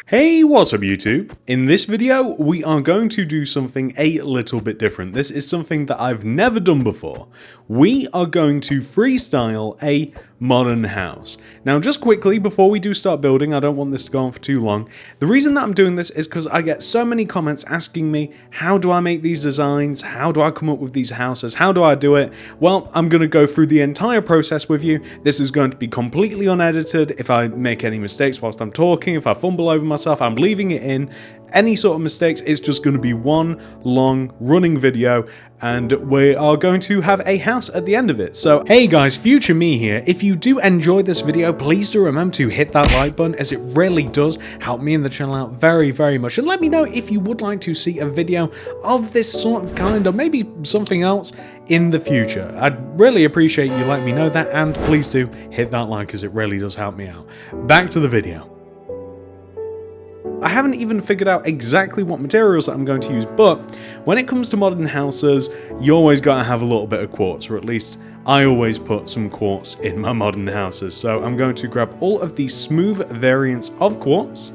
Hey, what's up YouTube? In this video, we are going to do something a little bit different. This is something that I've never done before. We are going to freestyle a modern house. Now, just quickly, before we do start building, I don't want this to go on for too long. The reason that I'm doing this is because I get so many comments asking me, how do I make these designs? How do I come up with these houses? How do I do it? Well, I'm going to go through the entire process with you. This is going to be completely unedited. If I make any mistakes whilst I'm talking, if I fumble over myself, I'm leaving it in. Any sort of mistakes, it's just going to be one long running video, and we are going to have a house at the end of it. So hey guys, future me here. If you do enjoy this video, please do remember to hit that like button, as it really does help me and the channel out very much. And let me know if you would like to see a video of this sort of kind, or maybe something else in the future. I'd really appreciate you letting me know that, and please do hit that like, as it really does help me out. Back to the video. I haven't even figured out exactly what materials that I'm going to use, but when it comes to modern houses, you always gotta have a little bit of quartz, or at least I always put some quartz in my modern houses. So I'm going to grab all of these smooth variants of quartz,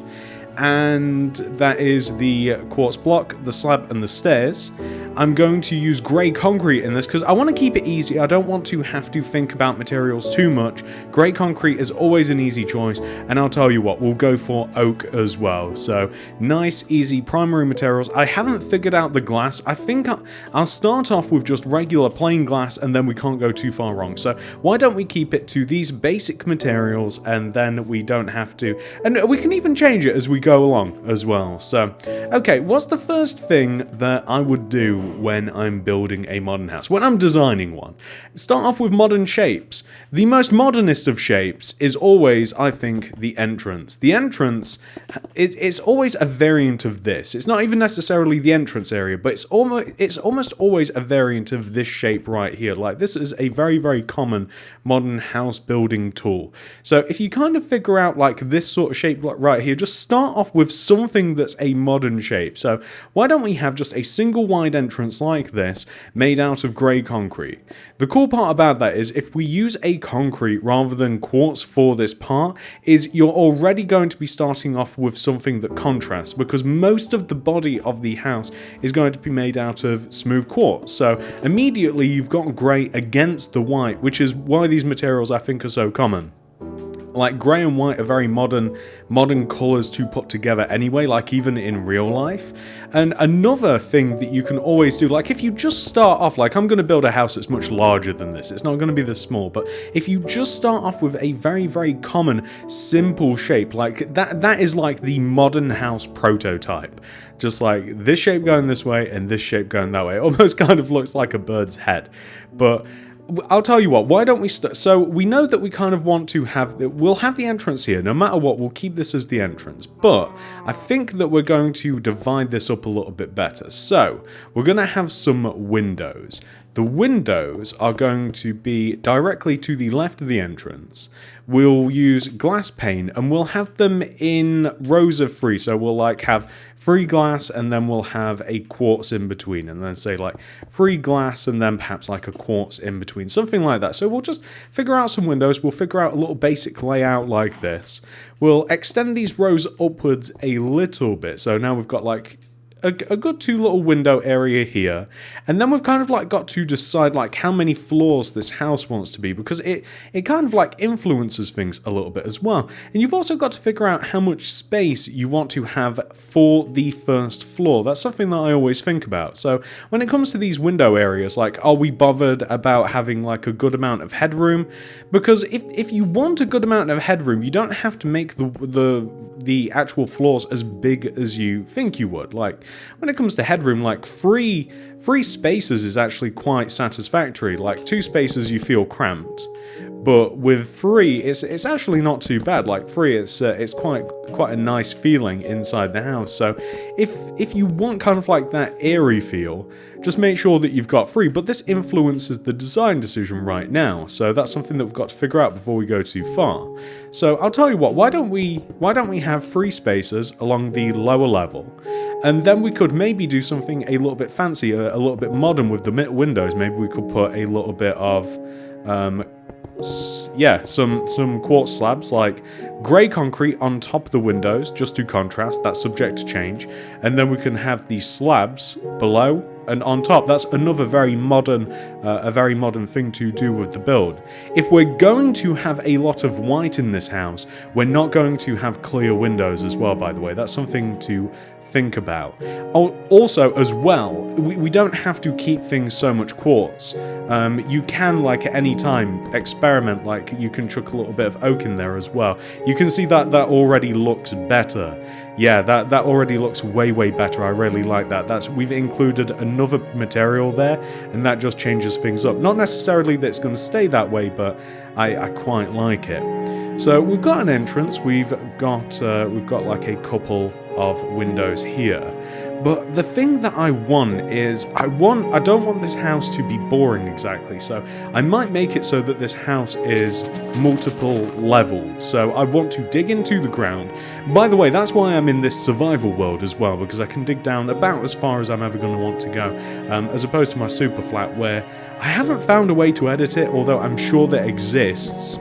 and that is the quartz block, the slab, and the stairs. I'm going to use grey concrete in this because I want to keep it easy. I don't want to have to think about materials too much. Grey concrete is always an easy choice, and I'll tell you what, we'll go for oak as well. So nice, easy primary materials. I haven't figured out the glass. I think I'll start off with just regular plain glass, and then we can't go too far wrong. So why don't we keep it to these basic materials, and then we don't have to, and we can even change it as we go along as well. So okay, what's the first thing that I would do when I'm building a modern house, when I'm designing one? Start off with modern shapes. The most modernist of shapes is always, I think, the entrance. The entrance, it's always a variant of this. It's not even necessarily the entrance area, but it's almost always a variant of this shape right here. Like, this is a very common modern house building tool. So if you kind of figure out like this sort of shape right here, just start off with something that's a modern shape. So why don't we have just a single wide entrance like this, made out of grey concrete? The cool part about that is, if we use a concrete rather than quartz for this part, is you're already going to be starting off with something that contrasts, because most of the body of the house is going to be made out of smooth quartz. So immediately you've got grey against the white, which is why these materials I think are so common. Like, grey and white are very modern colours to put together anyway, like even in real life. And another thing that you can always do, like if you just start off, like I'm going to build a house that's much larger than this, it's not going to be this small, but if you just start off with a very common, simple shape, like that is like the modern house prototype. Just like this shape going this way and this shape going that way. It almost kind of looks like a bird's head. But I'll tell you what, why don't we start? So we know that we kind of want to have, we'll have the entrance here, no matter what, we'll keep this as the entrance, but I think that we're going to divide this up a little bit better. So we're going to have some windows. The windows are going to be directly to the left of the entrance. We'll use glass pane, and we'll have them in rows of 3. So we'll like have 3 glass, and then we'll have a quartz in between, and then say like 3 glass, and then perhaps like a quartz in between, something like that. So we'll just figure out some windows. We'll figure out a little basic layout like this. We'll extend these rows upwards a little bit. So now we've got like a good 2 little window area here, and then we've kind of like got to decide like how many floors this house wants to be, because it kind of like influences things a little bit as well. And you've also got to figure out how much space you want to have for the first floor. That's something that I always think about. So when it comes to these window areas, like, are we bothered about having like a good amount of headroom? Because if you want a good amount of headroom, you don't have to make the actual floors as big as you think you would. Like, when it comes to headroom, like 3 spaces is actually quite satisfactory. Like 2 spaces you feel cramped, but with 3 it's actually not too bad. Like 3, it's quite a nice feeling inside the house. So if you want kind of like that airy feel, just make sure that you've got 3, but this influences the design decision right now. So that's something that we've got to figure out before we go too far. So I'll tell you what, why don't we have 3 spaces along the lower level, and then we could maybe do something a little bit fancy, a little bit modern with the windows. Maybe we could put a little bit of some quartz slabs, like grey concrete on top of the windows, just to contrast. That's subject to change. And then we can have these slabs below and on top. That's another very modern, thing to do with the build. If we're going to have a lot of white in this house, we're not going to have clear windows as well, by the way. That's something to think about. Also, as well, we don't have to keep things so much quartz. You can, like, at any time experiment, like, you can chuck a little bit of oak in there as well. You can see that already looks better. Yeah, that already looks way better. I really like that. We've included another material there, and that just changes things up. Not necessarily that it's going to stay that way, but I quite like it. So we've got an entrance. We've got like a couple of windows here. But the thing that I want is, I don't want this house to be boring exactly, so I might make it so that this house is multiple leveled. So I want to dig into the ground. By the way, that's why I'm in this survival world as well, because I can dig down about as far as I'm ever going to want to go, as opposed to my super flat, where I haven't found a way to edit it, although I'm sure that exists.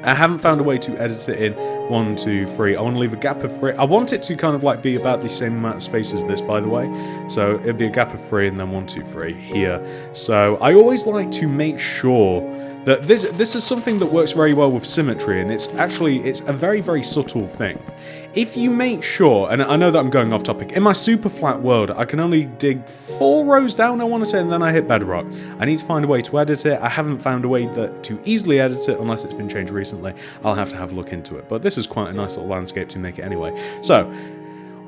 I haven't found a way to edit it in 1, 2, 3. I want to leave a gap of 3. I want it to kind of like be about the same amount of space as this, by the way. So it'd be a gap of 3 and then 1, 2, 3 here. So I always like to make sure that this is something that works very well with symmetry, and it's a very subtle thing. If you make sure, and I know that I'm going off topic, in my super flat world I can only dig 4 rows down, I want to say, and then I hit bedrock. I need to find a way to edit it. I haven't found a way to easily edit it unless it's been changed recently. I'll have to have a look into it, but this is quite a nice little landscape to make it anyway. So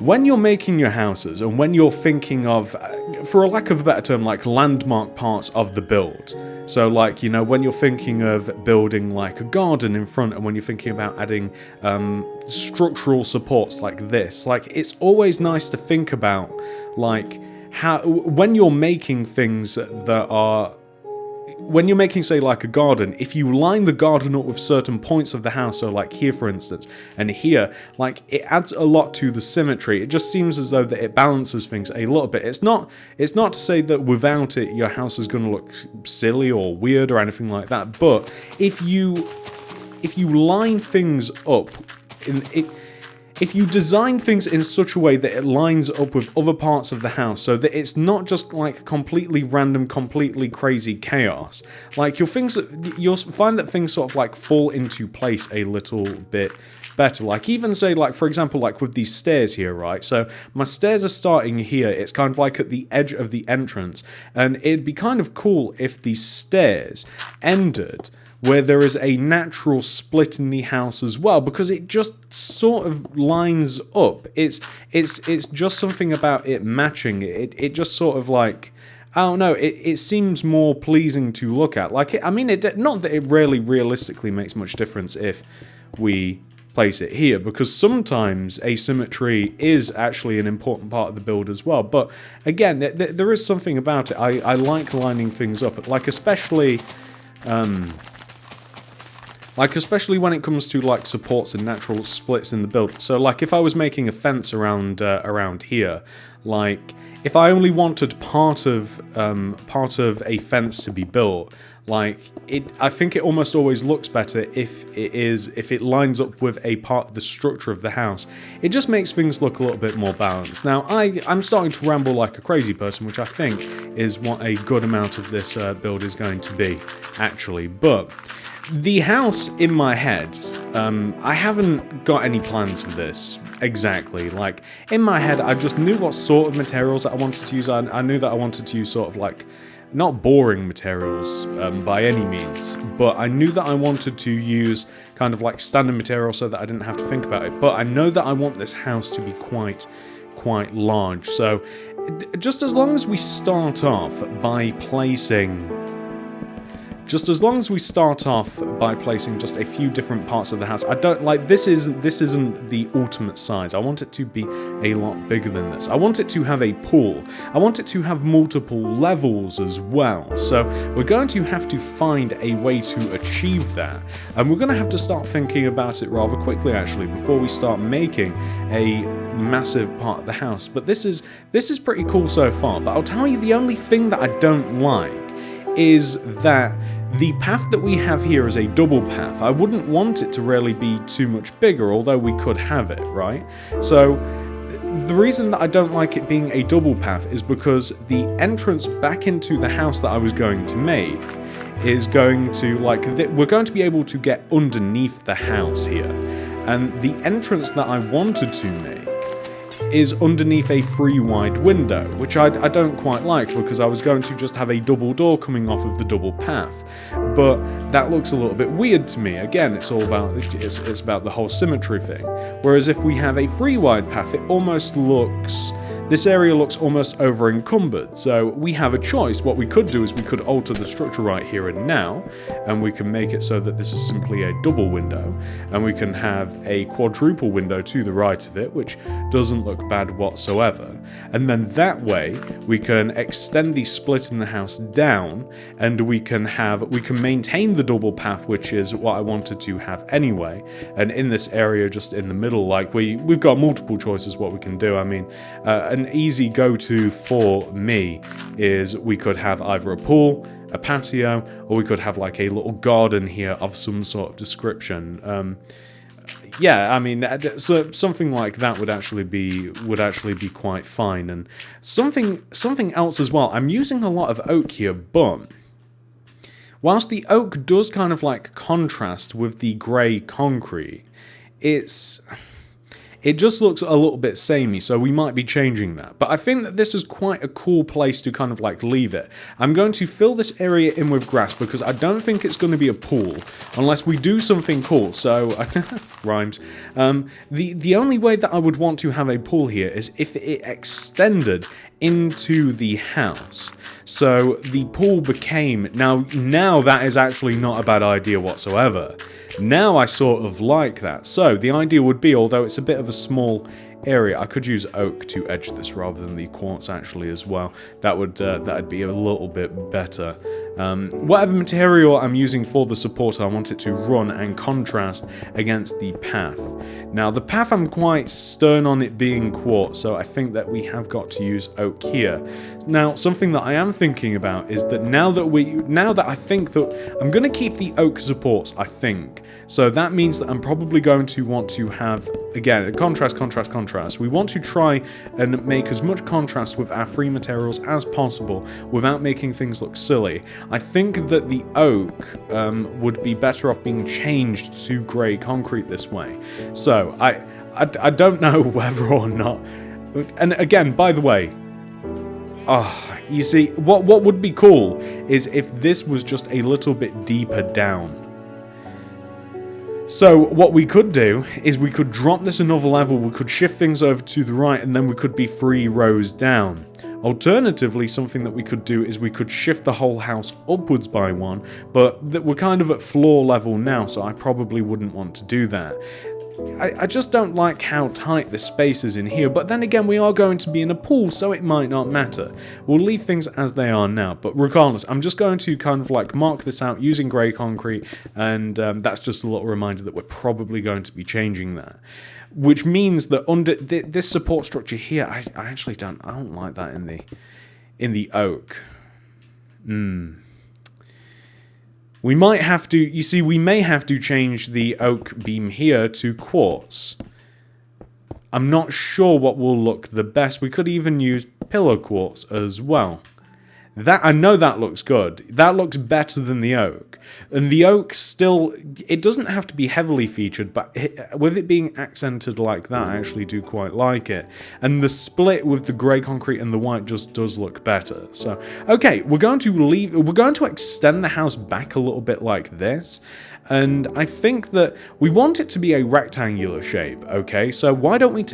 when you're making your houses, and when you're thinking of, for a lack of a better term, like landmark parts of the build, so like, you know, when you're thinking of building like a garden in front, and when you're thinking about adding structural supports like this, like, it's always nice to think about, like, how, when you're making things that are, when you're making, say, like a garden, if you line the garden up with certain points of the house, so like here, for instance, and here, like, it adds a lot to the symmetry. It just seems as though that it balances things a little bit. It's not to say that without it, your house is going to look silly or weird or anything like that, but if you line things up, if you design things in such a way that it lines up with other parts of the house, so that it's not just like completely random, completely crazy chaos, like you'll find that things sort of like fall into place a little bit better. Like, even say, like, for example, like with these stairs here, right? So my stairs are starting here. It's kind of like at the edge of the entrance, and it'd be kind of cool if these stairs ended where there is a natural split in the house as well, because it just sort of lines up. It's just something about it matching. It just sort of like, I don't know, it seems more pleasing to look at. Like, I mean, not that it really realistically makes much difference if we place it here, because sometimes asymmetry is actually an important part of the build as well. But again, there is something about it. I like lining things up, like especially when it comes to like supports and natural splits in the build. So like if I was making a fence around here, like if I only wanted part of a fence to be built, like I think it almost always looks better if it lines up with a part of the structure of the house. It just makes things look a little bit more balanced. Now I'm starting to ramble like a crazy person, which I think is what a good amount of this build is going to be, actually. But the house in my head, I haven't got any plans for this exactly. Like, in my head, I just knew what sort of materials that I wanted to use. I knew that I wanted to use sort of like, not boring materials by any means, but I knew that I wanted to use kind of like standard material so that I didn't have to think about it. But I know that I want this house to be quite large. So just as long as we start off by placing just a few different parts of the house. I don't like, this isn't the ultimate size. I want it to be a lot bigger than this. I want it to have a pool. I want it to have multiple levels as well. So we're going to have to find a way to achieve that. And we're going to have to start thinking about it rather quickly, actually, before we start making a massive part of the house. But this is pretty cool so far. But I'll tell you, the only thing that I don't like is that The path that we have here is a double path. I wouldn't want it to really be too much bigger, although we could have it, right? So the reason that I don't like it being a double path is because the entrance back into the house that I was going to make is going to, like, we're going to be able to get underneath the house here. And the entrance that I wanted to make is underneath a 3 wide window, which I don't quite like, because I was going to just have a double door coming off of the double path. But that looks a little bit weird to me. Again, it's all about it's about the whole symmetry thing. Whereas if we have a 3 wide path, it almost looks, this area looks almost over encumbered. So we have a choice. What we could do is we could alter the structure right here and now, and we can make it so that this is simply a double window, and we can have a quadruple window to the right of it, which doesn't look bad whatsoever. And then that way we can extend the split in the house down, and we can maintain the double path, which is what I wanted to have anyway. And in this area just in the middle, like we've got multiple choices what we can do. I mean, an easy go-to for me is we could have either a pool, a patio, or we could have like a little garden here of some sort of description. Yeah, I mean, so something like that would actually be quite fine. And something else as well. I'm using a lot of oak here, but whilst the oak does kind of like contrast with the grey concrete, it just looks a little bit samey, so we might be changing that. But I think that this is quite a cool place to kind of like leave it. I'm going to fill this area in with grass because I don't think it's going to be a pool unless we do something cool. So, rhymes. The only way that I would want to have a pool here is if it extended into the house. So the pool became, now that is actually not a bad idea whatsoever. Now I sort of like that. So the idea would be, although it's a bit of a small area, I could use oak to edge this rather than the quartz actually as well. That'd be a little bit better. Whatever material I'm using for the support, I want it to run and contrast against the path. Now the path, I'm quite stern on it being quartz, so I think that we have got to use oak here. Now something that I am thinking about is that now that I think that I'm going to keep the oak supports, I think. So that means that I'm probably going to want to have, again, contrast. We want to try and make as much contrast with our free materials as possible without making things look silly. I think that the oak would be better off being changed to grey concrete this way. So I don't know whether or not. And again, by the way, you see, what would be cool is if this was just a little bit deeper down. So what we could do is we could drop this another level, we could shift things over to the right, and then we could be 3 rows down. Alternatively, something that we could do is we could shift the whole house upwards by 1, but we're kind of at floor level now, so I probably wouldn't want to do that. I just don't like how tight the space is in here, but then again, we are going to be in a pool, so it might not matter. We'll leave things as they are now, but regardless, I'm just going to kind of like mark this out using grey concrete, and that's just a little reminder that we're probably going to be changing that. Which means that under this support structure here, I actually don't like that in the oak. We might have to, you see, we may have to change the oak beam here to quartz. I'm not sure what will look the best. We could even use pillar quartz as well. I know that looks good. That looks better than the oak. And the oak still, it doesn't have to be heavily featured, but with it being accented like that, I actually do quite like it. And the split with the grey concrete and the white just does look better. So, okay, we're going to extend the house back a little bit like this. And I think that we want it to be a rectangular shape, okay? So why don't we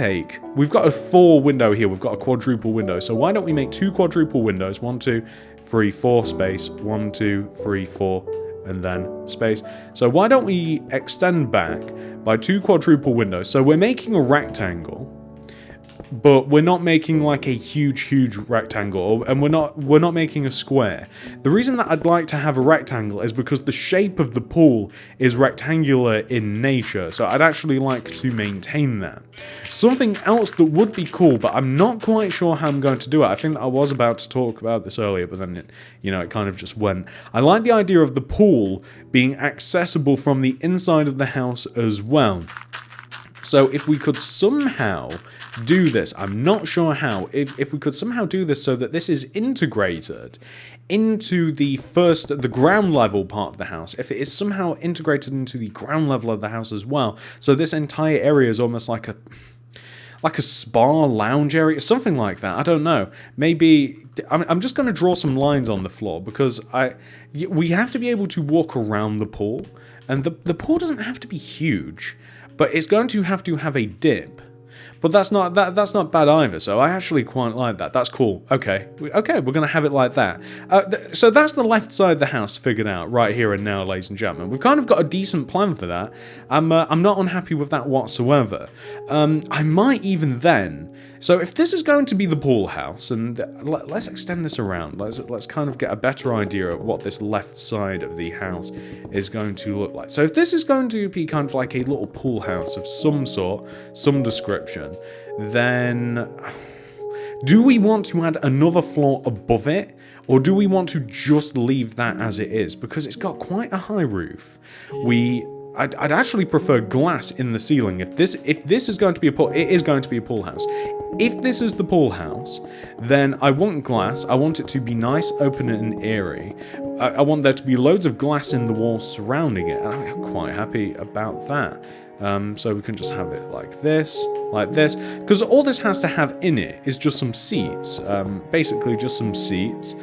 we've got a 4 window here, we've got a quadruple window, so why don't we make 2 quadruple windows, 1, 2, 3, 4, space, 1, 2, 3, 4, and then space. So why don't we extend back by 2 quadruple windows? So we're making a rectangle, but we're not making like a huge rectangle, and we're not making a square. The reason that I'd like to have a rectangle is because the shape of the pool is rectangular in nature, so I'd actually like to maintain that. Something else that would be cool, but I'm not quite sure how I'm going to do it. I think that I was about to talk about this earlier, but then it kind of just went. I like the idea of the pool being accessible from the inside of the house as well. So if we could somehow do this, I'm not sure how, if we could somehow do this so that this is integrated into the ground level part of the house, if it is somehow integrated into the ground level of the house as well, so this entire area is almost like a spa lounge area, something like that. I don't know. Maybe I'm just going to draw some lines on the floor because we have to be able to walk around the pool, and the pool doesn't have to be huge, but it's going to have a dip. But that's not bad either, so I actually quite like that. That's cool. Okay, we're going to have it like that. So that's the left side of the house figured out right here and now, ladies and gentlemen. We've kind of got a decent plan for that. I'm not unhappy with that whatsoever. I might even then... So if this is going to be the pool house, and let's extend this around. Let's kind of get a better idea of what this left side of the house is going to look like. So if this is going to be kind of like a little pool house of some sort, some description, then do we want to add another floor above it, or do we want to just leave that as it is? Because it's got quite a high roof. I'd actually prefer glass in the ceiling. If this is going to be it is going to be a pool house. If this is the pool house, then I want glass. I want it to be nice, open and airy. I want there to be loads of glass in the walls surrounding it, and I'm quite happy about that. So we can just have it like this, because all this has to have in it is just some seats, basically just some seats,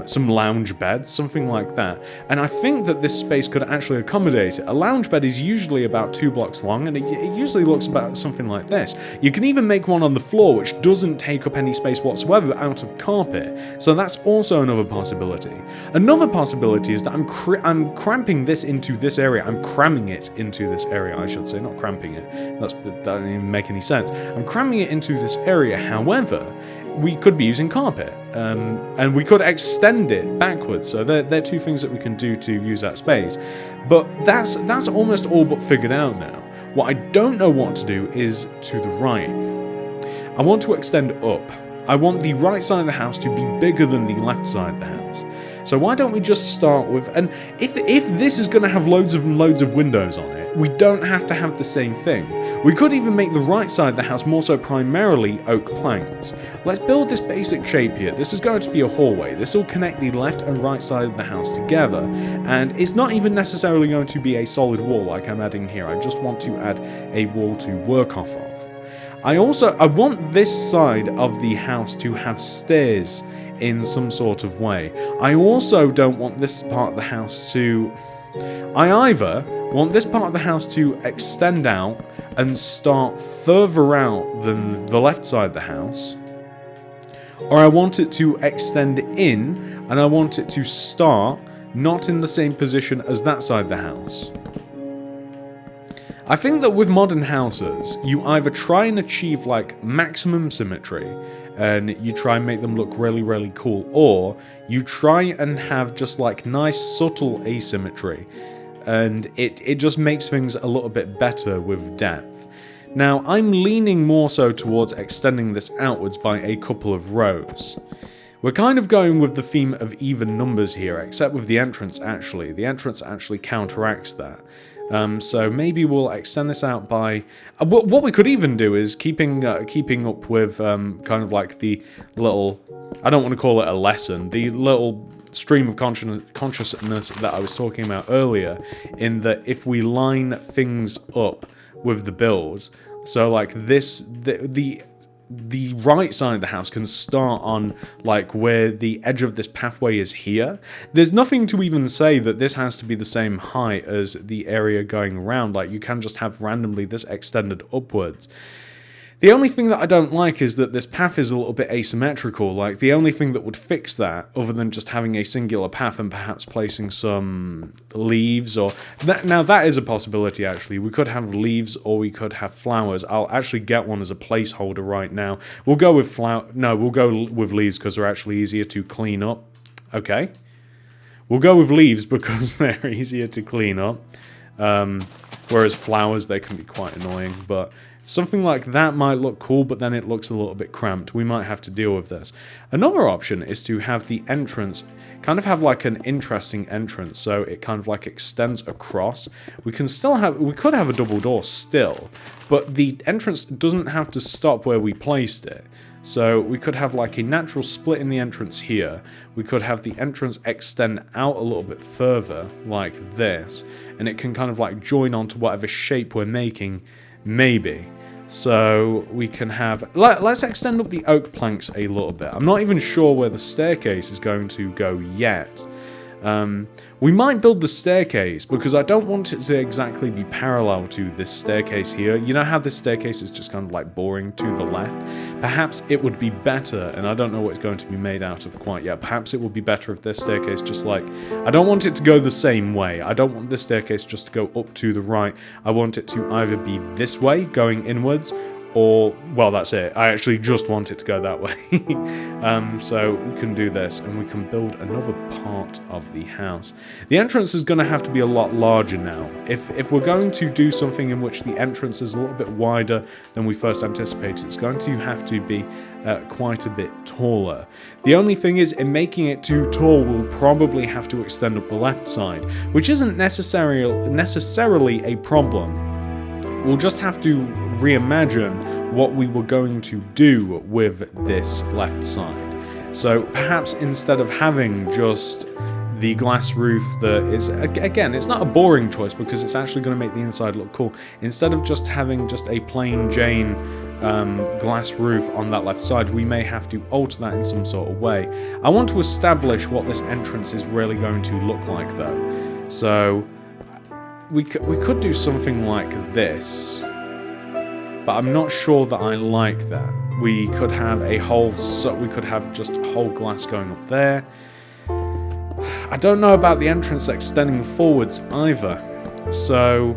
some lounge beds, something like that. And I think that this space could actually accommodate it. A lounge bed is usually about 2 blocks long, and it usually looks about something like this. You can even make one on the floor which doesn't take up any space whatsoever out of carpet, so that's also another possibility. Another possibility is that I'm cramping this into this area. I'm cramming it into this area, I should say, not cramping it. That doesn't even make any sense. I'm cramming it into this area. However, we could be using carpet, and we could extend it backwards. So they're two things that we can do to use that space. But that's almost all but figured out now. What I don't know what to do is to the right. I want to extend up. I want the right side of the house to be bigger than the left side of the house. So why don't we just start with, and if this is going to have loads of windows on it, we don't have to have the same thing. We could even make the right side of the house more so primarily oak planks. Let's build this basic shape here. This is going to be a hallway. This will connect the left and right side of the house together, and it's not even necessarily going to be a solid wall like I'm adding here. I just want to add a wall to work off of. I want this side of the house to have stairs in some sort of way. I also don't want this part of the house to... I either want this part of the house to extend out and start further out than the left side of the house, or I want it to extend in and I want it to start not in the same position as that side of the house. I think that with modern houses, you either try and achieve like maximum symmetry, and you try and make them look really cool, or you try and have just like nice subtle asymmetry, and it just makes things a little bit better with depth. Now, I'm leaning more so towards extending this outwards by a couple of rows. We're kind of going with the theme of even numbers here, except with the entrance actually. The entrance actually counteracts that. So maybe we'll extend this out by... what we could even do is keeping up with kind of like the little... I don't want to call it a lesson. The little stream of consciousness that I was talking about earlier, in that if we line things up with the build, so like this... The right side of the house can start on like where the edge of this pathway is here. There's nothing to even say that this has to be the same height as the area going around. Like, you can just have randomly this extended upwards. The only thing that I don't like is that this path is a little bit asymmetrical. Like, the only thing that would fix that, other than just having a singular path and perhaps placing some leaves or... Now, that is a possibility, actually. We could have leaves or we could have flowers. I'll actually get one as a placeholder right now. We'll go with we'll go with leaves because they're actually easier to clean up. Okay. We'll go with leaves because they're easier to clean up. Whereas flowers, they can be quite annoying, but... Something like that might look cool, but then it looks a little bit cramped. We might have to deal with this. Another option is to have the entrance kind of have like an interesting entrance, so it kind of like extends across. We could have a double door still, but the entrance doesn't have to stop where we placed it. So we could have like a natural split in the entrance here. We could have the entrance extend out a little bit further, like this, and it can kind of like join onto whatever shape we're making. Maybe. So we can have... Let's extend up the oak planks a little bit. I'm not even sure where the staircase is going to go yet. We might build the staircase because I don't want it to exactly be parallel to this staircase here. You know how this staircase is just kind of like boring to the left? Perhaps it would be better, and I don't know what it's going to be made out of quite yet. Perhaps it would be better if this staircase just like... I don't want it to go the same way. I don't want this staircase just to go up to the right. I want it to either be this way, going inwards, or, well, that's it. I actually just want it to go that way. So we can do this, and we can build another part of the house. The entrance is going to have to be a lot larger now. If we're going to do something in which the entrance is a little bit wider than we first anticipated, it's going to have to be quite a bit taller. The only thing is, in making it too tall, we'll probably have to extend up the left side, which isn't necessarily a problem. We'll just have to reimagine what we were going to do with this left side. So perhaps instead of having just the glass roof that is, again, it's not a boring choice because it's actually going to make the inside look cool. Instead of just having just a plain Jane glass roof on that left side, we may have to alter that in some sort of way. I want to establish what this entrance is really going to look like though. So... We could do something like this, but I'm not sure that I like that. We could have we could have just a whole glass going up there. I don't know about the entrance extending forwards either. So,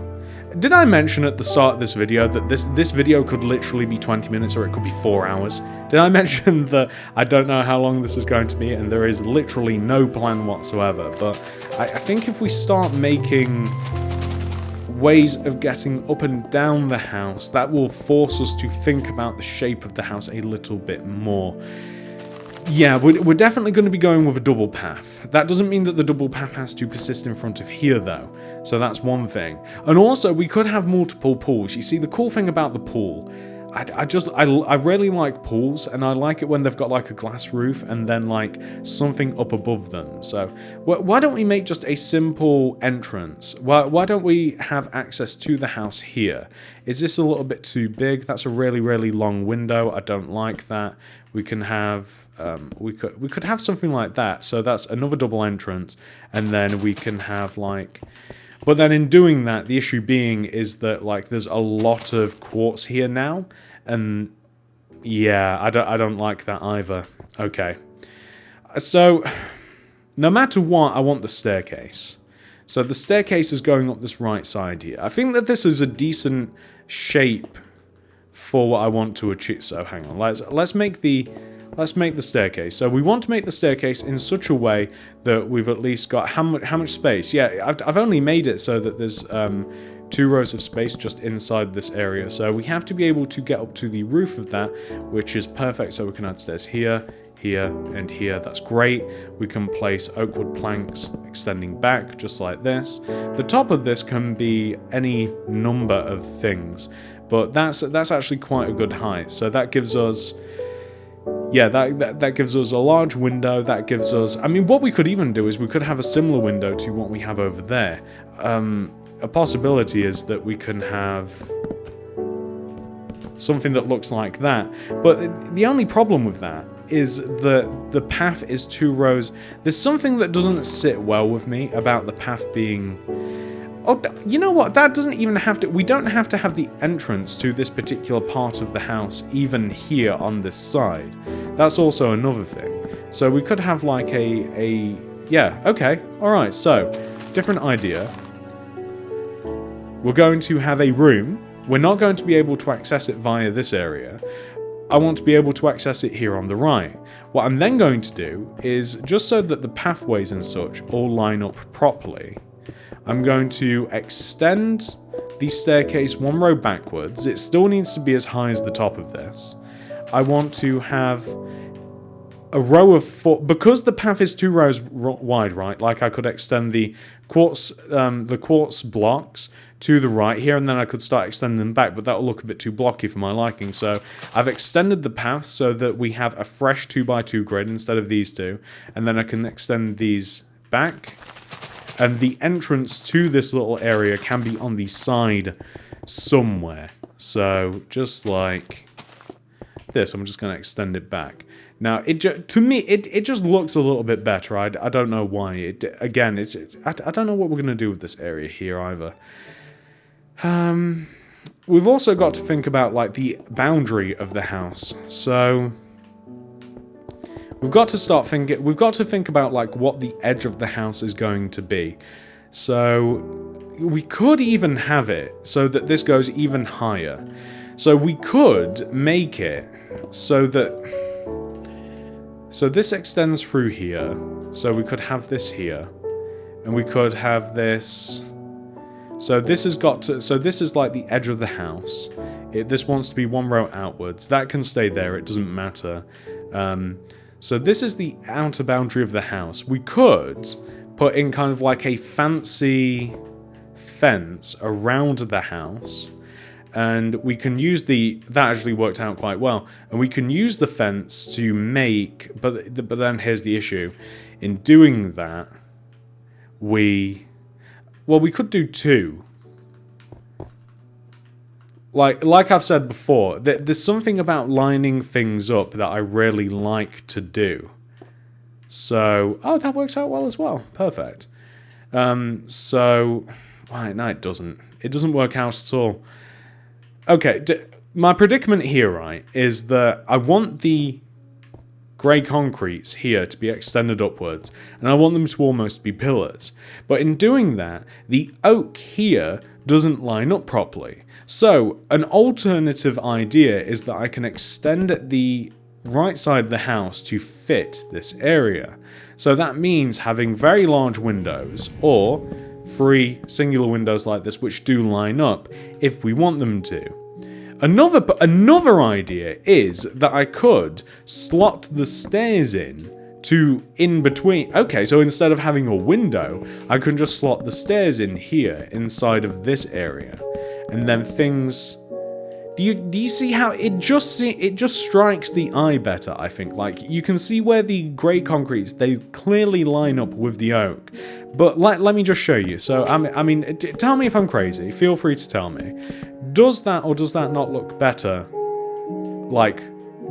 did I mention at the start of this video that this video could literally be 20 minutes or it could be 4 hours? Did I mention that I don't know how long this is going to be and there is literally no plan whatsoever? But I think if we start making ways of getting up and down the house, that will force us to think about the shape of the house a little bit more. Yeah, we're definitely going to be going with a double path. That doesn't mean that the double path has to persist in front of here though, so that's one thing. And also, we could have multiple pools. You see, the cool thing about the pool, I really like pools, and I like it when they've got like a glass roof and then like something up above them. So why don't we make just a simple entrance? Why don't we have access to the house here? Is this a little bit too big? That's a really, really long window. I don't like that. We can have we could have something like that. So that's another double entrance, and then we can have like... But then in doing that, the issue being is that like there's a lot of quartz here now, and yeah, I don't like that either. Okay, so no matter what, I want the staircase. So the staircase is going up this right side here. I think that this is a decent shape for what I want to achieve. So hang on, let's make the staircase. So we want to make the staircase in such a way that we've at least got how much space? Yeah, I've only made it so that there's 2 rows of space just inside this area. So we have to be able to get up to the roof of that, which is perfect. So we can add stairs here, here, and here. That's great. We can place oak wood planks extending back just like this. The top of this can be any number of things, but that's actually quite a good height. So that gives us... Yeah, that gives us a large window. That gives us... I mean, what we could even do is we could have a similar window to what we have over there. A possibility is that we can have something that looks like that. But the only problem with that is that the path is 2 rows. There's something that doesn't sit well with me about the path being... Oh, you know what? That doesn't even have to... We don't have to have the entrance to this particular part of the house even here on this side. That's also another thing. So we could have like a... Yeah, okay. Alright, so, different idea. We're going to have a room. We're not going to be able to access it via this area. I want to be able to access it here on the right. What I'm then going to do is, just so that the pathways and such all line up properly, I'm going to extend the staircase one row backwards. It still needs to be as high as the top of this. I want to have a row of 4, because the path is 2 rows wide, right? Like I could extend the quartz blocks to the right here, and then I could start extending them back, but that'll look a bit too blocky for my liking. So I've extended the path so that we have a fresh 2x2 grid instead of these two, and then I can extend these back. And the entrance to this little area can be on the side somewhere. So, just like this, I'm just going to extend it back. Now, to me, it just looks a little bit better. I don't know why. I don't know what we're going to do with this area here either. We've also got to think about, like, the boundary of the house. So... We've got to think about like what the edge of the house is going to be. So we could even have it so that this goes even higher. So we could make it so that this extends through here. So we could have this here, and we could have this. So this has got to. So this is like the edge of the house. This wants to be 1 row outwards. That can stay there. It doesn't matter. So this is the outer boundary of the house. We could put in kind of like a fancy fence around the house. And we can use that actually worked out quite well. And we can use the fence to make, but then here's the issue. In doing that, we could do 2. Like I've said before, there's something about lining things up that I really like to do. So, oh, that works out well as well. Perfect. So, right, no, it doesn't. It doesn't work out at all. Okay, my predicament here, right, is that I want the grey concretes here to be extended upwards, and I want them to almost be pillars. But in doing that, the oak here doesn't line up properly. So, an alternative idea is that I can extend the right side of the house to fit this area. So that means having very large windows, or 3 singular windows like this which do line up if we want them to. Another idea is that I could slot the stairs in between. Okay, so instead of having a window, I can just slot the stairs in here inside of this area. And then things... Do you see how it just strikes the eye better, I think. Like, you can see where the grey concretes, they clearly line up with the oak. But let me just show you. So, I mean, tell me if I'm crazy. Feel free to tell me. Does that or does that not look better? Like,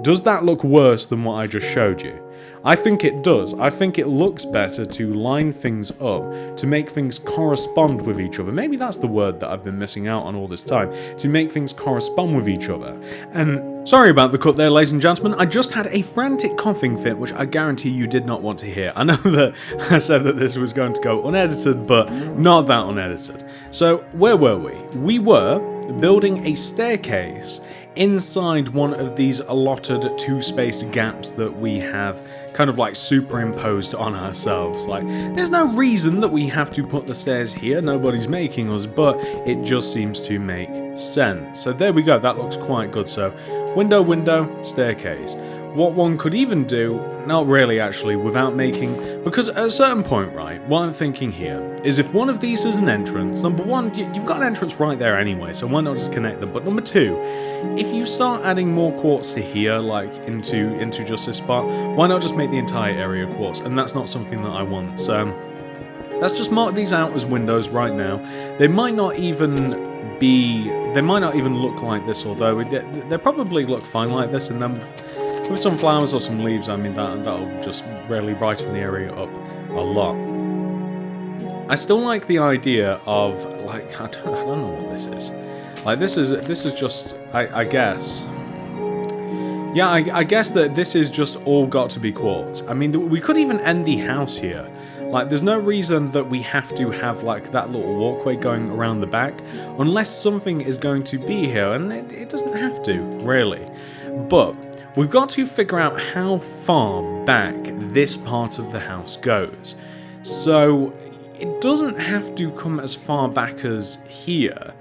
does that look worse than what I just showed you? I think it does. I think it looks better to line things up, to make things correspond with each other. Maybe that's the word that I've been missing out on all this time. To make things correspond with each other. And sorry about the cut there, ladies and gentlemen. I just had a frantic coughing fit, which I guarantee you did not want to hear. I know that I said that this was going to go unedited, but not that unedited. So, where were we? We were building a staircase inside one of these allotted 2-spaced gaps that we have kind of like superimposed on ourselves. Like, there's no reason that we have to put the stairs here, nobody's making us, but it just seems to make sense. So there we go, that looks quite good. So window, window, staircase. What one could even do, not really actually, without making, because at a certain point, right, what I'm thinking here is if one of these is an entrance, number one, you've got an entrance right there anyway, so why not just connect them? But number two, if you start adding more quartz to here, like into just this spot, why not just make the entire area quartz? And that's not something that I want, so let's just mark these out as windows right now. They might not even look like this, although they probably look fine like this, and then with some flowers or some leaves, I mean, that'll just really brighten the area up a lot. I still like the idea of, like, I don't know what this is. Like, this is just, I guess. Yeah, I guess that this is just all got to be quartz. I mean, we could even end the house here. Like, there's no reason that we have to have, like, that little walkway going around the back, unless something is going to be here, and it doesn't have to, really. But we've got to figure out how far back this part of the house goes. So it doesn't have to come as far back as here,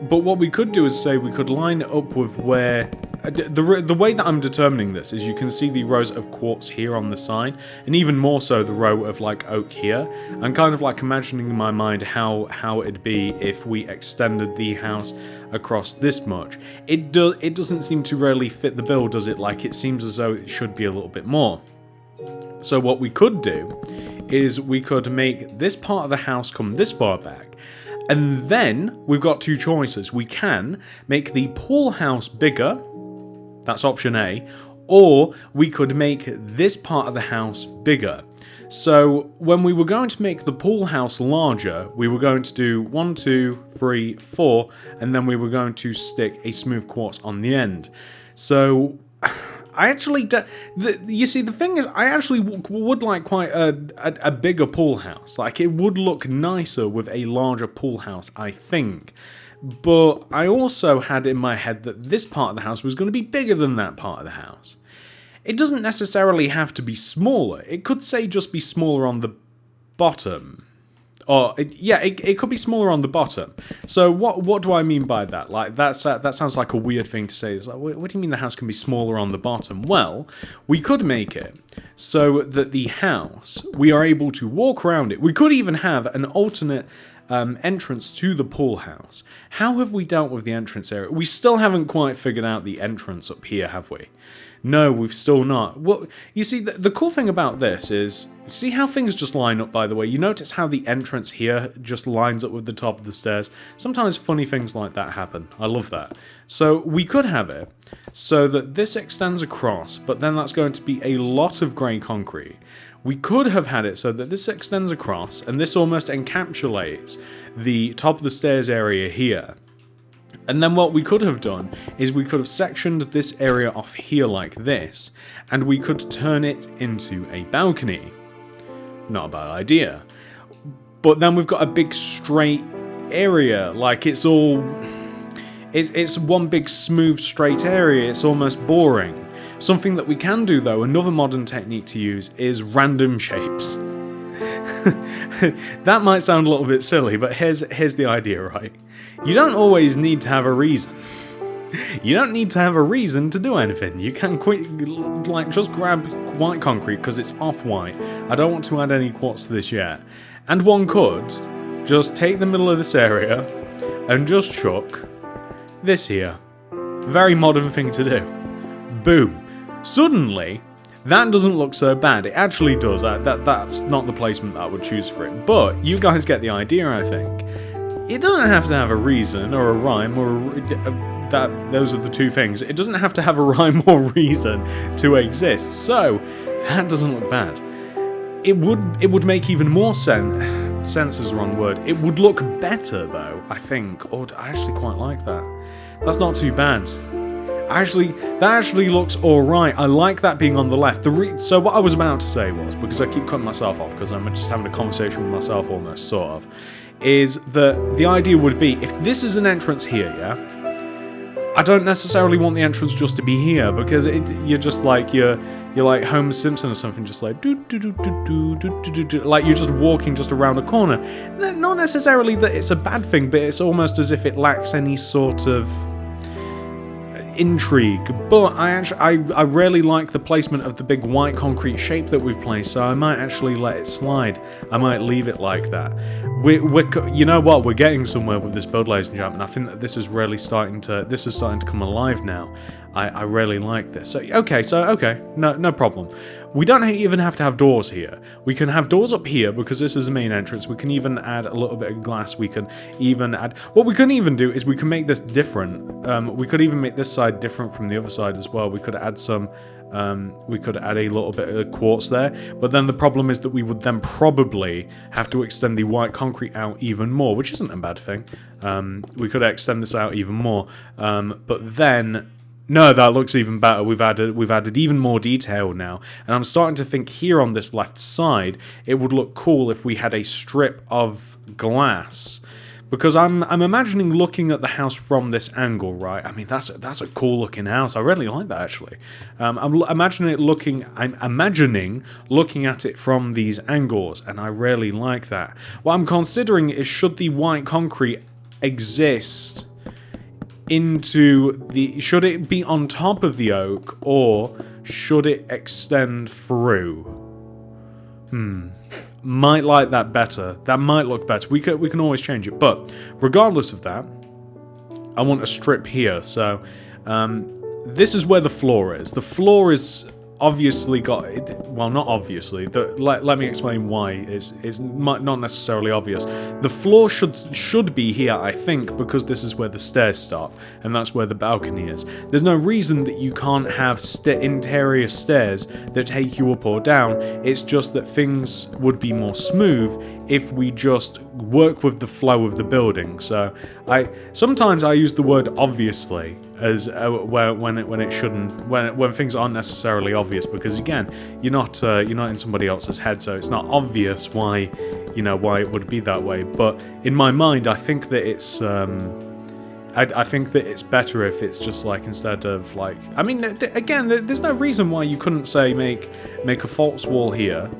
but what we could do is say we could line it up with where... The way that I'm determining this is you can see the rows of quartz here on the side, and even more so the row of like oak here. I'm kind of like imagining in my mind how it'd be if we extended the house across this much. It doesn't seem to really fit the bill, does it? Like, it seems as though it should be a little bit more. So what we could do is we could make this part of the house come this far back, and then we've got two choices. We can make the pool house bigger. That's option A, or we could make this part of the house bigger. So when we were going to make the pool house larger, we were going to do 1, 2, 3, 4, and then we were going to stick a smooth quartz on the end. So I actually, you see, the thing is, I actually would like quite a bigger pool house. Like, it would look nicer with a larger pool house, I think. But I also had in my head that this part of the house was going to be bigger than that part of the house. It doesn't necessarily have to be smaller. It could say just be smaller on the bottom. Or, it could be smaller on the bottom. So what do I mean by that? Like, that sounds like a weird thing to say. It's like, what do you mean the house can be smaller on the bottom? Well, we could make it so that the house, we are able to walk around it. We could even have an alternate entrance to the pool house. How have we dealt with the entrance area? We still haven't quite figured out the entrance up here, have we? No, we've still not. Well, you see, the cool thing about this is, see how things just line up, by the way? You notice how the entrance here just lines up with the top of the stairs? Sometimes funny things like that happen. I love that. So we could have it so that this extends across, but then that's going to be a lot of grey concrete. We could have had it so that this extends across, and this almost encapsulates the top of the stairs area here. And then what we could have done is we could have sectioned this area off here like this, and we could turn it into a balcony. Not a bad idea. But then we've got a big straight area, like it's all... It's one big smooth straight area, it's almost boring. Something that we can do though, another modern technique to use, is random shapes. That might sound a little bit silly, but here's the idea, right? You don't always need to have a reason. You don't need to have a reason to do anything. You can just grab white concrete because it's off-white. I don't want to add any quartz to this yet. And one could just take the middle of this area and just chuck this here. Very modern thing to do. Boom. Suddenly, that doesn't look so bad. It actually does. That's not the placement that I would choose for it. But you guys get the idea, I think. It doesn't have to have a reason or a rhyme or those are the two things. It doesn't have to have a rhyme or reason to exist. So that doesn't look bad. It would make even more sense. Sense is the wrong word. It would look better though, I think. Or I actually quite like that. That's not too bad. That actually looks alright. I like that being on the left. So what I was about to say was, because I keep cutting myself off because I'm just having a conversation with myself almost, sort of, is that the idea would be, if this is an entrance here, yeah, I don't necessarily want the entrance just to be here, because you're just like, you're like Homer Simpson or something, just like, like you're just walking just around a corner. Not necessarily that it's a bad thing, but it's almost as if it lacks any sort of intrigue. But I really like the placement of the big white concrete shape that we've placed, so I might actually let it slide. I might leave it like that. You know what? We're getting somewhere with this build, ladies and gentlemen. I think that this is really starting to come alive now. I really like this. So okay, no problem. We don't even have to have doors here. We can have doors up here because this is the main entrance. We can even add a little bit of glass. We can even add... What we can even do is we can make this different. We could even make this side different from the other side as well. We could add some We could add a little bit of quartz there, but then the problem is that we would then probably have to extend the white concrete out even more, which isn't a bad thing. We could extend this out even more, but then... No, that looks even better. We've added even more detail now, and I'm starting to think here on this left side, it would look cool if we had a strip of glass, because I'm imagining looking at the house from this angle, right? I mean, that's a cool looking house. I really like that actually. I'm imagining looking at it from these angles, and I really like that. What I'm considering is, should the white concrete exist should it be on top of the oak, or should it extend through? Might like that better. That might look better. We can always change it, but regardless of that, I want a strip here. So this is where the floor is. The floor is obviously well, not obviously. Let me explain why it's not necessarily obvious. The floor should be here, I think, because this is where the stairs start, and that's where the balcony is. There's no reason that you can't have interior stairs that take you up or down. It's just that things would be more smooth if we just work with the flow of the building. So sometimes I use the word obviously as when it shouldn't, when things aren't necessarily obvious, because again, you're not in somebody else's head, so it's not obvious why it would be that way. But in my mind, I think that it's I think that it's better if it's just like, instead of like, I mean, again, there's no reason why you couldn't say make a false wall here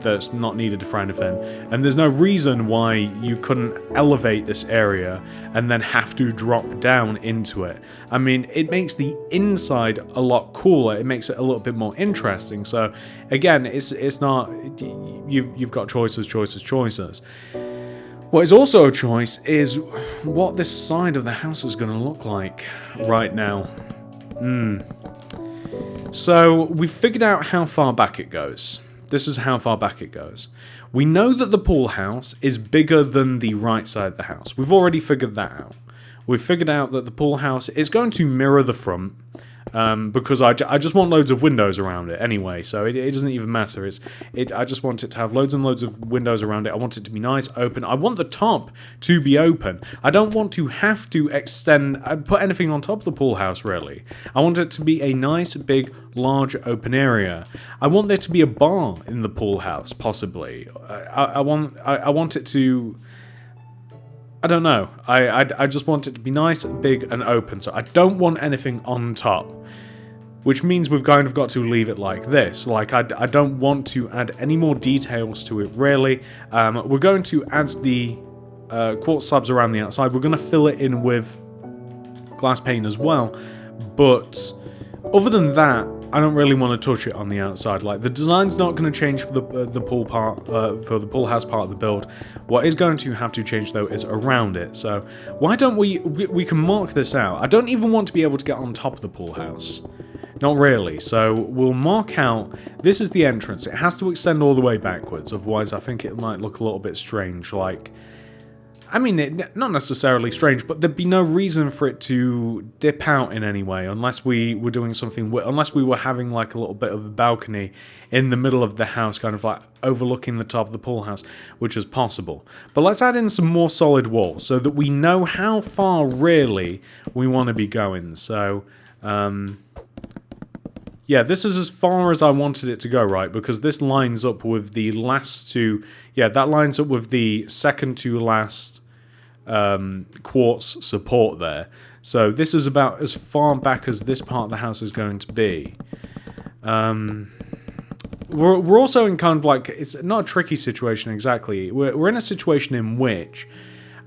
that's not needed for anything, and there's no reason why you couldn't elevate this area and then have to drop down into it. I mean, it makes the inside a lot cooler, it makes it a little bit more interesting. So again, it's not, you've got choices. What is also a choice is what this side of the house is going to look like right now. So we've figured out how far back it goes. This is how far back it goes. We know that the pool house is bigger than the right side of the house. We've already figured that out. We've figured out that the pool house is going to mirror the front, because I just want loads of windows around it anyway, so it doesn't even matter. I just want it to have loads and loads of windows around it. I want it to be nice, open. I want the top to be open. I don't want to have to put anything on top of the pool house, really. I want it to be a nice, big, large, open area. I want there to be a bar in the pool house, possibly. I want it to... I don't know. I just want it to be nice, big, and open. So I don't want anything on top, which means we've kind of got to leave it like this. Like, I don't want to add any more details to it, really. We're going to add the quartz slabs around the outside. We're going to fill it in with glass pane as well. But other than that, I don't really want to touch it on the outside. Like, the design's not going to change for the pool part, for the pool house part of the build. What is going to have to change though is around it. So why don't we can mark this out. I don't even want to be able to get on top of the pool house. Not really. So we'll mark out, this is the entrance. It has to extend all the way backwards. Otherwise, I think it might look a little bit strange. Like, I mean, not necessarily strange, but there'd be no reason for it to dip out in any way unless we were doing something, unless we were having like a little bit of a balcony in the middle of the house, kind of like overlooking the top of the pool house, which is possible. But let's add in some more solid walls so that we know how far really we want to be going. So, yeah, this is as far as I wanted it to go, right? Because this lines up with the last two... Yeah, that lines up with the second to last quartz support there. So this is about as far back as this part of the house is going to be. We're also in kind of like... It's not a tricky situation exactly. We're in a situation in which...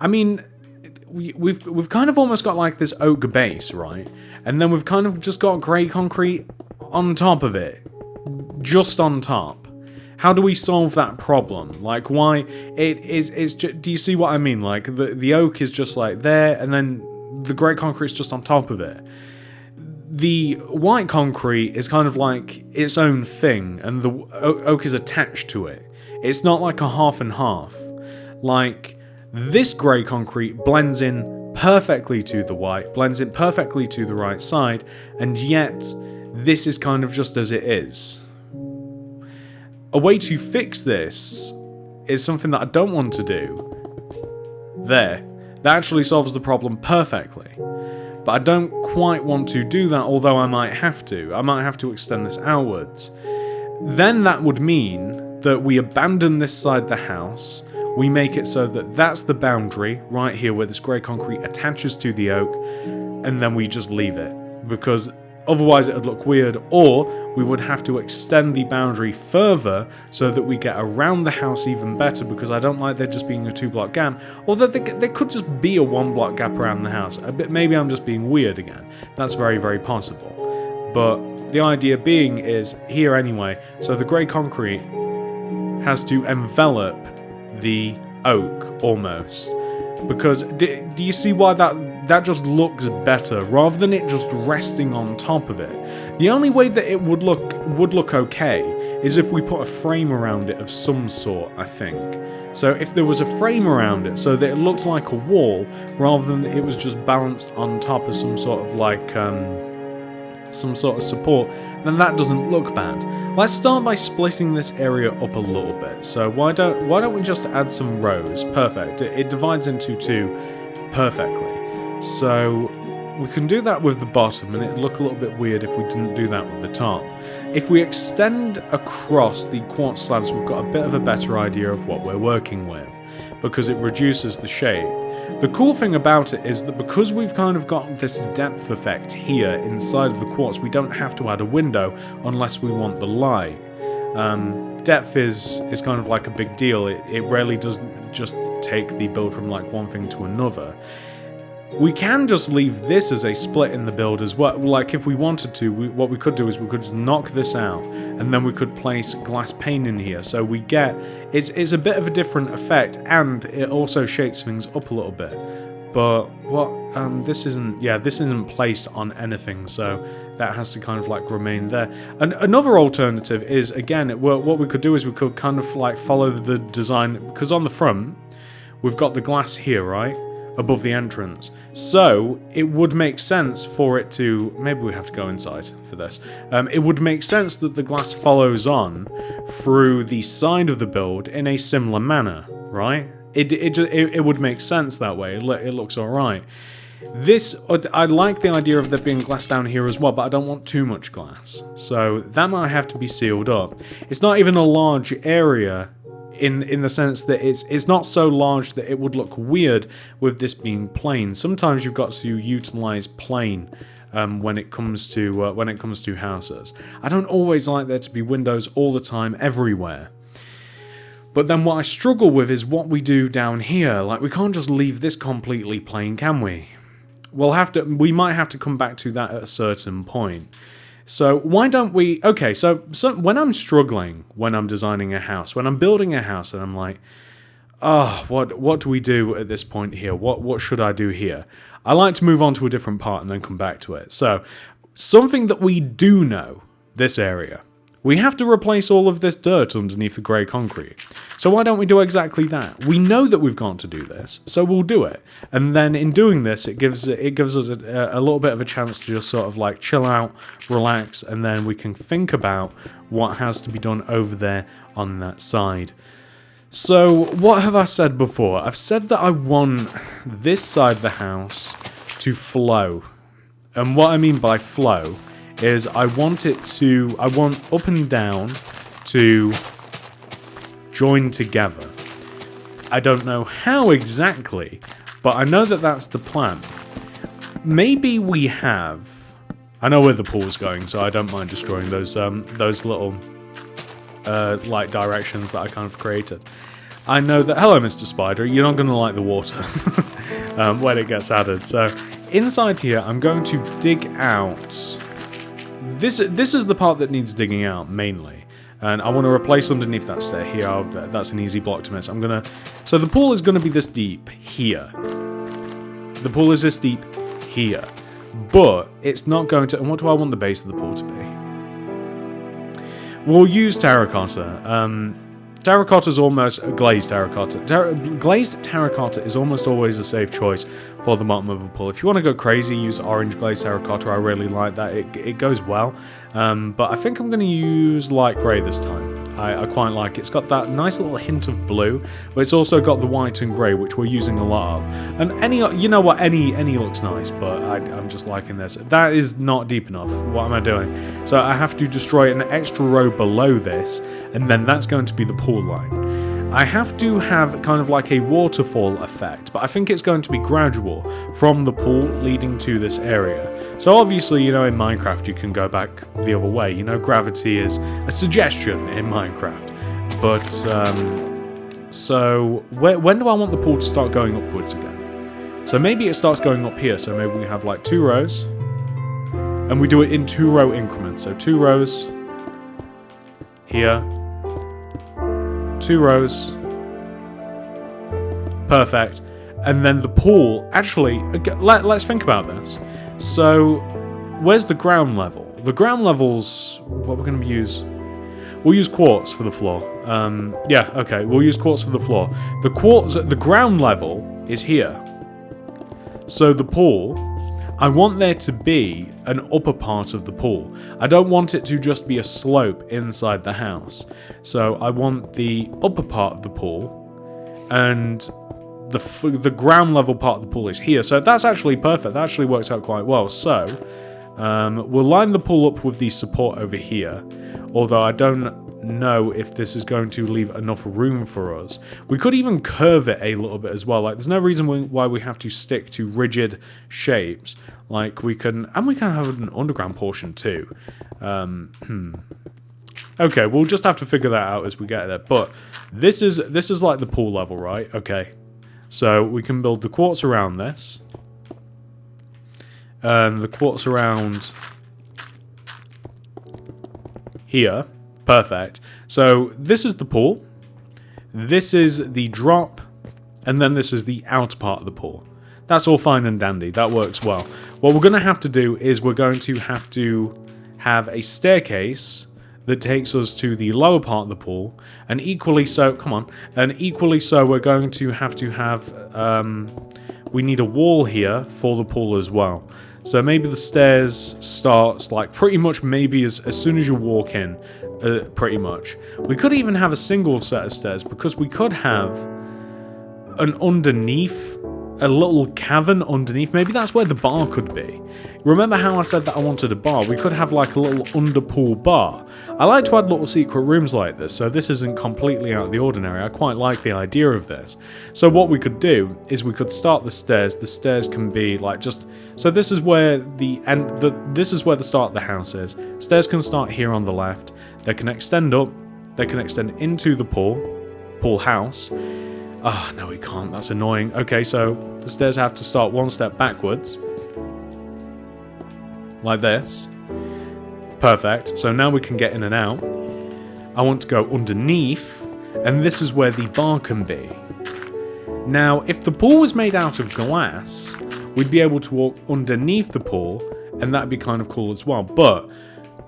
I mean... We've kind of almost got like this oak base, right? And then we've kind of just got grey concrete on top of it. Just on top. How do we solve that problem? Like, why do you see what I mean? Like, the oak is just like there, and then the grey concrete is just on top of it. The white concrete is kind of like its own thing, and the oak is attached to it. It's not like a half and half. Like, this grey concrete blends in perfectly to the white, blends in perfectly to the right side, and yet this is kind of just as it is. A way to fix this is something that I don't want to do. There. That actually solves the problem perfectly. But I don't quite want to do that, although I might have to. I might have to extend this outwards. Then that would mean that we abandon this side of the house. We make it so that that's the boundary, right here where this grey concrete attaches to the oak, and then we just leave it. Because otherwise it would look weird, or we would have to extend the boundary further so that we get around the house even better, because I don't like there just being a 2-block gap, although there could just be a 1-block gap around the house. Maybe I'm just being weird again. That's very, very possible. But the idea being is here anyway, so the grey concrete has to envelop the oak almost. Because do you see why that just looks better rather than it just resting on top of it? The only way that it would look okay is if we put a frame around it of some sort, I think. So if there was a frame around it so that it looked like a wall rather than it was just balanced on top of some sort of like some sort of support, then that doesn't look bad. Let's start by splitting this area up a little bit. So why don't we just add some rows? Perfect. It divides into 2 perfectly. So we can do that with the bottom, and it'd look a little bit weird if we didn't do that with the top. If we extend across the quartz slabs, we've got a bit of a better idea of what we're working with, because it reduces the shape. The cool thing about it is that because we've kind of got this depth effect here inside of the quartz, we don't have to add a window unless we want the light. Depth is kind of like a big deal. It rarely does just take the build from like one thing to another. We can just leave this as a split in the build as well. Like if we wanted to, what we could do is we could just knock this out, and then we could place glass pane in here. So we get, it's a bit of a different effect, and it also shakes things up a little bit. But what, this isn't placed on anything, so that has to kind of like remain there. And another alternative is, again, what we could do is we could kind of like follow the design, because on the front, we've got the glass here, right? Above the entrance. So it would make sense for it to, maybe we have to go inside for this. It would make sense that the glass follows on through the side of the build in a similar manner, right? It would make sense that way. It looks alright. This, I like the idea of there being glass down here as well, but I don't want too much glass. So that might have to be sealed up. It's not even a large area in the sense that it's not so large that it would look weird with this being plain. Sometimes you've got to utilize plain when it comes to houses. I don't always like there to be windows all the time everywhere. But then what I struggle with is what we do down here. Like, we can't just leave this completely plain, can we? We might have to come back to that at a certain point. So why don't we... Okay, so when I'm struggling, when I'm designing a house, when I'm building a house, and I'm like, oh, what do we do at this point here? What should I do here? I like to move on to a different part and then come back to it. So, something that we do know, this area. We have to replace all of this dirt underneath the grey concrete. So why don't we do exactly that? We know that we've got to do this, so we'll do it. And then in doing this, it gives us a little bit of a chance to just sort of like chill out, relax, and then we can think about what has to be done over there on that side. So what have I said before? I've said that I want this side of the house to flow. And what I mean by flow is I want up and down to join together. I don't know how exactly, but I know that that's the plan. Maybe we have... I know where the pool's going, so I don't mind destroying those little like directions that I kind of created. I know that... Hello, Mr. Spider. You're not going to like the water when it gets added. So inside here, I'm going to dig out... This is the part that needs digging out, mainly. And I want to replace underneath that stair here. That's an easy block to miss. So the pool is going to be this deep here. The pool is this deep here. But it's not going to... And what do I want the base of the pool to be? We'll use terracotta. Terracotta is almost glazed terracotta. Glazed terracotta is almost always a safe choice for the bottom of a pool. If you want to go crazy, use orange glazed terracotta. I really like that. It goes well. But I think I'm going to use light grey this time. I quite like it. It's got that nice little hint of blue, but it's also got the white and grey, which we're using a lot of. And any, you know what, any looks nice, but I'm just liking this. That is not deep enough. What am I doing? So I have to destroy an extra row below this, and then that's going to be the pool line. I have to have kind of like a waterfall effect, but I think it's going to be gradual from the pool leading to this area. So obviously, you know, in Minecraft you can go back the other way. You know, gravity is a suggestion in Minecraft. But, so when do I want the pool to start going upwards again? So maybe it starts going up here, so maybe we have like 2 rows. And we do it in 2-row increments. So 2 rows here. 2 rows. Perfect. And then the pool, actually, let's think about this. So, where's the ground level? The ground level's what we're going to use. We'll use quartz for the floor. Yeah, okay, we'll use quartz for the floor. The ground level is here. So the pool, I want there to be an upper part of the pool. I don't want it to just be a slope inside the house. So I want the upper part of the pool, and the ground level part of the pool is here. So that's actually perfect. That actually works out quite well. So we'll line the pool up with the support over here, although I don't know if this is going to leave enough room for us. We could even curve it a little bit as well. Like, there's no reason why we have to stick to rigid shapes. Like, we can have an underground portion too. Okay, we'll just have to figure that out as we get there. But this is like the pool level, right? Okay, so we can build the quartz around this, and the quartz around here. Perfect. So this is the pool, this is the drop, and then this is the outer part of the pool. That's all fine and dandy. That works well. What we're going to have to do is we're going to have a staircase that takes us to the lower part of the pool, and equally so, we're going to have we need a wall here for the pool as well. So maybe the stairs starts like pretty much maybe as soon as you walk in, pretty much. We could even have a single set of stairs, because we could have an underneath, a little cavern underneath. Maybe that's where the bar could be. Remember how I said that I wanted a bar? We could have like a little underpool bar. I like to add little secret rooms like this, so this isn't completely out of the ordinary. I quite like the idea of this. So what we could do is we could start the stairs. The stairs can be like just... So this is where this is where the start of the house is. Stairs can start here on the left. They can extend up. They can extend into the pool house. Oh, no, we can't. That's annoying. Okay, so the stairs have to start 1 step backwards. Like this. Perfect. So now we can get in and out. I want to go underneath, and this is where the bar can be. Now, if the pool was made out of glass, we'd be able to walk underneath the pool, and that'd be kind of cool as well. But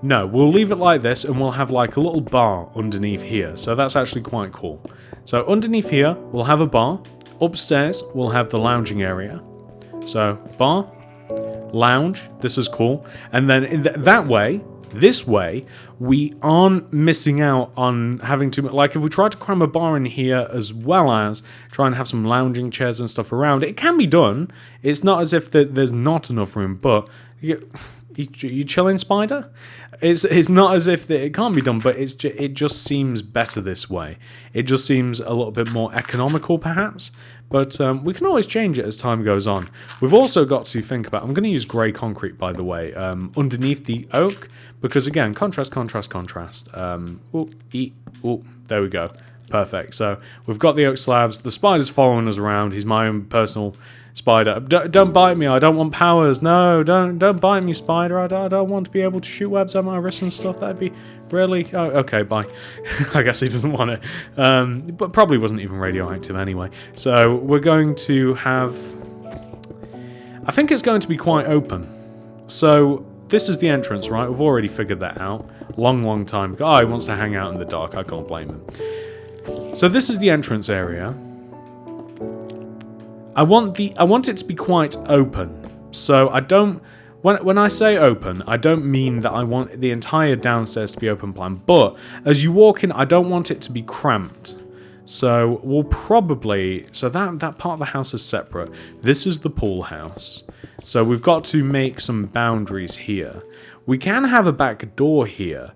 no, we'll leave it like this, and we'll have like a little bar underneath here. So that's actually quite cool. So underneath here, we'll have a bar. Upstairs, we'll have the lounging area. So bar, lounge, this is cool. And then in this way, we aren't missing out on having to, like if we try to cram a bar in here as well as try and have some lounging chairs and stuff around, it can be done. It's not as if there's not enough room, but... You chilling, Spider? It's not as if it can't be done, but it just seems better this way. It just seems a little bit more economical, perhaps. But we can always change it as time goes on. We've also got to think about... I'm going to use grey concrete, by the way, underneath the oak. Because, again, contrast. There we go. Perfect. So we've got the oak slabs. The spider's following us around. He's my own personal... Spider, don't bite me. I don't want powers. No, don't bite me, Spider. I don't want to be able to shoot webs at my wrists and stuff. That'd be really... Oh, okay, bye. I guess he doesn't want it. But probably wasn't even radioactive anyway. So we're going to have... I think it's going to be quite open. So this is the entrance, right? We've already figured that out. Long time ago. Oh, he wants to hang out in the dark. I can't blame him. So this is the entrance area. I want it to be quite open. So I don't, when I say open, I don't mean that I want the entire downstairs to be open plan, but as you walk in, I don't want it to be cramped. So we'll probably, so that part of the house is separate. This is the pool house. So we've got to make some boundaries here. We can have a back door here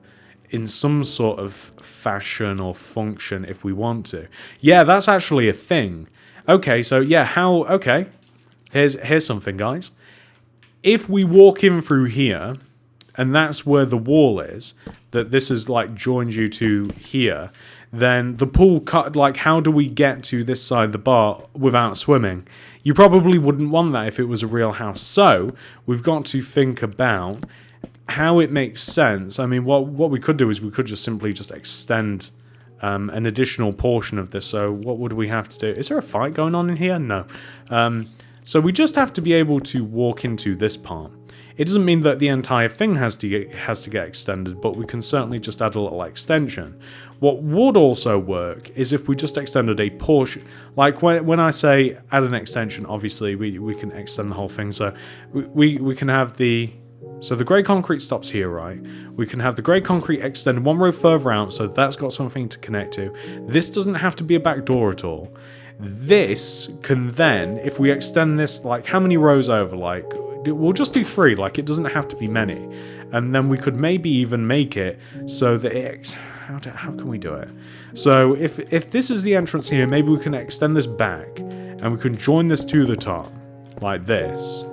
in some sort of fashion or function if we want to. Yeah, that's actually a thing. Okay, so yeah, okay. Here's something, guys. If we walk in through here, and that's where the wall is, that this is like joins you to here, then the pool cut, like how do we get to this side of the bar without swimming? You probably wouldn't want that if it was a real house. So we've got to think about how it makes sense. I mean, what we could do is we could just simply just extend an additional portion of this. So what would we have to do? Is there a fight going on in here? No. So we just have to be able to walk into this part. It doesn't mean that the entire thing has to get extended, but we can certainly just add a little extension. What would also work is if we just extended a portion. Like when I say add an extension, obviously we can extend the whole thing. So we can have the... So the grey concrete stops here, right? We can have the grey concrete extend one row further out, so that's got something to connect to. This doesn't have to be a back door at all. This can then, if we extend this, like, how many rows over? Like, we'll just do 3, like, it doesn't have to be many. And then we could maybe even make it so that it... How can we do it? So if this is the entrance here, maybe we can extend this back, and we can join this to the top, like this.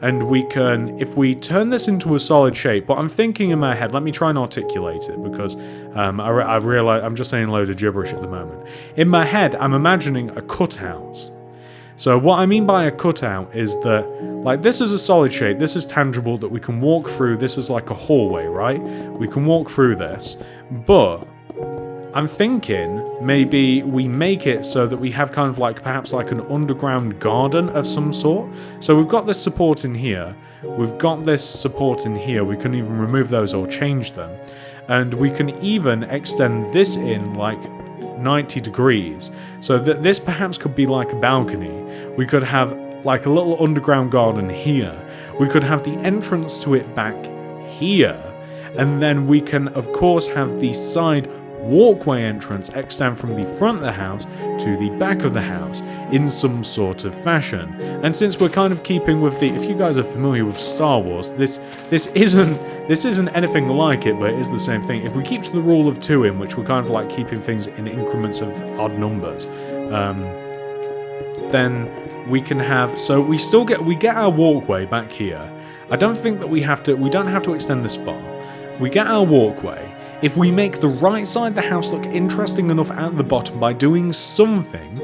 And we can, if we turn this into a solid shape, what I'm thinking in my head, let me try and articulate it, because I realize I'm just saying a load of gibberish at the moment. In my head, I'm imagining a cutout. So what I mean by a cutout is that, like, this is a solid shape, this is tangible, that we can walk through, this is like a hallway, right? We can walk through this, but I'm thinking maybe we make it so that we have kind of like perhaps like an underground garden of some sort. So we've got this support in here, we've got this support in here, we can even remove those or change them. And we can even extend this in like 90 degrees, so that this perhaps could be like a balcony. We could have like a little underground garden here. We could have the entrance to it back here. And then we can of course have the side walkway entrance extend from the front of the house to the back of the house in some sort of fashion. And since we're kind of keeping with the, if you guys are familiar with Star Wars, this isn't anything like it, but it is the same thing. If we keep to the rule of 2 in which we're kind of like keeping things in increments of odd numbers, then we can have, so we get our walkway back here. I don't think that we don't have to extend this far. We get our walkway. If we make the right side of the house look interesting enough at the bottom by doing something,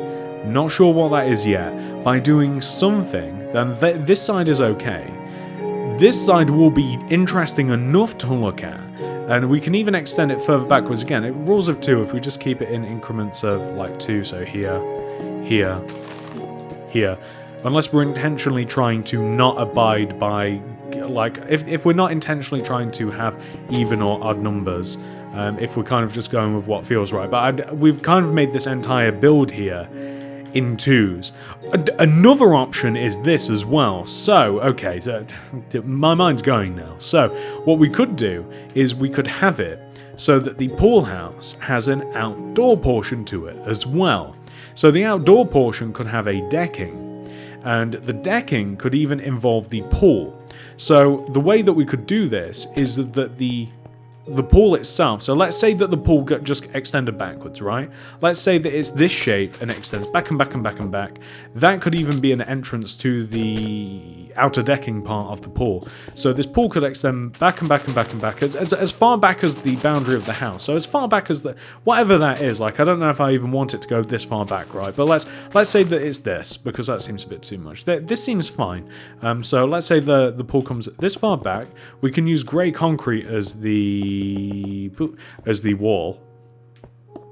not sure what that is yet, by doing something, then this side is okay. This side will be interesting enough to look at, and we can even extend it further backwards again. It rules of 2 if we just keep it in increments of like 2, so here, here, here. Unless we're intentionally trying to not abide by, like, if we're not intentionally trying to have even or odd numbers, if we're kind of just going with what feels right. But we've kind of made this entire build here in 2s. Another option is this as well. So, okay, so my mind's going now. So, what we could do is we could have it so that the pool house has an outdoor portion to it as well. So the outdoor portion could have a decking. And the decking could even involve the pool. So the way that we could do this is that the pool itself, so let's say that the pool got just extended backwards, right? Let's say that it's this shape and it extends back and back and back and back. That could even be an entrance to the outer decking part of the pool. So this pool could extend back and back and back and back, as far back as the boundary of the house. So as far back as the, whatever that is, like I don't know if I even want it to go this far back, right? But let's say that it's this, because that seems a bit too much. This seems fine. So let's say the pool comes this far back. We can use grey concrete as the wall,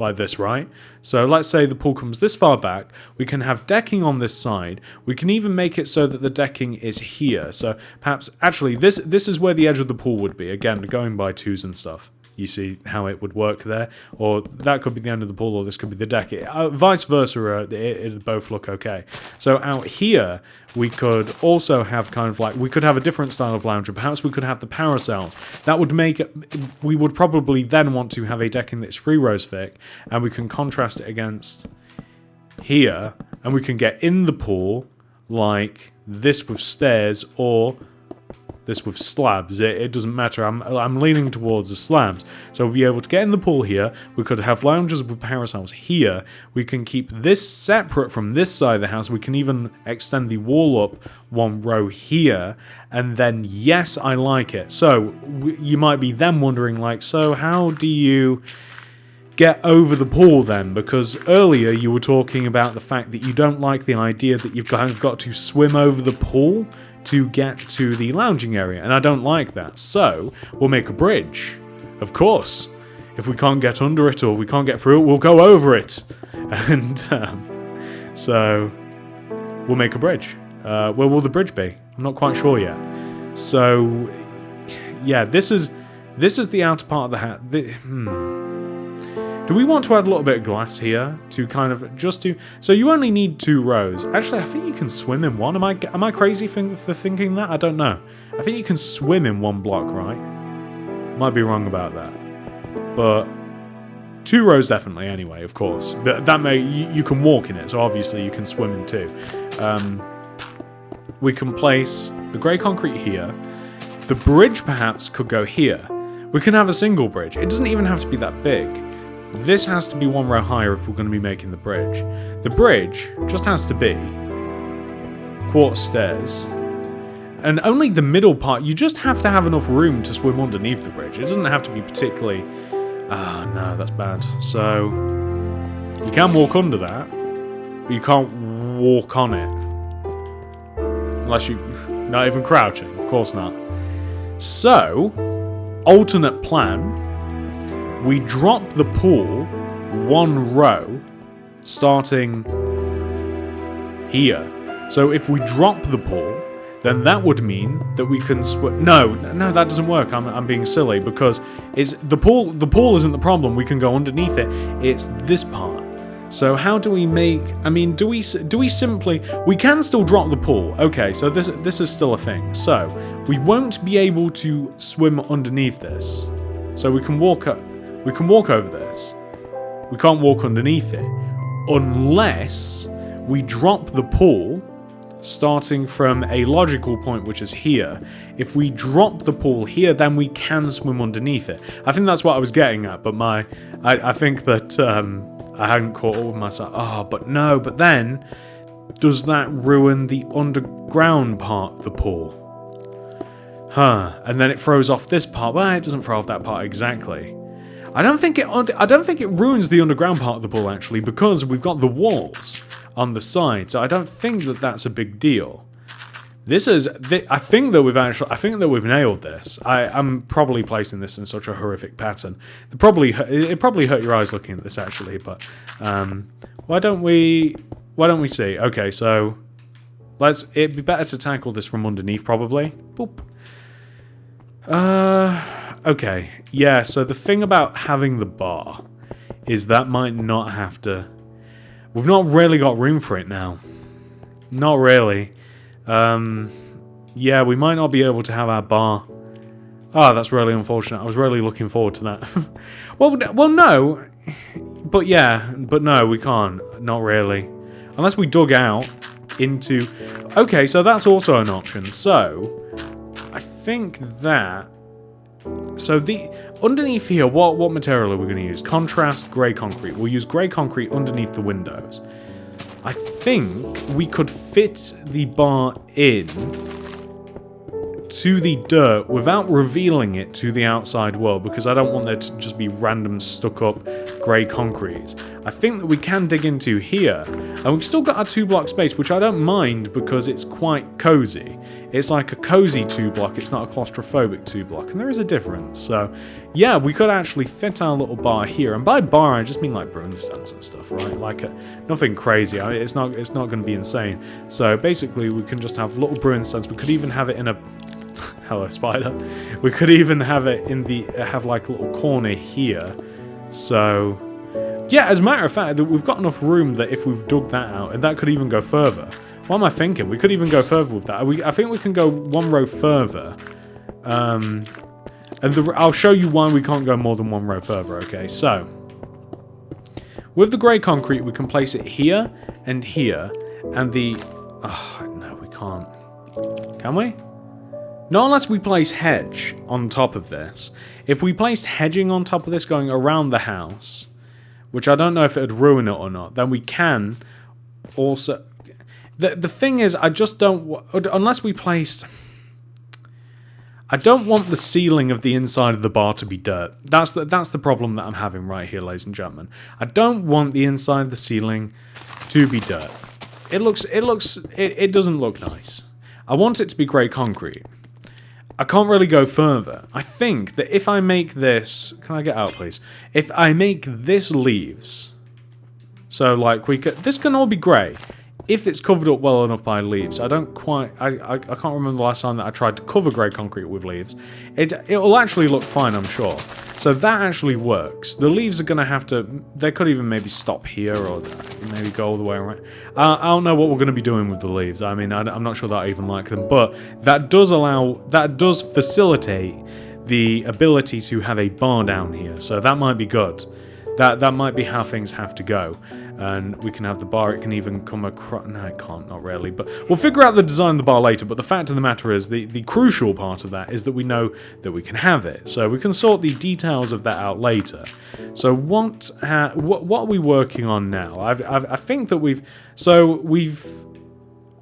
like this, right? So let's say the pool comes this far back. We can have decking on this side. We can even make it so that the decking is here. So perhaps, actually, this is where the edge of the pool would be. Again, going by 2s and stuff. You see how it would work there? Or that could be the end of the pool, or this could be the deck. Vice versa, it'd both look okay. So out here, we could also have kind of like, we could have a different style of lounger. Perhaps we could have the parasols. That would make, we would probably then want to have a decking that's 3 rows thick, and we can contrast it against here, and we can get in the pool like this with stairs, or this with slabs. It doesn't matter. I'm leaning towards the slabs. So we'll be able to get in the pool here. We could have loungers with parasols here. We can keep this separate from this side of the house. We can even extend the wall up 1 row here. And then, yes, I like it. So you might be then wondering, like, so how do you get over the pool then? Because earlier you were talking about the fact that you don't like the idea that you've kind of got to swim over the pool to get to the lounging area, and I don't like that. So we'll make a bridge. Of course, if we can't get under it or we can't get through it, we'll go over it. And so we'll make a bridge. Where will the bridge be? I'm not quite sure yet. So yeah, this is the outer part of the hat. Do we want to add a little bit of glass here to kind of just to... So you only need 2 rows. Actually, I think you can swim in 1. Am I crazy for thinking that? I don't know. I think you can swim in 1 block, right? Might be wrong about that. But 2 rows definitely, anyway, of course. But that may... You can walk in it, so obviously you can swim in 2. We can place the grey concrete here. The bridge, perhaps, could go here. We can have a single bridge. It doesn't even have to be that big. This has to be 1 row higher if we're going to be making the bridge. The bridge just has to be quarter stairs. And only the middle part, you just have to have enough room to swim underneath the bridge. It doesn't have to be particularly... no, that's bad. So, you can walk under that, but you can't walk on it. Unless you're not even crouching, of course not. So, alternate plan... We drop the pool 1 row, starting here. So if we drop the pool, then that would mean that we can swim. No, that doesn't work. I'm being silly, because it's the pool. The pool isn't the problem. We can go underneath it. It's this part. So how do we make? I mean, do we simply? We can still drop the pool. Okay, so this is still a thing. So we won't be able to swim underneath this. So we can walk up. We can walk over this. We can't walk underneath it. Unless we drop the pool, starting from a logical point, which is here. If we drop the pool here, then we can swim underneath it. I think that's what I was getting at, but I think that I hadn't caught up with myself. But no, but then, does that ruin the underground part of the pool? And then it throws off this part. Well, it doesn't throw off that part exactly. I don't think it ruins the underground part of the pool, actually, because we've got the walls on the side. So I don't think that that's a big deal. I think that we've nailed this. I'm probably placing this in such a horrific pattern. It probably hurt your eyes looking at this, actually. But why don't we see? Okay, so it'd be better to tackle this from underneath, probably. Boop. Okay, yeah, so the thing about having the bar is that might not have to... We've not really got room for it now. Not really. Yeah, we might not be able to have our bar. Oh, that's really unfortunate. I was really looking forward to that. well, no. But yeah, but no, we can't. Not really. Unless we dug out into... Okay, so that's also an option. So, I think that... So underneath here, what material are we going to use? Contrast grey concrete. We'll use grey concrete underneath the windows. I think we could fit the bar in to the dirt without revealing it to the outside world, because I don't want there to just be random stuck up grey concrete. I think that we can dig into here, and we've still got our 2-block space, which I don't mind because it's quite cozy. It's like a cozy 2-block, it's not a claustrophobic 2-block, and there is a difference. So yeah, we could actually fit our little bar here, and by bar I just mean like broom stands and stuff, right? Like nothing crazy. I mean, it's not going to be insane. So basically we can just have little broom stands. We could even have it in a Hello, spider. We could even have it in the have like a little corner here. So yeah, as a matter of fact, we've got enough room that if we've dug that out, and that could even go further. What am I thinking? We could even go further with that. I think we can go one row further. And I'll show you why we can't go more than one row further. Okay, so with the grey concrete, we can place it here and here, and the... Oh, no, we can't. Can we? Not unless we place hedge on top of this. If we placed hedging on top of this going around the house, which I don't know if it would ruin it or not, then we can also... The thing is, I just don't... Unless we placed... I don't want the ceiling of the inside of the bar to be dirt. That's the problem that I'm having right here, ladies and gentlemen. I don't want the inside of the ceiling to be dirt. It doesn't look nice. I want it to be grey concrete. I can't really go further. I think that if I make this... Can I get out, please? If I make this leaves... So, like, this can all be grey. If it's covered up well enough by leaves. I don't quite... I can't remember the last time that I tried to cover grey concrete with leaves. It'll actually look fine, I'm sure. So that actually works. The leaves are going to have to... They could even maybe stop here or maybe go all the way around. I don't know what we're going to be doing with the leaves. I mean, I'm not sure that I even like them. But that does allow... That does facilitate the ability to have a bar down here. So that might be good. That might be how things have to go. And we can have the bar, it can even come across... No, it can't, not really. But we'll figure out the design of the bar later. But the fact of the matter is, the crucial part of that is that we know that we can have it. So we can sort the details of that out later. So what are we working on now? I think that we've...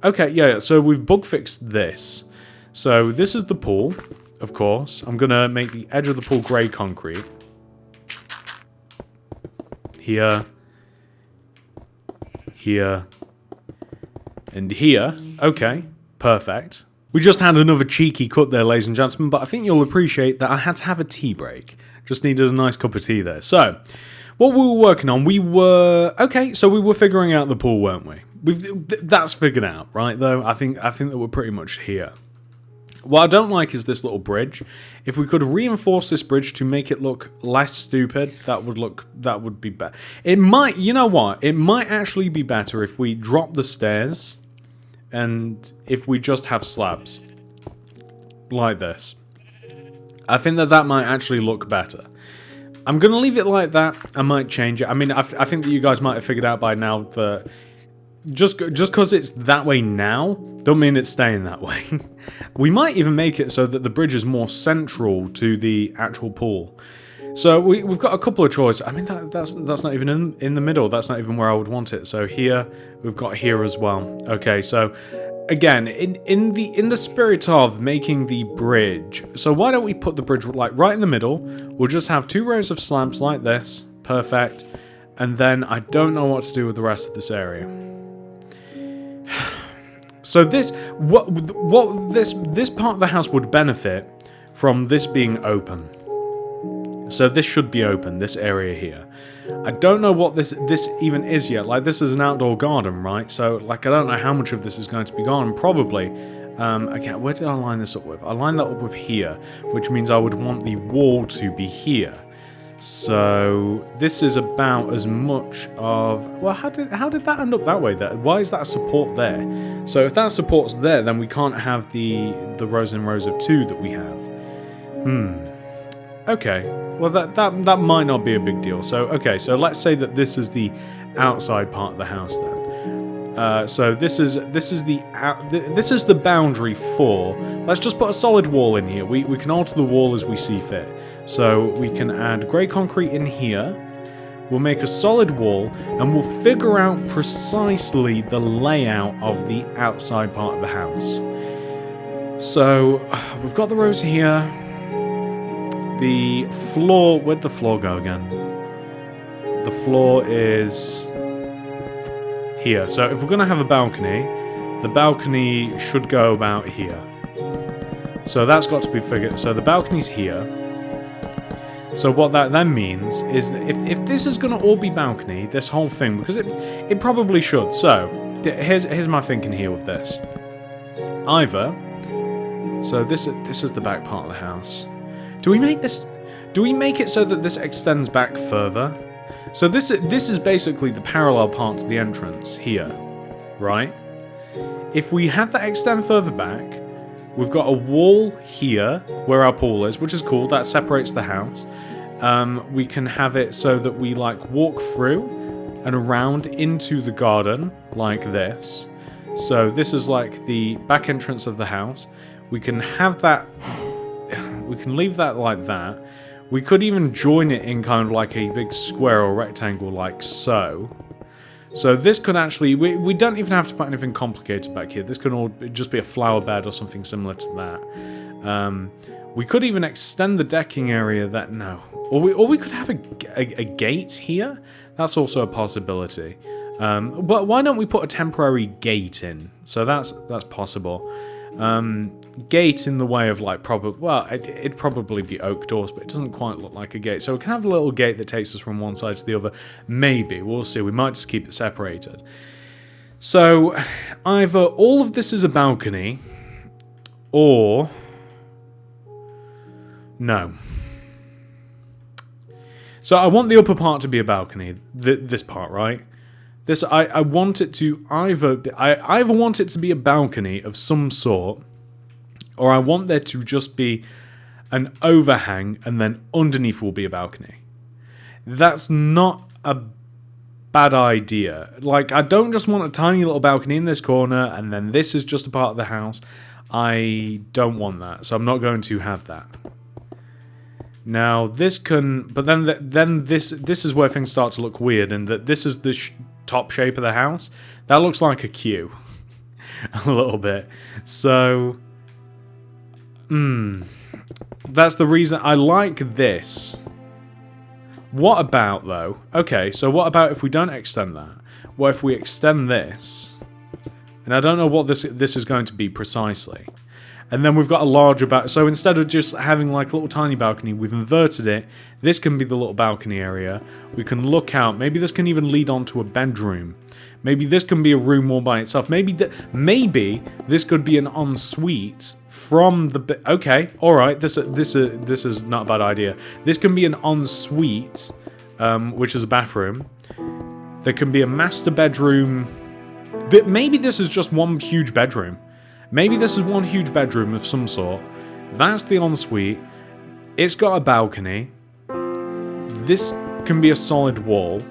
Okay, yeah, so we've bug fixed this. So this is the pool, of course. I'm going to make the edge of the pool grey concrete. Here... Here, and here. Okay, perfect. We just had another cheeky cut there, ladies and gentlemen, but I think you'll appreciate that I had to have a tea break. Just needed a nice cup of tea there. So, what we were working on, we were figuring out the pool, weren't we? That's figured out, right, though? I think that we're pretty much here. What I don't like is this little bridge. If we could reinforce this bridge to make it look less stupid, that would be better. It might, you know what? It might actually be better if we drop the stairs and if we just have slabs. Like this. I think that might actually look better. I'm going to leave it like that. I might change it. I mean, I think that you guys might have figured out by now that just because it's that way now, don't mean it's staying that way. We might even make it so that the bridge is more central to the actual pool. So we've got a couple of choices. I mean, that's not even in the middle. That's not even where I would want it. So here, we've got here as well. Okay, so again, in the spirit of making the bridge, so why don't we put the bridge like right in the middle? We'll just have 2 rows of slabs like this. Perfect. And then I don't know what to do with the rest of this area. So this part of the house would benefit from this being open. So this should be open, this area here. I don't know what this even is yet. Like, this is an outdoor garden, right? So, like, I don't know how much of this is going to be gone. Probably. Okay, where did I line this up with? I lined that up with here, which means I would want the wall to be here. So this is about as much of... Well, how did that end up that way there? Why is that a support there? So if that support's there, then we can't have the rows and rows of 2 that we have. Okay. Well, that might not be a big deal. So, okay, so let's say that this is the outside part of the house then. So this is the boundary for... Let's just put a solid wall in here. We can alter the wall as we see fit. So we can add grey concrete in here. We'll make a solid wall, and we'll figure out precisely the layout of the outside part of the house. So we've got the rows here. The floor... Where'd the floor go again? The floor is... here. So if we're going to have a balcony, the balcony should go about here. So that's got to be figured. So the balcony's here. So what that then means is that if this is going to all be balcony, this whole thing, because it probably should. So here's my thinking here with this. Either So this is the back part of the house. Do we make this? Do we make it so that this extends back further? So this is basically the parallel part to the entrance here, right? If we have that extend further back, we've got a wall here where our pool is, which is cool. That separates the house. We can have it so that we like walk through and around into the garden like this. So this is like the back entrance of the house. We can have that. We can leave that like that. We could even join it in kind of like a big square or rectangle like so. So this could actually, we don't even have to put anything complicated back here. This could all just be a flower bed or something similar to that. We could even extend the decking area that, no. Or we could have a gate here. That's also a possibility. But why don't we put a temporary gate in? So that's possible. Gate in the way of like it'd probably be oak doors, but it doesn't quite look like a gate. So we can have a little gate that takes us from one side to the other. Maybe, we'll see. We might just keep it separated. So either all of this is a balcony, or no. So I want the upper part to be a balcony. This part, right? This I want it to I either want it to be a balcony of some sort, or I want there to just be an overhang and then underneath will be a balcony. That's not a bad idea. Like, I don't just want a tiny little balcony in this corner and then this is just a part of the house. I don't want that, so I'm not going to have that. Now this can, but then this is where things start to look weird, and that this is the top shape of the house. That looks like a Q, a little bit. So, that's the reason I like this. What about though? Okay, so what about if we don't extend that? What if we extend this? And I don't know what this is going to be precisely. And then we've got a larger balcony. So instead of just having like a little tiny balcony, we've inverted it. This can be the little balcony area. We can look out. Maybe this can even lead onto a bedroom. Maybe this can be a room all by itself. Maybe this could be an ensuite from the. Okay, all right. This is not a bad idea. This can be an ensuite, which is a bathroom. There can be a master bedroom. Maybe this is just one huge bedroom. Maybe this is one huge bedroom of some sort. That's the ensuite. It's got a balcony. This can be a solid wall.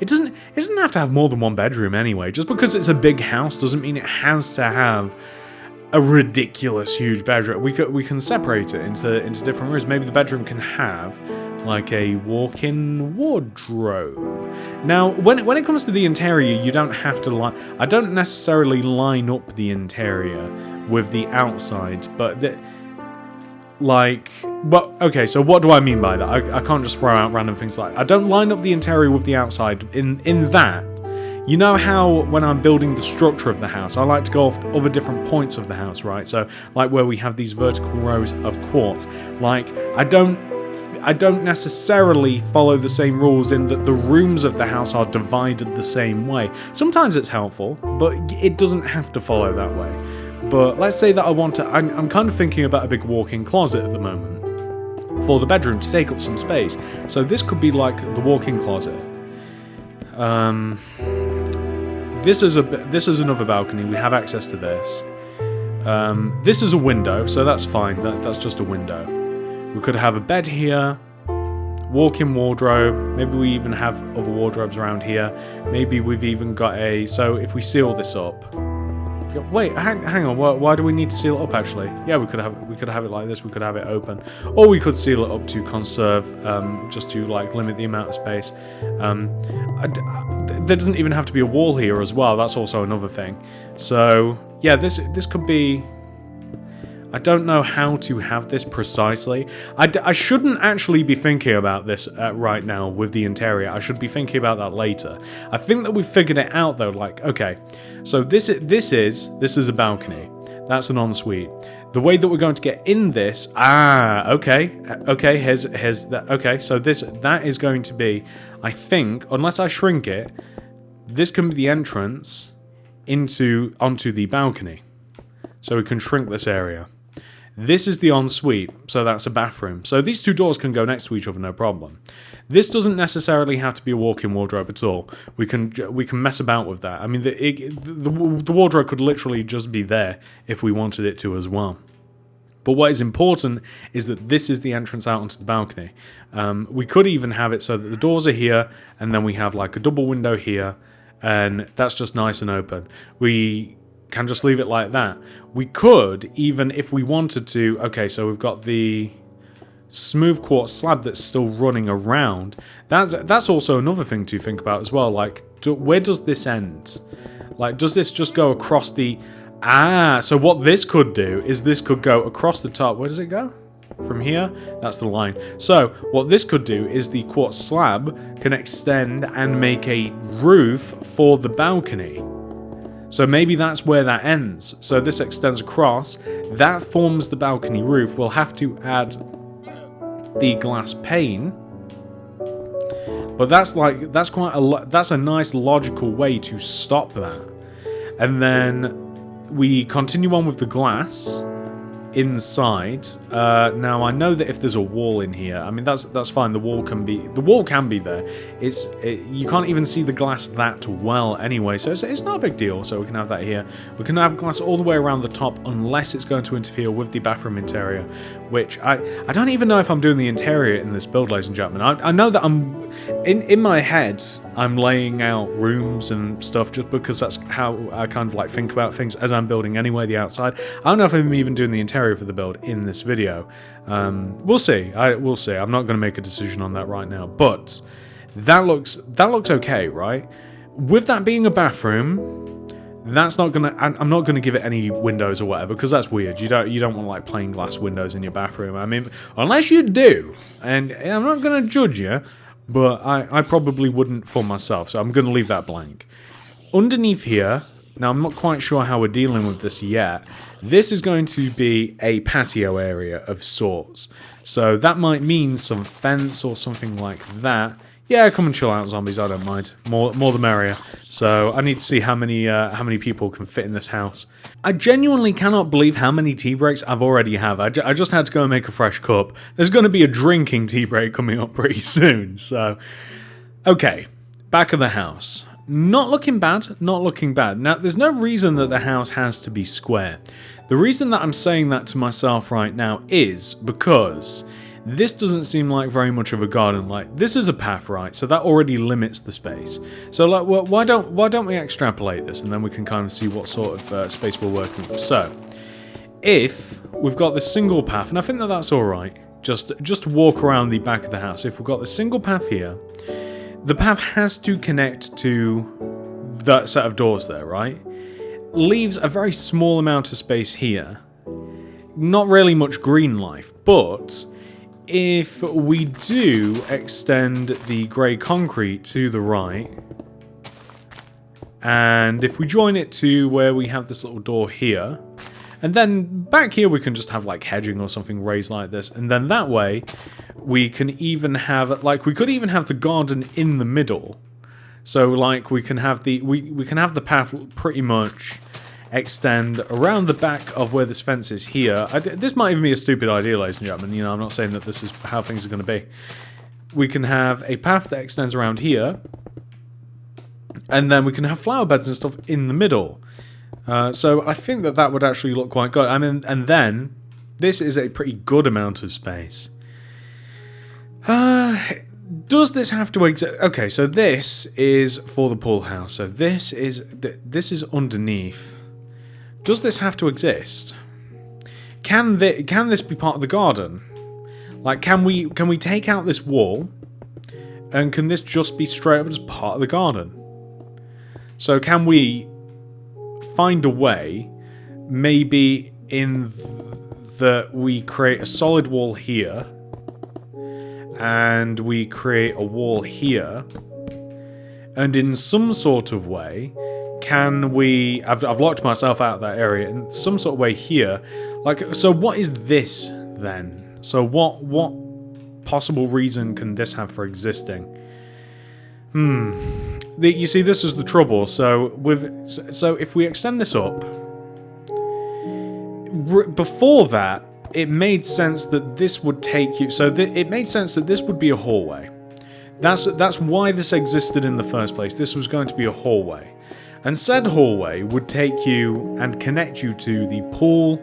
It doesn't have to have more than one bedroom anyway. Just because it's a big house doesn't mean it has to have a ridiculous huge bedroom. We can separate it into different rooms. Maybe the bedroom can have like a walk-in wardrobe. Now, when it comes to the interior, you don't have to I don't necessarily line up the interior with the outside, but okay, so what do I mean by that? I can't just throw out random things like, I don't line up the interior with the outside in that. You know how when I'm building the structure of the house, I like to go off other different points of the house, right? So, like where we have these vertical rows of quartz. Like, I don't necessarily follow the same rules in that the rooms of the house are divided the same way. Sometimes it's helpful, but it doesn't have to follow that way. But let's say that I'm kind of thinking about a big walk-in closet at the moment for the bedroom to take up some space. So this could be like the walk-in closet. This is another balcony. We have access to this. This is a window, so that's fine. That's just a window. We could have a bed here, walk-in wardrobe. Maybe we even have other wardrobes around here. Maybe we've even got so if we seal this up. Wait, hang on. Why do we need to seal it up? Actually, yeah, we could have it like this. We could have it open, or we could seal it up to conserve, just to like limit the amount of space. There doesn't even have to be a wall here as well. That's also another thing. So yeah, this could be. I don't know how to have this precisely. I shouldn't actually be thinking about this right now with the interior. I should be thinking about that later. I think that we've figured it out though. Like, okay, so this is a balcony. That's an ensuite. The way that we're going to get in this, okay, here's that. Okay, so that is going to be, I think, unless I shrink it, this can be the entrance onto the balcony. So we can shrink this area. This is the ensuite, so that's a bathroom. So these two doors can go next to each other, no problem. This doesn't necessarily have to be a walk-in wardrobe at all. We can mess about with that. I mean, the wardrobe could literally just be there if we wanted it to as well. But what is important is that this is the entrance out onto the balcony. We could even have it so that the doors are here, and then we have like a double window here, and that's just nice and open. We can just leave it like that. We could, even if we wanted to, okay, so we've got the smooth quartz slab that's still running around. That's also another thing to think about as well. Like, where does this end? Like, does this just go across the... so what this could do is this could go across the top. Where does it go? From here? That's the line. So what this could do is the quartz slab can extend and make a roof for the balcony. So maybe that's where that ends. So this extends across. That forms the balcony roof. We'll have to add the glass pane. But that's a nice logical way to stop that. And then we continue on with the glass inside. Now I know that if there's a wall in here, I mean that's fine. The wall can be there. You can't even see the glass that well anyway, so it's not a big deal. So we can have that here. We can have glass all the way around the top unless it's going to interfere with the bathroom interior, which I don't even know if I'm doing the interior in this build, ladies and gentlemen. I know that I'm in my head I'm laying out rooms and stuff just because that's how I kind of like think about things as I'm building anyway, the outside. I don't know if I'm even doing the interior for the build in this video. We'll see. We'll see. I'm not going to make a decision on that right now, but that looks okay, right? With that being a bathroom, that's not gonna. I'm not gonna give it any windows or whatever because that's weird. You don't want like plain glass windows in your bathroom. I mean, unless you do, and I'm not gonna judge you. But I probably wouldn't for myself, so I'm going to leave that blank. Underneath here, now I'm not quite sure how we're dealing with this yet. This is going to be a patio area of sorts. So that might mean some fence or something like that. Yeah, come and chill out, zombies, I don't mind. More the merrier. So I need to see how many people can fit in this house. I genuinely cannot believe how many tea breaks I've already have. I just had to go and make a fresh cup. There's going to be a drinking tea break coming up pretty soon. So, okay, back of the house. Not looking bad, not looking bad. Now, there's no reason that the house has to be square. The reason that I'm saying that to myself right now is because this doesn't seem like very much of a garden. Like, this is a path, right? So that already limits the space. So, like, well, why don't we extrapolate this, and then we can kind of see what sort of space we're working with. So, if we've got this single path, and I think that that's all right, just to walk around the back of the house. If we've got this single path here, the path has to connect to that set of doors there, right? Leaves a very small amount of space here. Not really much green life, but if we do extend the grey concrete to the right, and if we join it to where we have this little door here, and then back here we can just have like hedging or something raised like this, and then that way we can even have, like, we could even have the garden in the middle. So like we can have the we can have the path pretty much extend around the back of where this fence is here. This might even be a stupid idea, ladies and gentlemen. You know, I'm not saying that this is how things are going to be. We can have a path that extends around here, and then we can have flower beds and stuff in the middle. So I think that would actually look quite good. I mean, and then this is a pretty good amount of space. Does this have to exist? Okay, so this is for the pool house. So this is underneath. Does this have to exist? Can this be part of the garden? Like, can we take out this wall, and can this just be straight up as part of the garden? So can we find a way, maybe in that we create a solid wall here, and we create a wall here, and in some sort of way, can we... I've locked myself out of that area in some sort of way here. Like, so what is this then? So what possible reason can this have for existing? You see, this is the trouble. So if we extend this up, before that, it made sense that this would take you... So it made sense that this would be a hallway. That's why this existed in the first place. This was going to be a hallway. And said hallway would take you and connect you to the pool.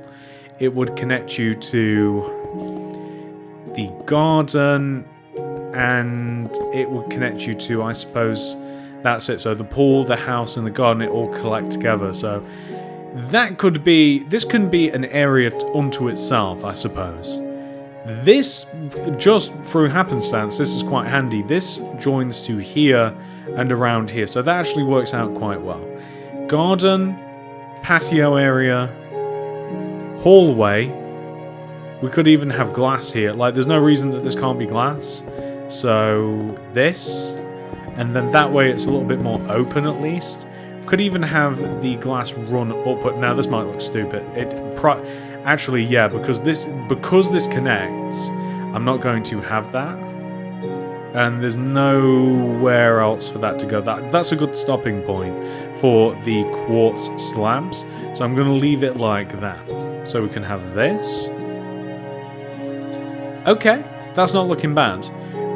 It would connect you to the garden. And it would connect you to, I suppose, that's it. So the pool, the house, and the garden, it all collect together. So that could be... This can be an area unto itself, I suppose. This, just through happenstance, this is quite handy. This joins to here and around here. So that actually works out quite well. Garden, patio area, hallway. We could even have glass here. Like, there's no reason that this can't be glass. So this, and then that way it's a little bit more open at least. Could even have the glass run upward. Now this might look stupid. Actually, yeah, because this connects, I'm not going to have that. And there's nowhere else for that to go. That's a good stopping point for the quartz slabs. So I'm going to leave it like that. So we can have this. Okay, that's not looking bad.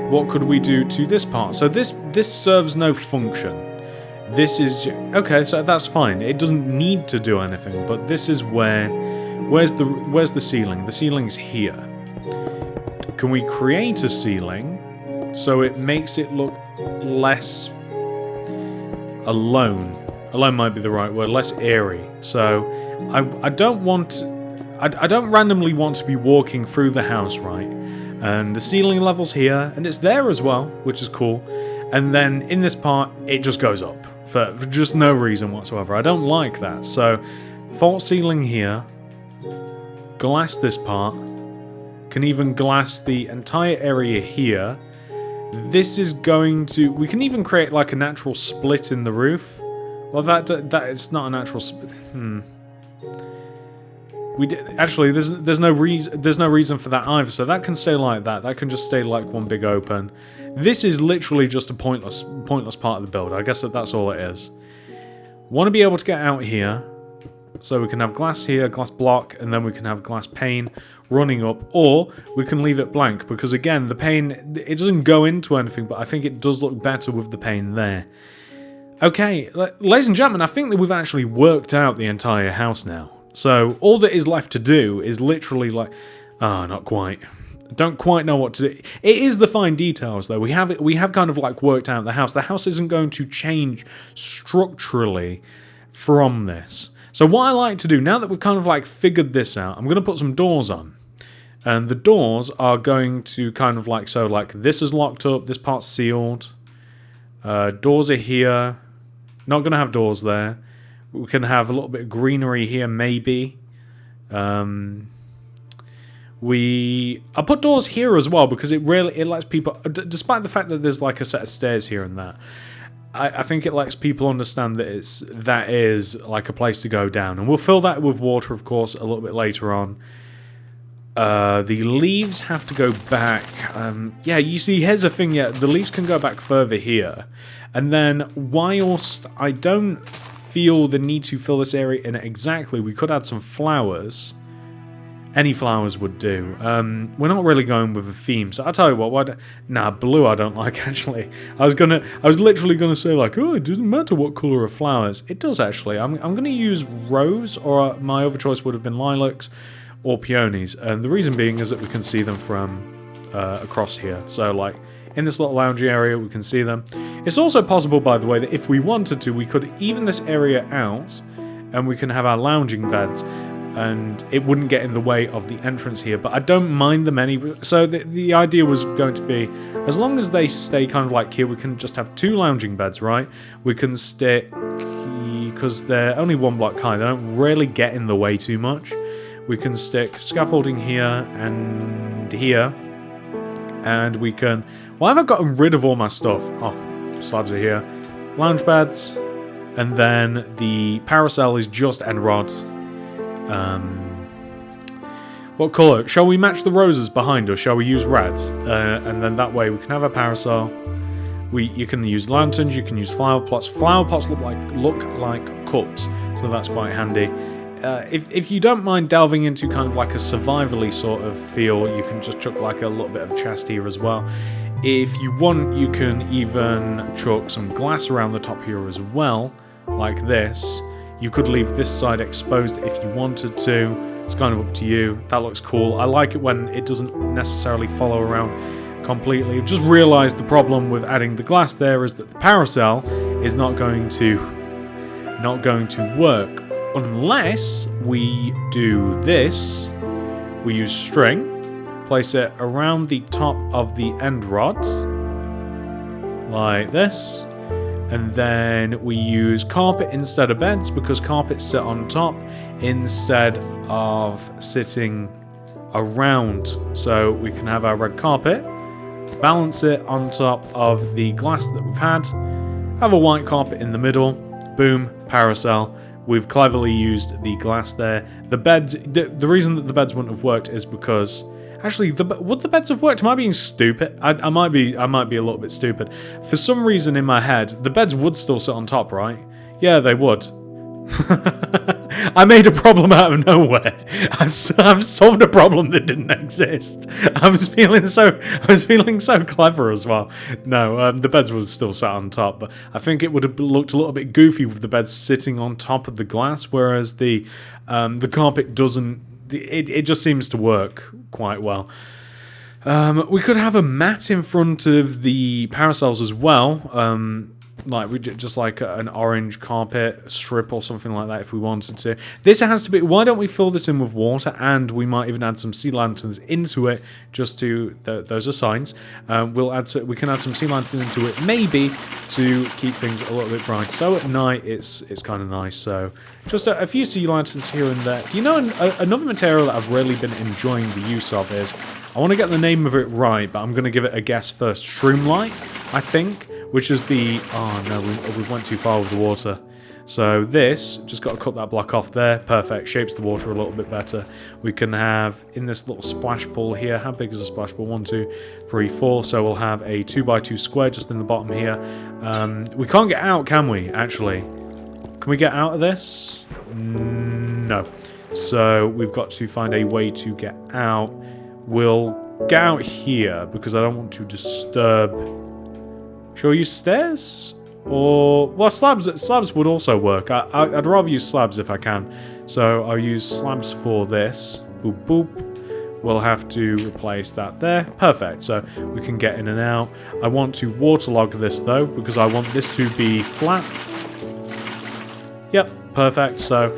What could we do to this part? So this serves no function. This is... Okay, so that's fine. It doesn't need to do anything, but this is where... Where's the ceiling? The ceiling's here. Can we create a ceiling so it makes it look less alone? Alone might be the right word. Less airy. So I don't want... I don't randomly want to be walking through the house, right? And the ceiling level's here, and it's there as well, which is cool. And then in this part, it just goes up for just no reason whatsoever. I don't like that. So false ceiling here. Glass this part. Can even glass the entire area here. This is going to... We can even create like a natural split in the roof. Well, that it's not a natural split. Actually, there's no reason for that either. So that can stay like that. That can just stay like one big open. This is literally just a pointless part of the build. I guess that's all it is. Want to be able to get out here. So we can have glass here, glass block, and then we can have glass pane running up, or we can leave it blank, because again, the pane, it doesn't go into anything, but I think it does look better with the pane there. Okay, ladies and gentlemen, I think that we've actually worked out the entire house now. So all that is left to do is literally like... not quite. Don't quite know what to do. It is the fine details, though. We have kind of like worked out the house. The house isn't going to change structurally from this. So what I like to do, now that we've kind of like figured this out, I'm going to put some doors on. And the doors are going to kind of like, so like this is locked up, this part's sealed. Doors are here. Not going to have doors there. We can have a little bit of greenery here, maybe. I'll put doors here as well, because it lets people, despite the fact that there's like a set of stairs here and that, I think it lets people understand that that is like a place to go down. And we'll fill that with water, of course, a little bit later on. The leaves have to go back. Yeah, you see, here's the thing. Yeah, the leaves can go back further here. And then, whilst I don't feel the need to fill this area in exactly, we could add some flowers. Any flowers would do. We're not really going with a theme, so I'll tell you what. Nah, blue I don't like, actually. I was literally gonna say like, oh, it doesn't matter what color of flowers. It does actually. I'm gonna use rose, or my other choice would have been lilacs or peonies, and the reason being is that we can see them from across here. So like in this little lounge area, we can see them. It's also possible, by the way, that if we wanted to, we could even this area out, and we can have our lounging beds. And it wouldn't get in the way of the entrance here, but I don't mind them any. So the idea was going to be, as long as they stay kind of like here, we can just have 2 lounging beds, right? We can stick, because they're only 1 block high, they don't really get in the way too much. We can stick scaffolding here and here, and we can... Why have I gotten rid of all my stuff? Oh, slabs are here. Lounge beds, and then the parasol is just end rods. What colour? Shall we match the roses behind us? Shall we use reds? And then that way we can have a parasol. You can use lanterns, you can use flower pots. Flower pots look like cups, so that's quite handy. if you don't mind delving into kind of like a survivally sort of feel, you can just chuck like a little bit of chest here as well. If you want, you can even chuck some glass around the top here as well, like this. You could leave this side exposed if you wanted to. It's kind of up to you. That looks cool. I like it when it doesn't necessarily follow around completely. I've just realised the problem with adding the glass there is that the paracel is not going to work unless we do this. We use string, place it around the top of the end rods, like this, and then we use carpet instead of beds because carpets sit on top instead of sitting around. So we can have our red carpet, balance it on top of the glass that we've had, have a white carpet in the middle, boom, paracel. We've cleverly used the glass there. The beds, the reason that the beds wouldn't have worked is because, actually, would the beds have worked? Am I being stupid? I might be a little bit stupid. For some reason in my head, the beds would still sit on top, right? Yeah, they would. I made a problem out of nowhere. I've solved a problem that didn't exist. I was feeling so clever as well. No, the beds would still sit on top, but I think it would have looked a little bit goofy with the beds sitting on top of the glass, whereas the carpet doesn't. It just seems to work quite well. We could have a mat in front of the parasols as well. Like we just like an orange carpet strip or something like that if we wanted to. This has to be. Why don't we fill this in with water, and we might even add some sea lanterns into it just to. Those are signs. We can add some sea lanterns into it maybe to keep things a little bit bright. So at night it's kind of nice. So just a few sea lanterns here and there. Do you know another material that I've really been enjoying the use of is, I want to get the name of it right, but I'm going to give it a guess first. Shroomlight, I think. Which is the... Oh, no, we went too far with the water. So this, just got to cut that block off there. Perfect. Shapes the water a little bit better. We can have, in this little splash pool here, how big is the splash pool? 1, 2, 3, 4. So we'll have a 2x2 square just in the bottom here. We can't get out, can we, actually? Can we get out of this? No. So we've got to find a way to get out. We'll get out here because I don't want to disturb... Shall we use stairs? Or... Well, slabs would also work. I'd rather use slabs if I can. So I'll use slabs for this. Boop, boop. We'll have to replace that there. Perfect. So we can get in and out. I want to waterlog this, though, because I want this to be flat. Yep, perfect. So...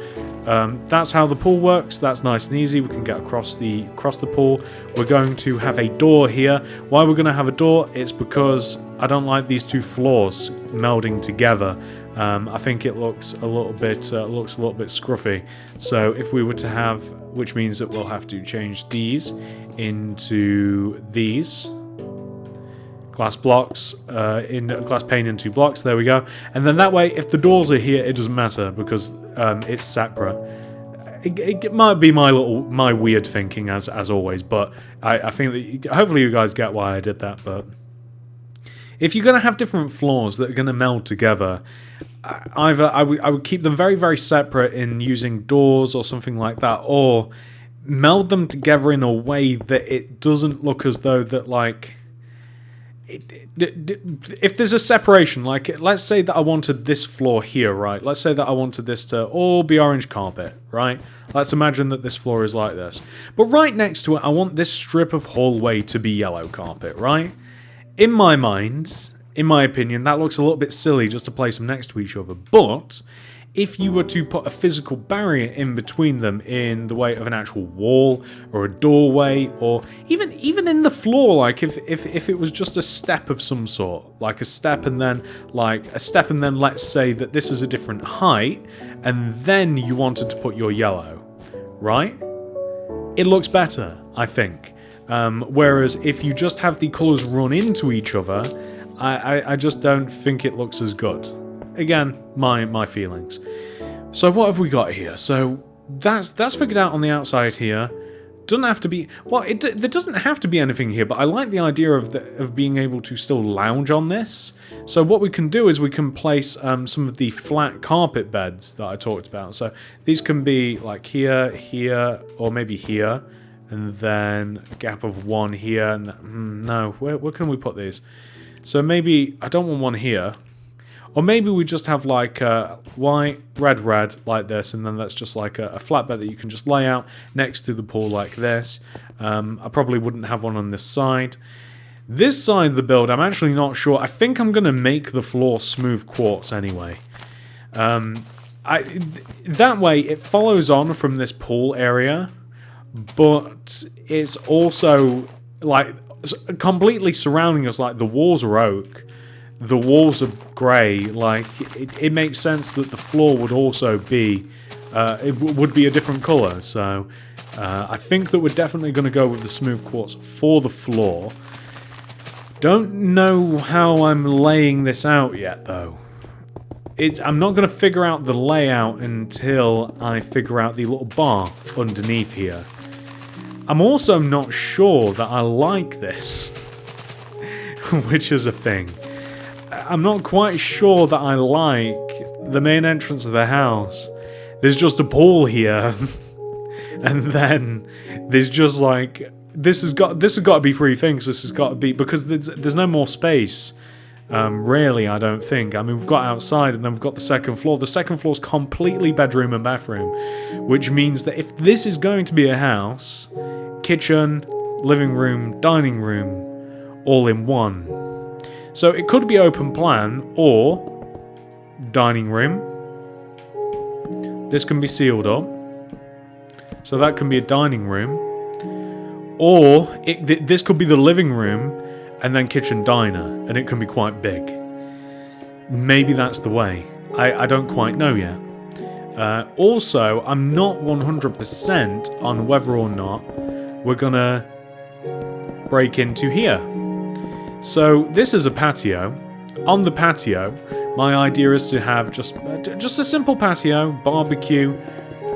that's how the pool works. That's nice and easy. We can get across the pool. We're going to have a door here. Why we're going to have a door? It's because I don't like these two floors melding together. I think it looks a little bit scruffy. So if we were to have, which means that we'll have to change these into these glass blocks, in glass pane into blocks. There we go. And then that way, if the doors are here, it doesn't matter because it's separate. It might be my weird thinking as always, but I think that hopefully you guys get why I did that. But if you're going to have different floors that are going to meld together, either I would keep them very, very separate in using doors or something like that, or meld them together in a way that it doesn't look as though that like... if there's a separation, like let's say that I wanted this floor here, right? Let's say that I wanted this to all be orange carpet, right? Let's imagine that this floor is like this. But right next to it, I want this strip of hallway to be yellow carpet, right? In my mind, in my opinion, that looks a little bit silly just to place them next to each other. But if you were to put a physical barrier in between them in the way of an actual wall or a doorway, or even in the floor, like if it was just a step of some sort, like a step and then let's say that this is a different height and then you wanted to put your yellow, right? It looks better, I think. Whereas if you just have the colours run into each other, I just don't think it looks as good. Again, my feelings. So what have we got here? So that's figured out on the outside here. Doesn't have to be... Well, there doesn't have to be anything here, but I like the idea of being able to still lounge on this. So what we can do is we can place some of the flat carpet beds that I talked about. So these can be like here, here, or maybe here. And then a gap of one here. And no, where can we put these? So maybe... I don't want one here. Or maybe we just have like white, red, like this, and then that's just like a flatbed that you can just lay out next to the pool like this. I probably wouldn't have one on this side. This side of the build, I'm actually not sure. I think I'm going to make the floor smooth quartz anyway. That way, it follows on from this pool area, but it's also like completely surrounding us. Like the walls are oak. The walls are grey, like, it makes sense that the floor would also be, it would be a different colour, so I think that we're definitely going to go with the smooth quartz for the floor. Don't know how I'm laying this out yet, though. I'm not going to figure out the layout until I figure out the little bar underneath here. I'm also not sure that I like this, which is a thing. I'm not quite sure that I like the main entrance of the house. There's just a pool here. And then there's just like... This has got to be three things. This has got to be... Because there's no more space. Really, I don't think. I mean, we've got outside and then we've got the second floor. The second floor is completely bedroom and bathroom. Which means that if this is going to be a house... Kitchen, living room, dining room, all in one. So it could be open plan, or dining room. This can be sealed up. So that can be a dining room. Or this could be the living room, and then kitchen diner, and it can be quite big. Maybe that's the way. I don't quite know yet. Also, I'm not 100% on whether or not we're gonna break into here. So this is a patio. On the patio, my idea is to have just a simple patio, barbecue,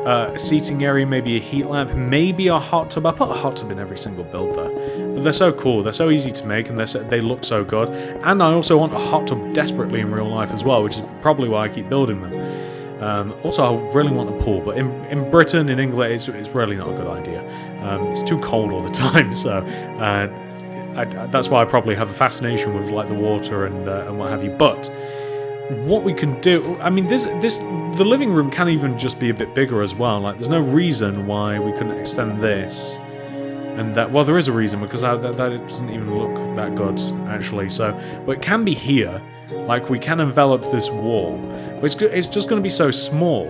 a seating area, maybe a heat lamp, maybe a hot tub. I put a hot tub in every single build though, but they're so cool, they're so easy to make, and they look so good. And I also want a hot tub desperately in real life as well, which is probably why I keep building them. Also, I really want a pool, but in Britain, in England, it's really not a good idea. It's too cold all the time, so that's why I probably have a fascination with like the water and what have you. But what we can do, I mean, the living room can even just be a bit bigger as well. Like, there's no reason why we couldn't extend this. And that, well, there is a reason, because that doesn't even look that good, actually. So, but it can be here. Like, we can envelop this wall. But it's just going to be so small.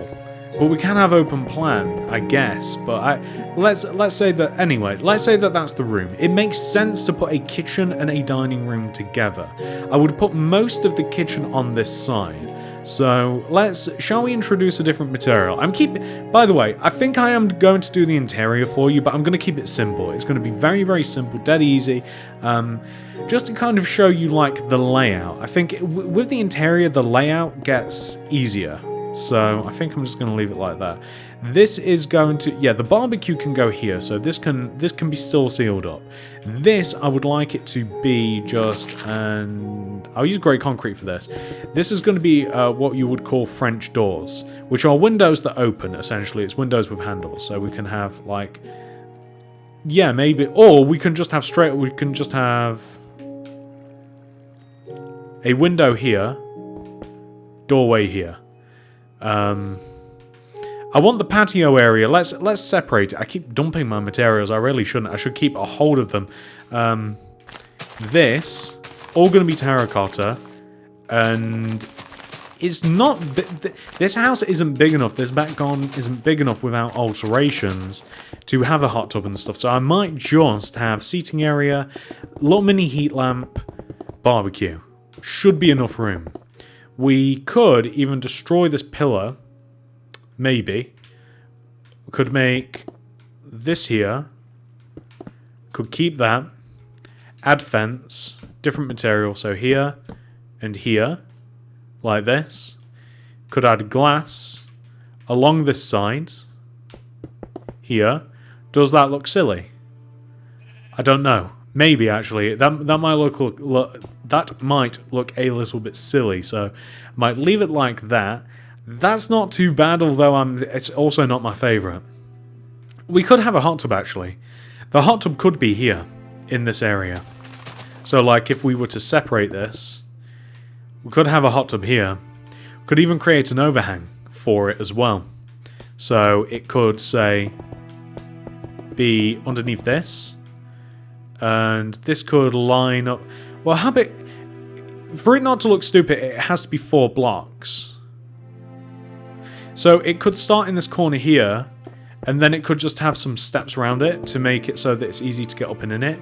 But we can have open plan, I guess. But let's say that, anyway, let's say that that's the room. It makes sense to put a kitchen and a dining room together. I would put most of the kitchen on this side. So shall we introduce a different material? By the way, I think I am going to do the interior for you, but I'm going to keep it simple. It's going to be very, very simple, dead easy. Just to kind of show you like the layout. I think with the interior, the layout gets easier. So I think I'm just going to leave it like that. This is going to, yeah, the barbecue can go here, so this can be still sealed up. This, I would like it to be just, and I'll use grey concrete for this. This is going to be what you would call French doors, which are windows that open, essentially. It's windows with handles, so we can have like, yeah, maybe, or we can just have a window here, doorway here. I want the patio area. Let's separate it. I keep dumping my materials. I really shouldn't. I should keep a hold of them. This all going to be terracotta, and it's not. This house isn't big enough. This back garden isn't big enough without alterations to have a hot tub and stuff. So I might just have seating area, little mini heat lamp, barbecue. Should be enough room. We could even destroy this pillar. Maybe. We could make this here. Could keep that. Add fence. Different material. So here and here. Like this. Could add glass along this side. Here. Does that look silly? I don't know. Maybe actually that might look a little bit silly, so I might leave it like that. That's not too bad, although it's also not my favourite. We could have a hot tub actually. The hot tub could be here in this area. So like if we were to separate this, we could have a hot tub here. We could even create an overhang for it as well. So it could say be underneath this. And this could line up... Well, how big... For it not to look stupid, it has to be 4 blocks. So it could start in this corner here, and then it could just have some steps around it to make it so that it's easy to get up and in it.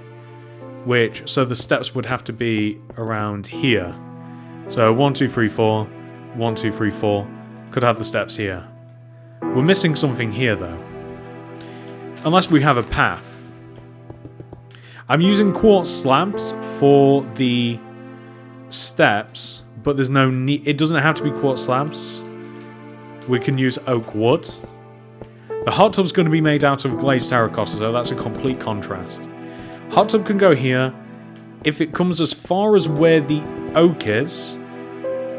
So the steps would have to be around here. So 1, 2, 3, 4. 1, 2, 3, 4. Could have the steps here. We're missing something here, though. Unless we have a path. I'm using quartz slabs for the steps, but there's no need. It doesn't have to be quartz slabs. We can use oak wood. The hot tub's going to be made out of glazed terracotta, so that's a complete contrast. Hot tub can go here. If it comes as far as where the oak is,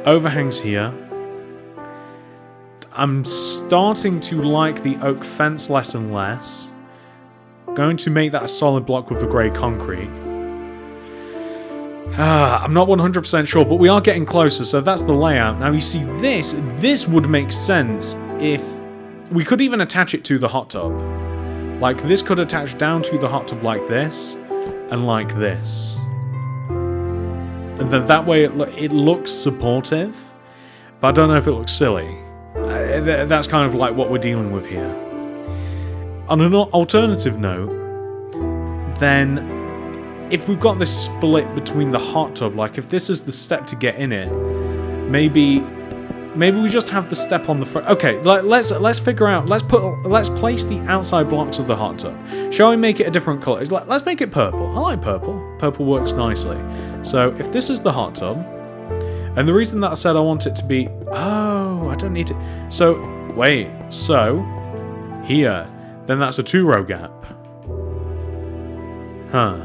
overhangs here. I'm starting to like the oak fence less and less. Going to make that a solid block with the grey concrete. I'm not 100% sure, but we are getting closer, so that's the layout. Now you see this would make sense if... We could even attach it to the hot tub. Like this could attach down to the hot tub like this, and like this. And then that way it looks supportive, but I don't know if it looks silly. That's kind of like what we're dealing with here. On an alternative note, then if we've got this split between the hot tub, like if this is the step to get in it, maybe we just have the step on the front. Okay, let's figure out. Let's place the outside blocks of the hot tub. Shall we make it a different color? Let's make it purple. I like purple. Purple works nicely. So if this is the hot tub, and the reason that I said I want it to be, oh, I don't need it. So wait, so here. Then that's a 2-row gap. Huh.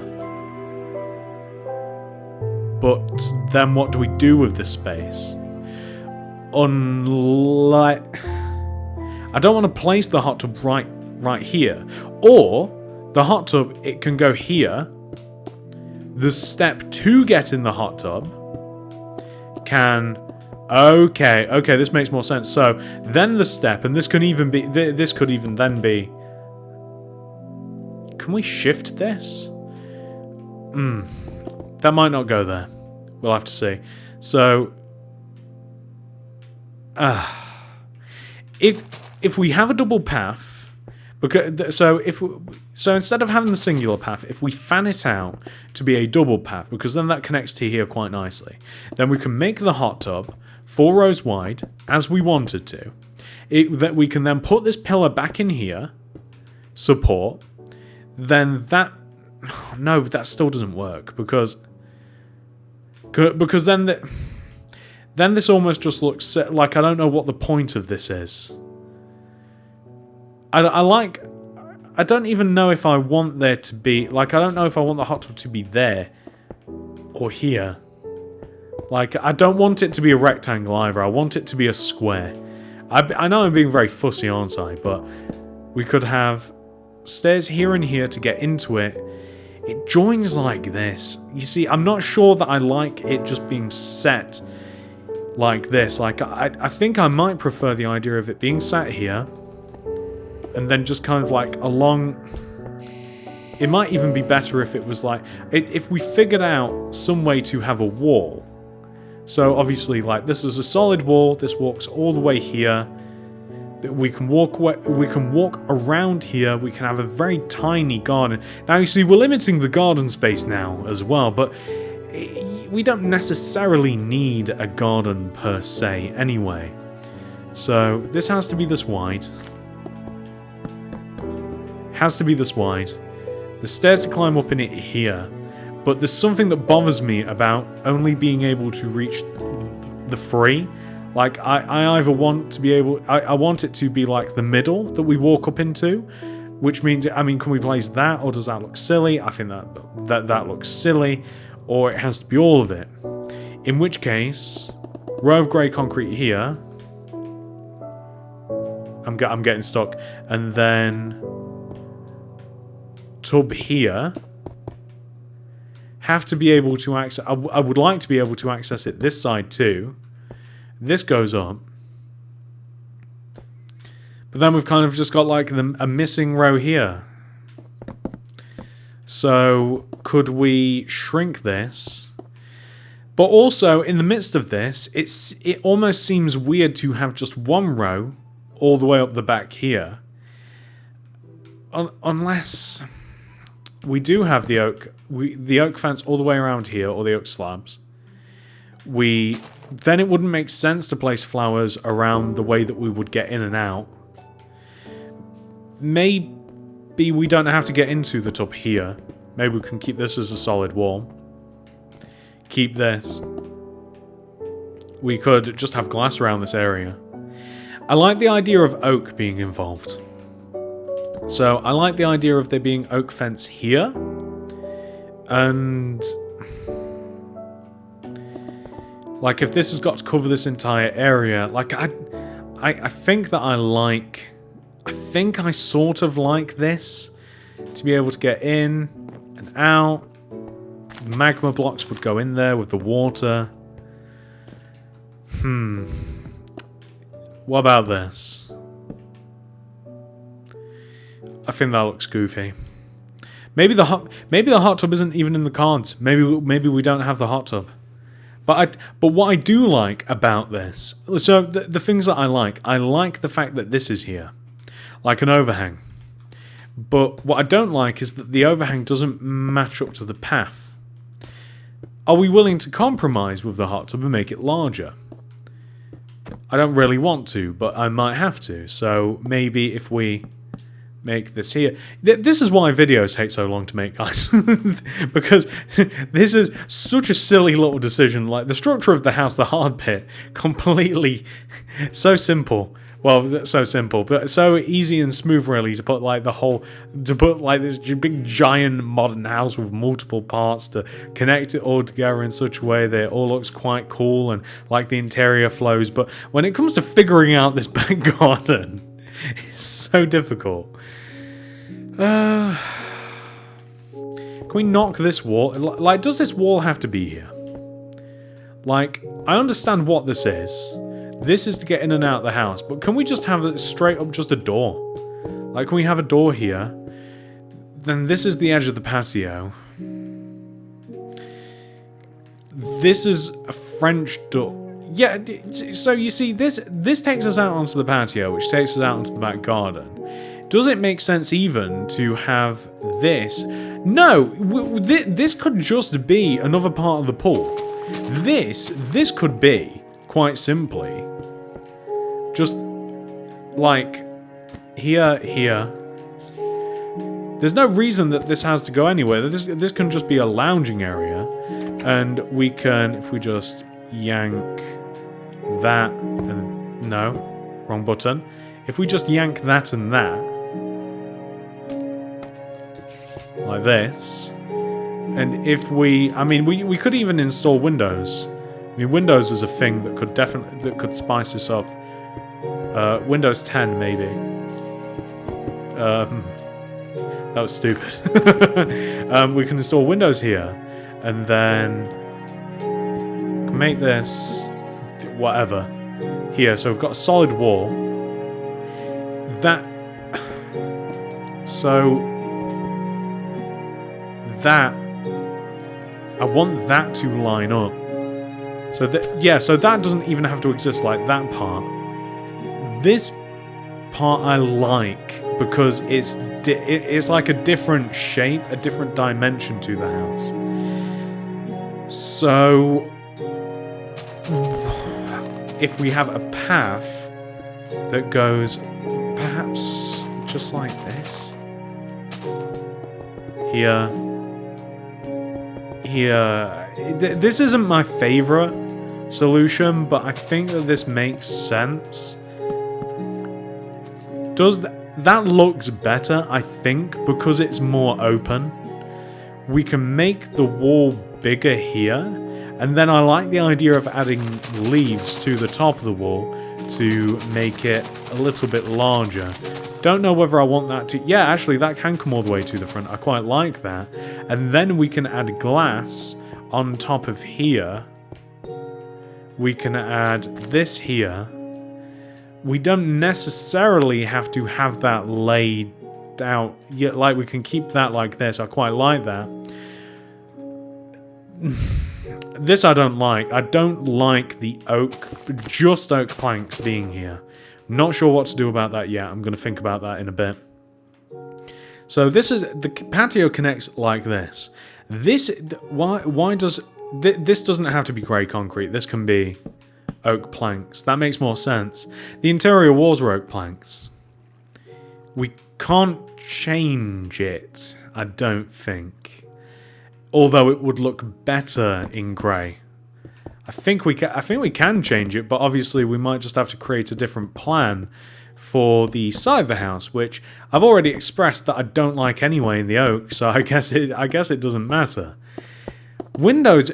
But then what do we do with this space? Unlike... I don't want to place the hot tub right here. Or, the hot tub, it can go here. The step to get in the hot tub can... Okay, this makes more sense. So, then the step, and this could even be... This could even then be... Can we shift this? That might not go there. We'll have to see. So, if we have a double path, so instead of having the singular path, if we fan it out to be a double path, because then that connects to here quite nicely, then we can make the hot tub 4 rows wide as we wanted to. That we can then put this pillar back in here, support. Then that... No, that still doesn't work, because then this almost just looks like I don't know what the point of this is. I don't even know if I want there to be... Like, I don't know if I want the hot tub to be there or here. Like, I don't want it to be a rectangle either. I want it to be a square. I know I'm being very fussy, aren't I? But we could have... stairs here and here to get into it. It joins like this. You see, I'm not sure that I like it just being set like this. Like, I think I might prefer the idea of it being sat here and then just kind of like along... It might even be better if it was like... If we figured out some way to have a wall. So obviously, like, this is a solid wall. This walks all the way here. We can walk around here. We can have a very tiny garden. Now, you see, we're limiting the garden space now as well, but we don't necessarily need a garden per se anyway. So this has to be this wide. Has to be this wide. The stairs to climb up in it here. But there's something that bothers me about only being able to reach the free. Like, I either want to be able... I want it to be like the middle that we walk up into. which means, I mean, can we place that, or does that look silly? I think that looks silly, or it has to be all of it. In which case, row of grey concrete here. I'm getting stuck. And then tub here. Have to be able to access... I would like to be able to access it this side too. This goes up. But then we've kind of just got like a missing row here. So could we shrink this? But also, in the midst of this, it almost seems weird to have just one row all the way up the back here. Unless we do have the oak fence all the way around here, or the oak slabs. Then it wouldn't make sense to place flowers around the way that we would get in and out. Maybe we don't have to get into the tub here. Maybe we can keep this as a solid wall. Keep this. We could just have glass around this area. I like the idea of oak being involved. So I like the idea of there being oak fence here. And like if this has got to cover this entire area, like I think that I think I sort of like this to be able to get in and out. Magma blocks would go in there with the water. What about this? I think that looks goofy. Maybe the hot tub isn't even in the cards. Maybe we don't have the hot tub. But what I do like about this, so the things that I like the fact that this is here, like an overhang. But what I don't like is that the overhang doesn't match up to the path. Are we willing to compromise with the hot tub and make it larger? I don't really want to, but I might have to. So maybe if we make this here... This is why videos take so long to make, guys. Because this is such a silly little decision. Like, the structure of the house, the hard bit, completely... so simple. Well, so simple, but so easy and smooth, really, to put like this big giant modern house with multiple parts to connect it all together in such a way that it all looks quite cool and like the interior flows. But when it comes to figuring out this back garden, it's so difficult. Can we knock this wall? Like, does this wall have to be here? Like, I understand what this is. This is to get in and out of the house, but can we just have it straight up just a door? Like, can we have a door here? Then this is the edge of the patio. This is a French door. Yeah, so you see, this takes us out onto the patio, which takes us out into the back garden. Does it make sense even to have this? No, this could just be another part of the pool. This could be, quite simply, just like here. There's no reason that this has to go anywhere. This can just be a lounging area, and we can, if we just yank that and no, wrong button. If we just yank that and that, like this, and if we, I mean, we could even install windows. I mean, Windows is a thing that could spice this up. Windows 10 maybe. That was stupid. We can install Windows here, and then make this whatever here. So we've got a solid wall. I want that to line up. So that doesn't even have to exist, like that part. This part I like because it's like a different shape, a different dimension to the house. So if we have a path that goes perhaps just like this, here. This isn't my favorite solution, but I think that this makes sense. That looks better, I think, because it's more open. We can make the wall bigger here, and then I like the idea of adding leaves to the top of the wall to make it a little bit larger. Don't know whether I want that to... Yeah, actually, that can come all the way to the front. I quite like that. And then we can add glass on top of here. We can add this here. We don't necessarily have to have that laid out. Yet, like, we can keep that like this. I quite like that. This I don't like. I don't like the oak, just oak planks being here. Not sure what to do about that yet. I'm going to think about that in a bit. So this is... The patio connects like this. This... Why does... This doesn't have to be grey concrete. This can be oak planks. That makes more sense. The interior walls are oak planks. We can't change it, I don't think. Although it would look better in grey. I think we can change it, but obviously we might just have to create a different plan for the side of the house, which I've already expressed that I don't like anyway in the oak, so I guess it doesn't matter. Windows,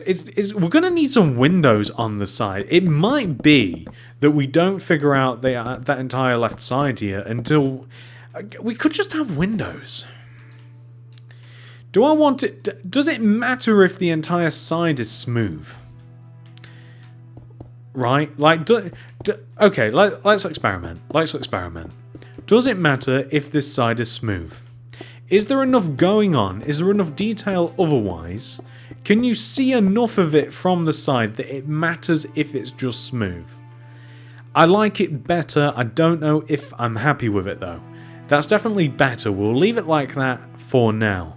we're going to need some windows on the side. It might be that we don't figure out that entire left side here until... We could just have windows. Do I want it... Does it matter if the entire side is smooth? Right? Like, okay, let's experiment. Let's experiment. Does it matter if this side is smooth? Is there enough going on? Is there enough detail otherwise? Can you see enough of it from the side that it matters if it's just smooth? I like it better. I don't know if I'm happy with it though. That's definitely better. We'll leave it like that for now.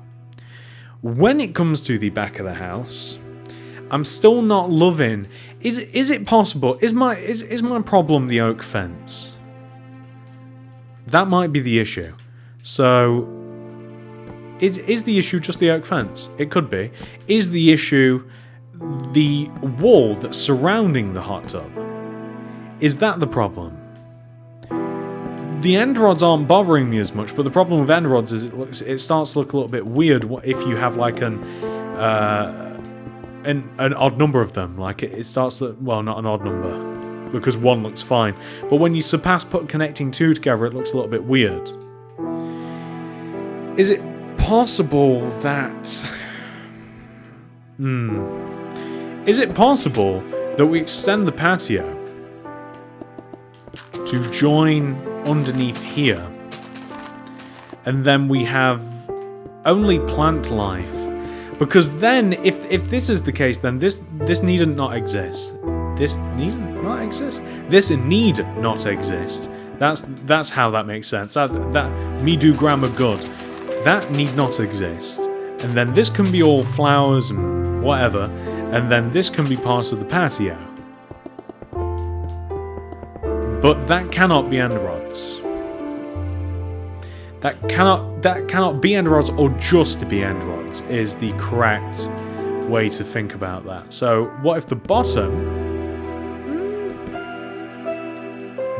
When it comes to the back of the house, I'm still not loving... Is it possible? Is my problem the oak fence? That might be the issue. So... Is the issue just the oak fence? It could be. Is the issue the wall that's surrounding the hot tub? Is that the problem? The end rods aren't bothering me as much, but the problem with end rods is it starts to look a little bit weird if you have like an odd number of them. Like it starts to, well, not an odd number because one looks fine, but when you surpass connecting two together, it looks a little bit weird. Is it possible that... Is it possible that we extend the patio to join underneath here, and then we have only plant life? Because then, if this is the case, then this needn't not exist. This needn't not exist? This need not exist. That's how that makes sense. That me do grammar good. That need not exist. And then this can be all flowers and whatever, and then this can be part of the patio. But that cannot be end rods. That cannot be end rods, or just be end rods is the correct way to think about that. So what if the bottom...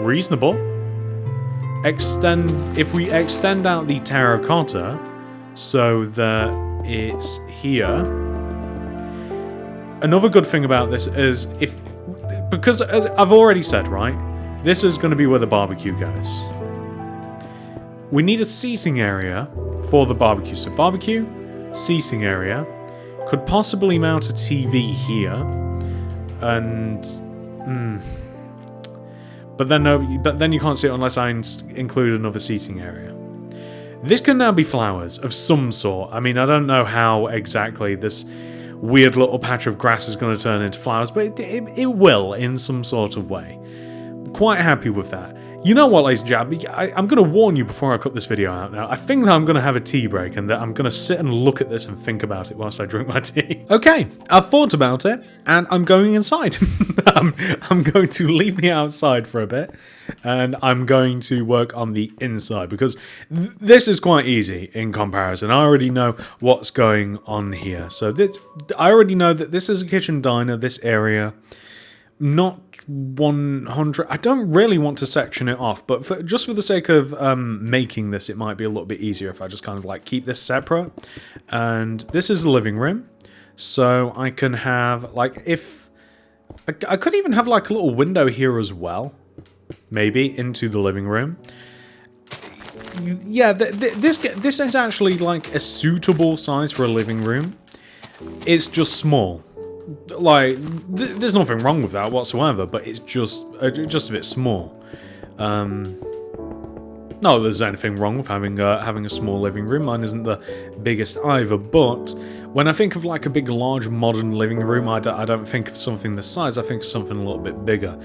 reasonable. If we extend out the terracotta so that it's here. Another good thing about this is because as I've already said, right, this is going to be where the barbecue goes. We need a seating area for the barbecue. So barbecue, seating area, could possibly mount a TV here, and But then you can't see it unless I include another seating area. This can now be flowers of some sort. I mean, I don't know how exactly this weird little patch of grass is going to turn into flowers, but it will in some sort of way. Quite happy with that. You know what, ladies and gentlemen, I'm going to warn you before I cut this video out now. I think that I'm going to have a tea break and that I'm going to sit and look at this and think about it whilst I drink my tea. Okay, I've thought about it and I'm going inside. I'm going to leave the outside for a bit and I'm going to work on the inside because this is quite easy in comparison. I already know what's going on here. So I already know that this is a kitchen diner, this area. not 100. I don't really want to section it off, but just for the sake of making this, it might be a little bit easier if I just kind of like keep this separate. And this is the living room, so I can have like, if I could even have like a little window here as well, maybe into the living room. Yeah, this is actually like a suitable size for a living room. It's just small. Like, there's nothing wrong with that whatsoever, but it's just a bit small. Not that there's anything wrong with having a small living room. Mine isn't the biggest either, but when I think of like a big, large, modern living room, I don't think of something this size. I think of something a little bit bigger.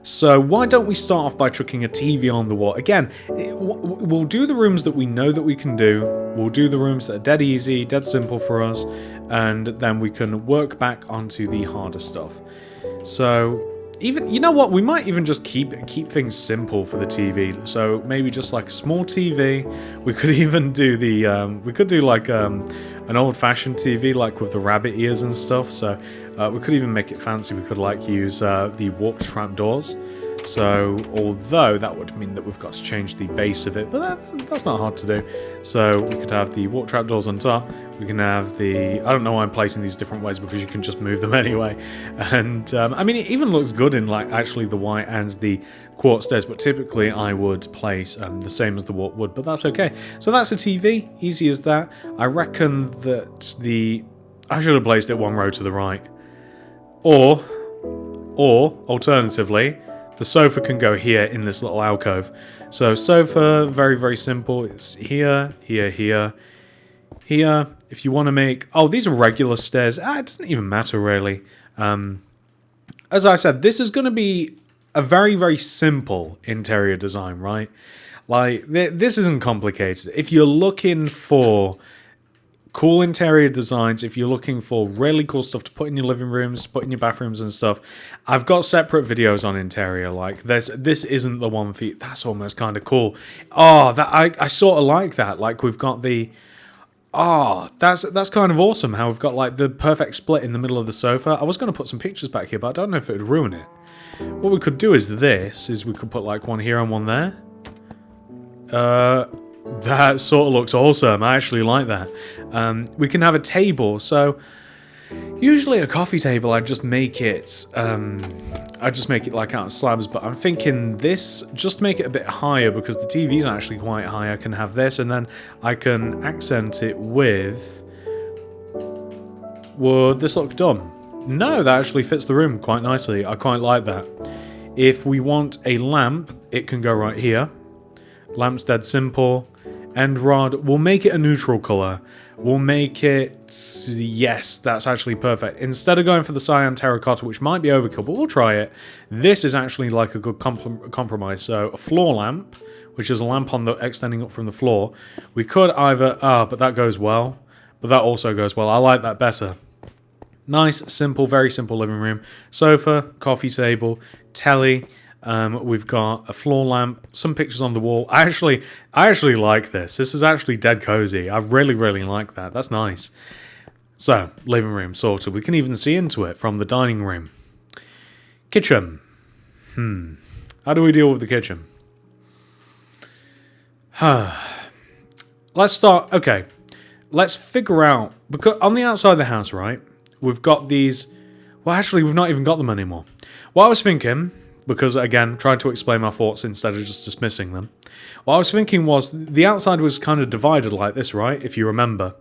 So why don't we start off by chucking a TV on the wall? Again, we'll do the rooms that we know that we can do. We'll do the rooms that are dead easy, dead simple for us, and then we can work back onto the harder stuff. So even, you know what, we might even just keep things simple for the TV. So maybe just like a small TV. We could even do the we could do like an old-fashioned TV, like with the rabbit ears and stuff. So we could even make it fancy. We could like use the warped trapdoors. So although that would mean that we've got to change the base of it, but that's not hard to do. So we could have the warped trapdoors on top. We can have the, I don't know why I'm placing these different ways, because you can just move them anyway. And I mean, it even looks good in like actually the white and the quartz stairs, but typically I would place the same as the warped wood, but that's okay. So that's a TV, easy as that. I reckon that I should have placed it one row to the right. Or alternatively, the sofa can go here in this little alcove. So sofa, very, very simple. It's here, here, here, here. If you want to make... Oh, these are regular stairs. It doesn't even matter, really. As I said, this is going to be a very, very simple interior design, right? Like, this isn't complicated. If you're looking for cool interior designs, if you're looking for really cool stuff to put in your living rooms, to put in your bathrooms and stuff, I've got separate videos on interior. Like this isn't the one for you. That's almost kind of cool. Oh, that I sort of like that. Like we've got the that's kind of awesome how we've got like the perfect split in the middle of the sofa. I was going to put some pictures back here, but I don't know if it would ruin it. What we could do is we could put like one here and one there. That sort of looks awesome. I actually like that. We can have a table. So usually a coffee table, I'd just make it like out of slabs. But I'm thinking this, just make it a bit higher because the TV's actually quite high. I can have this, and then I can accent it with. Would this look dumb? No, that actually fits the room quite nicely. I quite like that. If we want a lamp, it can go right here. Lamp's dead simple. End rod, we'll make it a neutral colour. We'll make it... Yes, that's actually perfect. Instead of going for the cyan terracotta, which might be overkill, but we'll try it. This is actually like a good compromise. So a floor lamp, which is a lamp on the extending up from the floor. We could either... but that goes well. But that also goes well. I like that better. Nice, simple, very simple living room. Sofa, coffee table, telly... we've got a floor lamp, some pictures on the wall. I actually like this. This is actually dead cozy. I really, really like that. That's nice. So, living room sorted. We can even see into it from the dining room. Kitchen. How do we deal with the kitchen? Let's start... Okay. Let's figure out... Because on the outside of the house, right? We've got these... Well, actually, we've not even got them anymore. What I was thinking... Because, again, trying to explain my thoughts instead of just dismissing them. What I was thinking was, the outside was kind of divided like this, right? If you remember.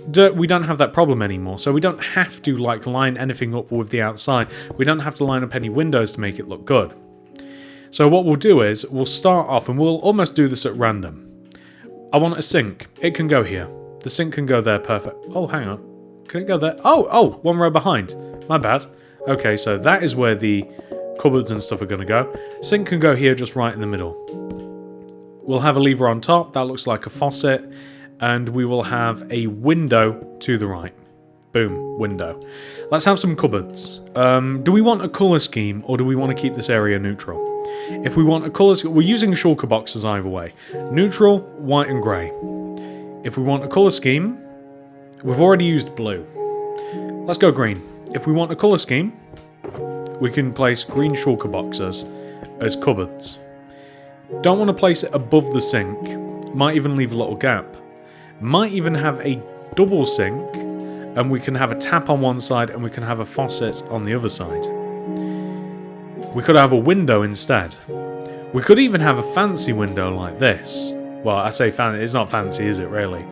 We don't have that problem anymore, so we don't have to, like, line anything up with the outside. We don't have to line up any windows to make it look good. So what we'll do is, we'll start off, and we'll almost do this at random. I want a sink. It can go here. The sink can go there, perfect. Oh, hang on. Can it go there? Oh, one row behind. My bad. Okay, so that is where the... cupboards and stuff are going to go. Sink can go here just right in the middle. We'll have a lever on top. That looks like a faucet. And we will have a window to the right. Boom, window. Let's have some cupboards. Do we want a colour scheme or do we want to keep this area neutral? If we want a colour scheme, we're using shulker boxes either way. Neutral, white and grey. If we want a colour scheme, we've already used blue. Let's go green. If we want a colour scheme, We can place green shulker boxes as cupboards. Don't want to place it above the sink. Might even leave a little gap. Might even have a double sink, and we can have a tap on one side and we can have a faucet on the other side. We could have a window instead. We could even have a fancy window like this. Well, I say fancy, it's not fancy, is it really?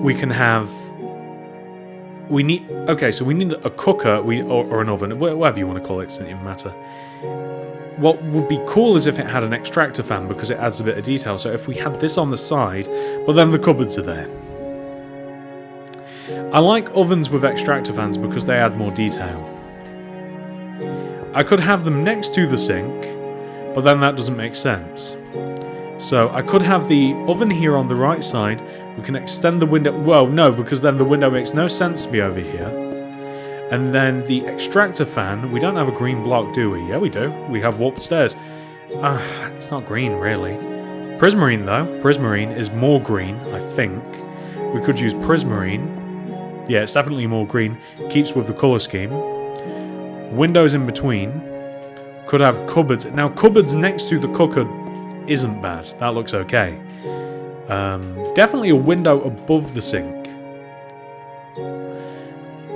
We can have... Okay, so we need a cooker or an oven, whatever you want to call it, doesn't even matter. What would be cool is if it had an extractor fan, because it adds a bit of detail. So if we had this on the side, but then the cupboards are there. I like ovens with extractor fans because they add more detail. I could have them next to the sink, but then that doesn't make sense. So I could have the oven here on the right side. We can extend the window. Well, no, because then the window makes no sense to be over here. And then the extractor fan, we don't have a green block, do we? Yeah, we do. We have warped stairs. It's not green, really. Prismarine, though. Prismarine is more green, I think. We could use Prismarine. Yeah, it's definitely more green. Keeps with the colour scheme. Windows in between. Could have cupboards. Now, cupboards next to the cooker isn't bad. That looks okay. Definitely a window above the sink.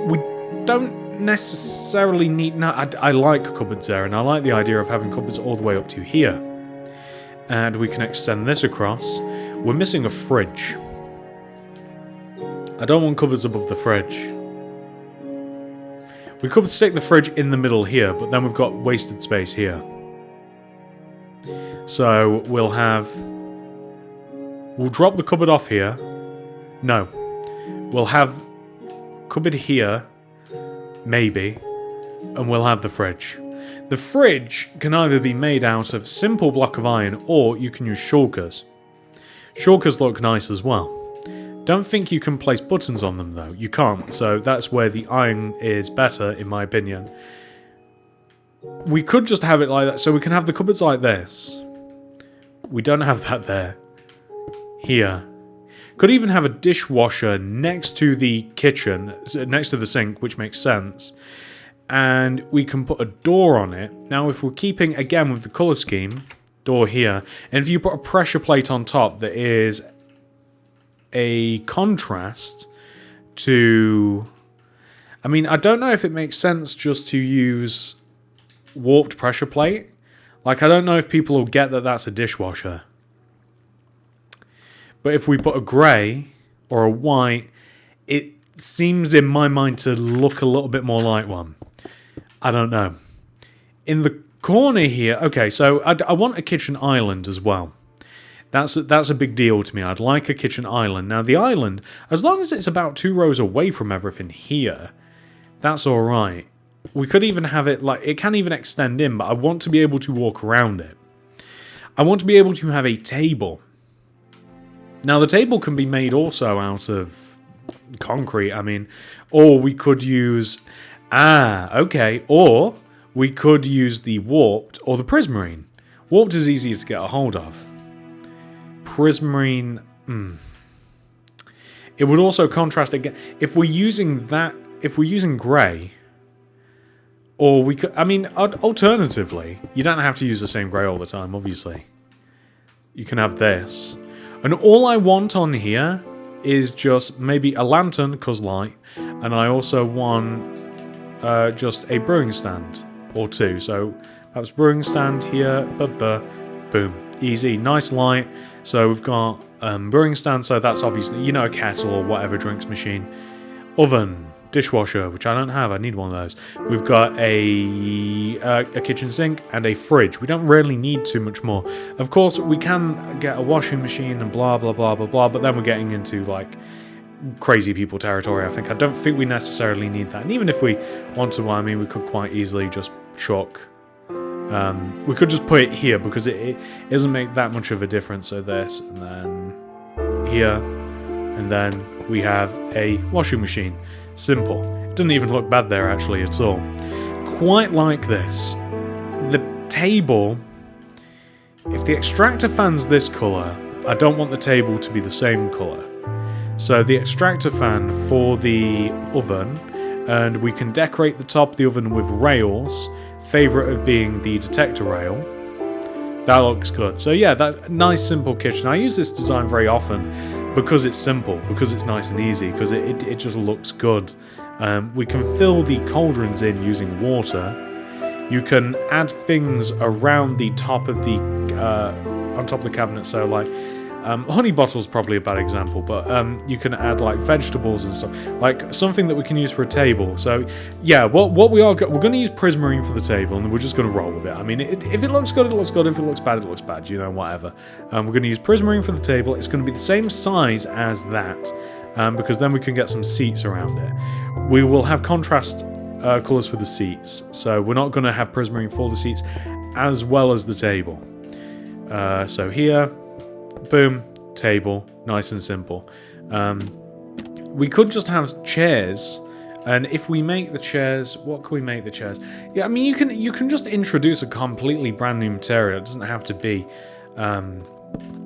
We don't necessarily need... No, I like cupboards there, and I like the idea of having cupboards all the way up to here. And we can extend this across. We're missing a fridge. I don't want cupboards above the fridge. We could stick the fridge in the middle here, but then we've got wasted space here. So we'll have... We'll drop the cupboard off here. No. We'll have cupboard here, maybe, and we'll have the fridge. The fridge can either be made out of simple block of iron, or you can use shulkers. Shulkers look nice as well. Don't think you can place buttons on them, though. You can't, so that's where the iron is better, in my opinion. We could just have it like that, so we can have the cupboards like this. We don't have that there. Here. Could even have a dishwasher next to the kitchen, next to the sink, which makes sense. And we can put a door on it. Now, if we're keeping, again, with the colour scheme, door here, and if you put a pressure plate on top that is a contrast to... I mean, I don't know if it makes sense just to use warped pressure plate. Like, I don't know if people will get that that's a dishwasher. But if we put a grey or a white, it seems in my mind to look a little bit more like one. I don't know. In the corner here, okay, so I want a kitchen island as well. That's a big deal to me. I'd like a kitchen island. Now, the island, as long as it's about 2 rows away from everything here, that's alright. We could even have it, like, it can even extend in, but I want to be able to walk around it. I want to be able to have a table. Now, the table can be made also out of concrete, I mean, or we could use... okay, or we could use the warped or the prismarine. Warped is easier to get a hold of. Prismarine... It would also contrast again. If we're using that... If we're using grey... Or we could... I mean, alternatively, you don't have to use the same grey all the time, obviously. You can have this. And all I want on here is just maybe a lantern, because light. And I also want just a brewing stand or 2. So perhaps brewing stand here, boom. Easy, nice light. So we've got brewing stand, so that's obviously, you know, a kettle or whatever drinks machine. Oven. Dishwasher, which I don't have. I need one of those. We've got a kitchen sink and a fridge. We don't really need too much more. Of course, we can get a washing machine and blah, blah, blah, blah, blah, but then we're getting into, like, crazy people territory, I think. I don't think we necessarily need that. And even if we want to, I mean, we could quite easily just chuck... we could just put it here, because it doesn't make that much of a difference. So this, and then here, and then we have a washing machine. Simple. It doesn't even look bad there, actually, at all. Quite like this. The table... If the extractor fan's this colour, I don't want the table to be the same colour. So the extractor fan for the oven, And we can decorate the top of the oven with rails, favourite of being the detector rail. That looks good. So yeah, that's a nice simple kitchen. I use this design very often because it's simple, because it's nice and easy, because it just looks good. We can fill the cauldrons in using water. You can add things around the top of the on top of the cabinet. So like honey bottle's probably a bad example, but you can add like vegetables and stuff, like something that we can use for a table. So yeah, what we're going to use prismarine for the table, and we're just going to roll with it. I mean, if it looks good, it looks good. If it looks bad, it looks bad. You know, whatever. We're going to use prismarine for the table. It's going to be the same size as that, because then we can get some seats around it. We will have contrast colours for the seats, so we're not going to have prismarine for the seats as well as the table. So here, boom, table, nice and simple. We could just have chairs, and if we make the chairs, what can we make the chairs? Yeah, I mean, you can just introduce a completely brand new material. It doesn't have to be.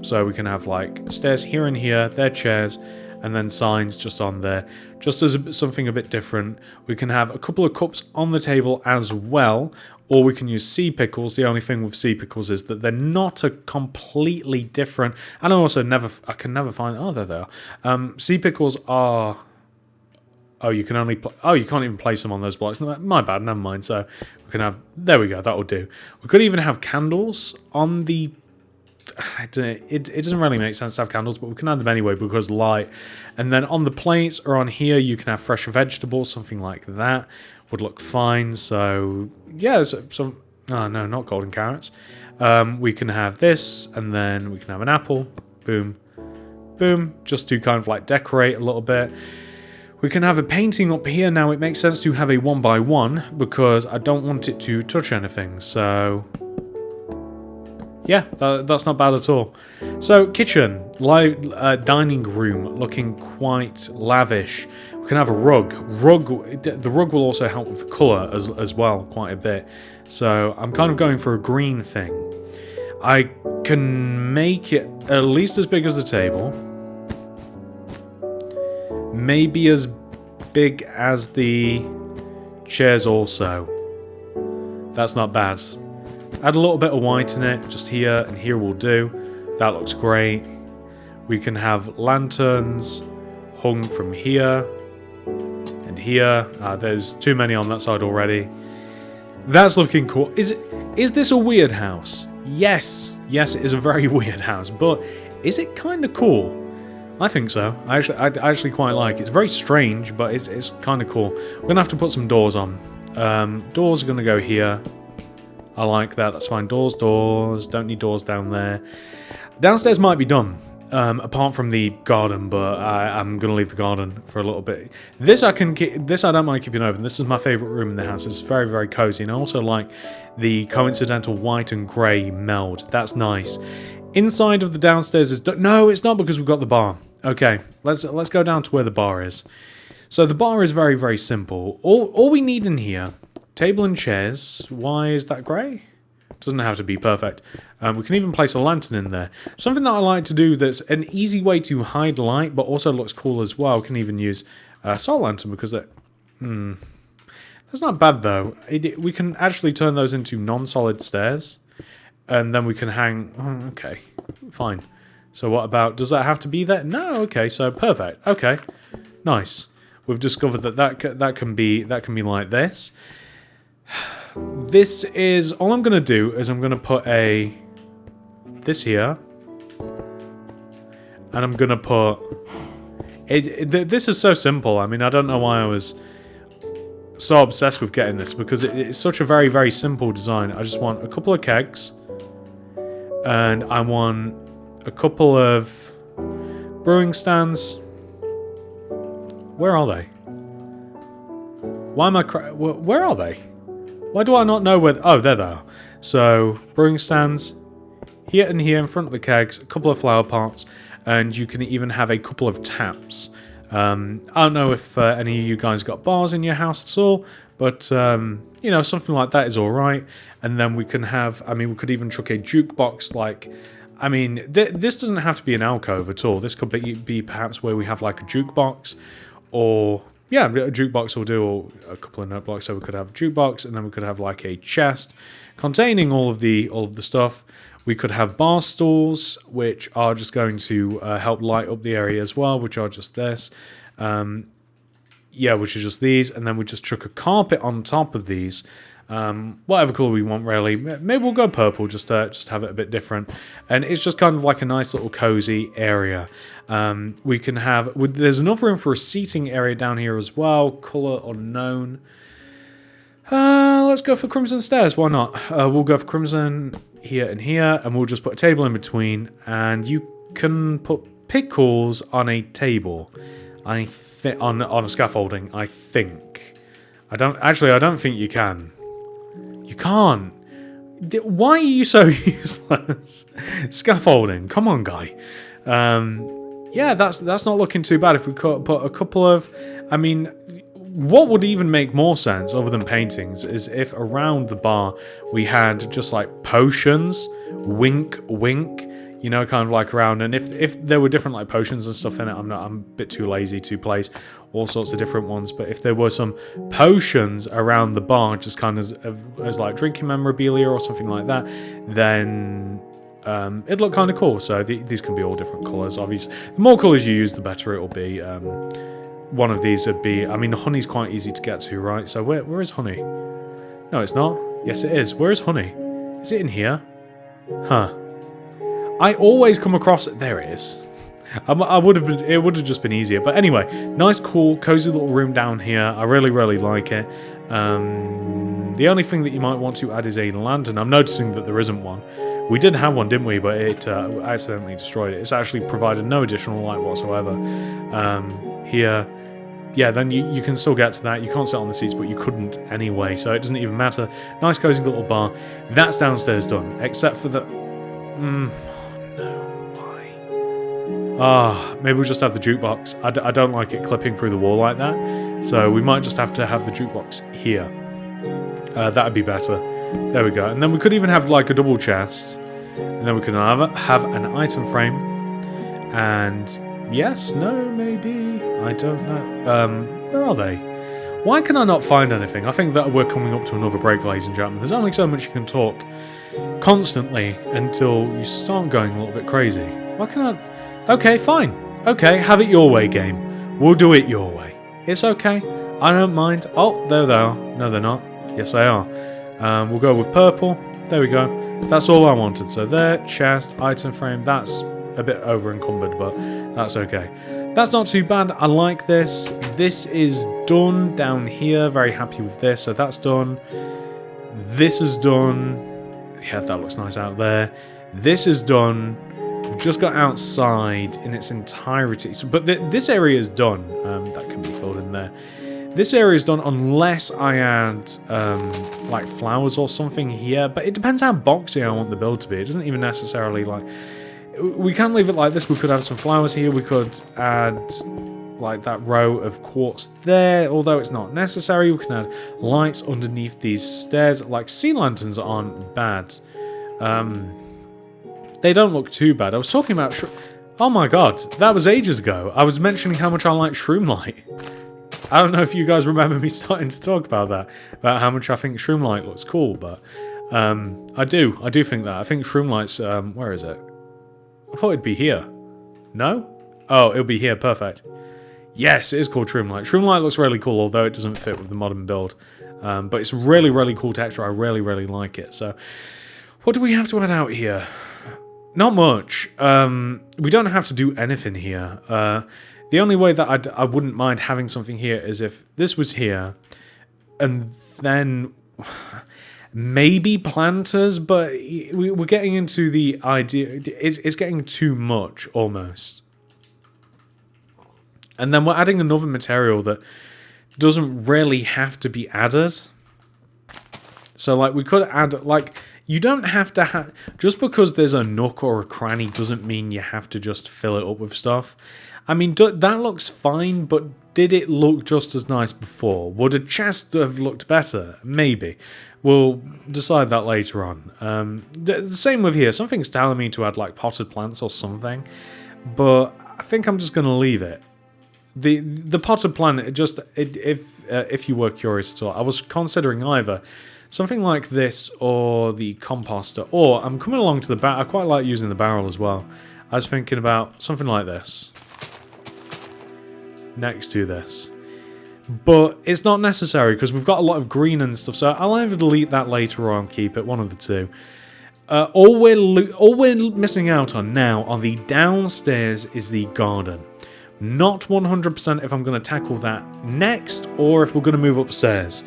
So we can have like stairs here and here, they're chairs, and then signs just on there, just as something a bit different. We can have a couple of cups on the table as well, or we can use sea pickles. The only thing with sea pickles is that they're not a completely different, and I can never find, oh, there they are. Sea pickles are, oh, you can only, you can't even place them on those blocks. My bad, never mind. So we can have, there we go, that'll do. We could even have candles on the, it doesn't really make sense to have candles, but we can add them anyway because light. And then on the plates or on here, you can have fresh vegetables, something like that would look fine. So yeah, some oh no, not golden carrots. We can have this, and then we can have an apple. Boom, boom, just to kind of like decorate a little bit. We can have a painting up here. Now it makes sense to have a 1x1 because I don't want it to touch anything. So yeah, that's not bad at all. So kitchen, dining room, looking quite lavish. We can have a rug. The rug will also help with the colour as well, quite a bit. So I'm kind of going for a green thing. I can make it at least as big as the table. Maybe as big as the chairs also. That's not bad. Add a little bit of white in it, just here and here will do. That looks great. We can have lanterns hung from here and here. There's too many on that side already. That's looking cool. Is this a weird house? Yes. Yes, it is a very weird house, but is it kind of cool? I think so. I actually quite like it. It's very strange, but it's kind of cool. We're going to have to put some doors on. Doors are going to go here. I like that. That's fine. Doors. Don't need doors down there. Downstairs might be done, apart from the garden, but I'm going to leave the garden for a little bit. This I don't mind keeping open. This is my favourite room in the house. It's very, very cozy, and I also like the coincidental white and grey meld. That's nice. Inside of the downstairs is... No, it's not, because we've got the bar. Okay, let's go down to where the bar is. So the bar is very, very simple. All we need in here... Table and chairs. Why is that grey? Doesn't have to be perfect. We can even place a lantern in there. Something that I like to do that's an easy way to hide light, but also looks cool as well. We can even use a salt lantern because that's not bad though. We can actually turn those into non-solid stairs, and then we can hang. Oh, okay, fine. So what about? Does that have to be there? No. Okay. So perfect. Okay, nice. We've discovered that can be like this. This is all I'm gonna do is I'm gonna put this here, and I'm gonna put this is so simple. I mean, I don't know why I was so obsessed with getting this, because it's such a very, very simple design. I just want a couple of kegs, and I want a couple of brewing stands. Where are they? Why am I where are they? Why do I not know where... Oh, there they are. So, brewing stands here and here in front of the kegs, a couple of flower pots, and you can even have a couple of taps. I don't know if any of you guys got bars in your house at all, but, you know, something like that is alright. And then we can have... I mean, we could even chuck a jukebox, like... I mean, this doesn't have to be an alcove at all. This could be perhaps where we have, like, a jukebox, or... yeah, a jukebox will do, or a couple of note blocks. So we could have a jukebox, and then we could have like a chest containing all of the stuff. We could have bar stools, which are just going to help light up the area as well, which are just this. Yeah, which is just these, and then we just chuck a carpet on top of these. Whatever colour we want, really. Maybe we'll go purple, just have it a bit different. And it's just kind of like a nice little cozy area. We can have... There's enough room for a seating area down here as well. Colour unknown. Let's go for crimson stairs. Why not? We'll go for crimson here and here, and we'll just put a table in between. And you can put pickles on a table. On a scaffolding, I think. I don't think you can. You can't. Why are you so useless? Scaffolding, come on, guy. Yeah, that's not looking too bad. If we could put a couple of, I mean, what would even make more sense other than paintings is if around the bar we had just like potions, wink, wink. You know, kind of like around, and if there were different like potions and stuff in it, I'm a bit too lazy to place all sorts of different ones. But if there were some potions around the bar, just kind of as like drinking memorabilia or something like that, then it'd look kind of cool. So these can be all different colours. Obviously, the more colours you use, the better it'll be. One of these would be, I mean, honey's quite easy to get to, right? So where is honey? No, it's not. Yes, it is. Where is honey? Is it in here? Huh. I always come across it. There it is. It would have just been easier. But anyway, nice, cool, cozy little room down here. I really, really like it. The only thing that you might want to add is a lantern. I'm noticing that there isn't one. We did have one, didn't we? But it accidentally destroyed it. It's actually provided no additional light whatsoever. Here, yeah, then you can still get to that. You can't sit on the seats, but you couldn't anyway. So it doesn't even matter. Nice, cozy little bar. That's downstairs done. Except for the... maybe we'll just have the jukebox. I don't like it clipping through the wall like that. So we might just have to have the jukebox here. That'd be better. There we go. And then we could even have like a double chest. And then we can have an item frame. And yes, no, maybe. I don't know. Where are they? Why can I not find anything? I think that we're coming up to another break, ladies and gentlemen. There's only so much you can talk constantly until you start going a little bit crazy. Why can I... Okay, fine. Okay, have it your way, game. We'll do it your way. It's okay. I don't mind. Oh, there they are. No, they're not. Yes, they are. We'll go with purple. There we go. That's all I wanted. So there, chest, item frame. That's a bit over encumbered, but that's okay. That's not too bad. I like this. This is done down here. Very happy with this. So that's done. This is done. Yeah, that looks nice out there. This is done. We've just got outside in its entirety. So, but this area is done. That can be filled in there. This area is done unless I add like flowers or something here. But it depends how boxy I want the build to be. It doesn't even necessarily like... We can leave it like this. We could add some flowers here. We could add like that row of quartz there. Although it's not necessary. We can add lights underneath these stairs. Like sea lanterns aren't bad. They don't look too bad. I was talking about... Oh my god, that was ages ago. I was mentioning how much I like Shroomlight. I don't know if you guys remember me starting to talk about that. About how much I think Shroomlight looks cool, but... I do think that. I think Shroomlight's... where is it? I thought it'd be here. No? Oh, it'll be here. Perfect. Yes, it is called Shroomlight. Shroomlight looks really cool, although it doesn't fit with the modern build. But it's really, really cool texture. I really, really like it. So, what do we have to add out here? Not much. We don't have to do anything here. The only way that I wouldn't mind having something here is if this was here, and then maybe planters, but we're getting into the idea. It's getting too much, almost. And then we're adding another material that doesn't really have to be added. So, like, we could add, like... You don't have to have... Just because there's a nook or a cranny doesn't mean you have to just fill it up with stuff. I mean, that looks fine, but did it look just as nice before? Would a chest have looked better? Maybe. We'll decide that later on. The same with here. Something's telling me to add, like, potted plants or something. But I think I'm just going to leave it. the potted plant, if you were curious at all, I was considering either something like this or the composter, or I'm coming along to the barrel. I quite like using the barrel as well. I was thinking about something like this next to this. But it's not necessary because we've got a lot of green and stuff, so I'll either delete that later or I'll keep it, one of the two. All we're missing out on now on the downstairs is the garden. Not 100% if I'm going to tackle that next or if we're going to move upstairs.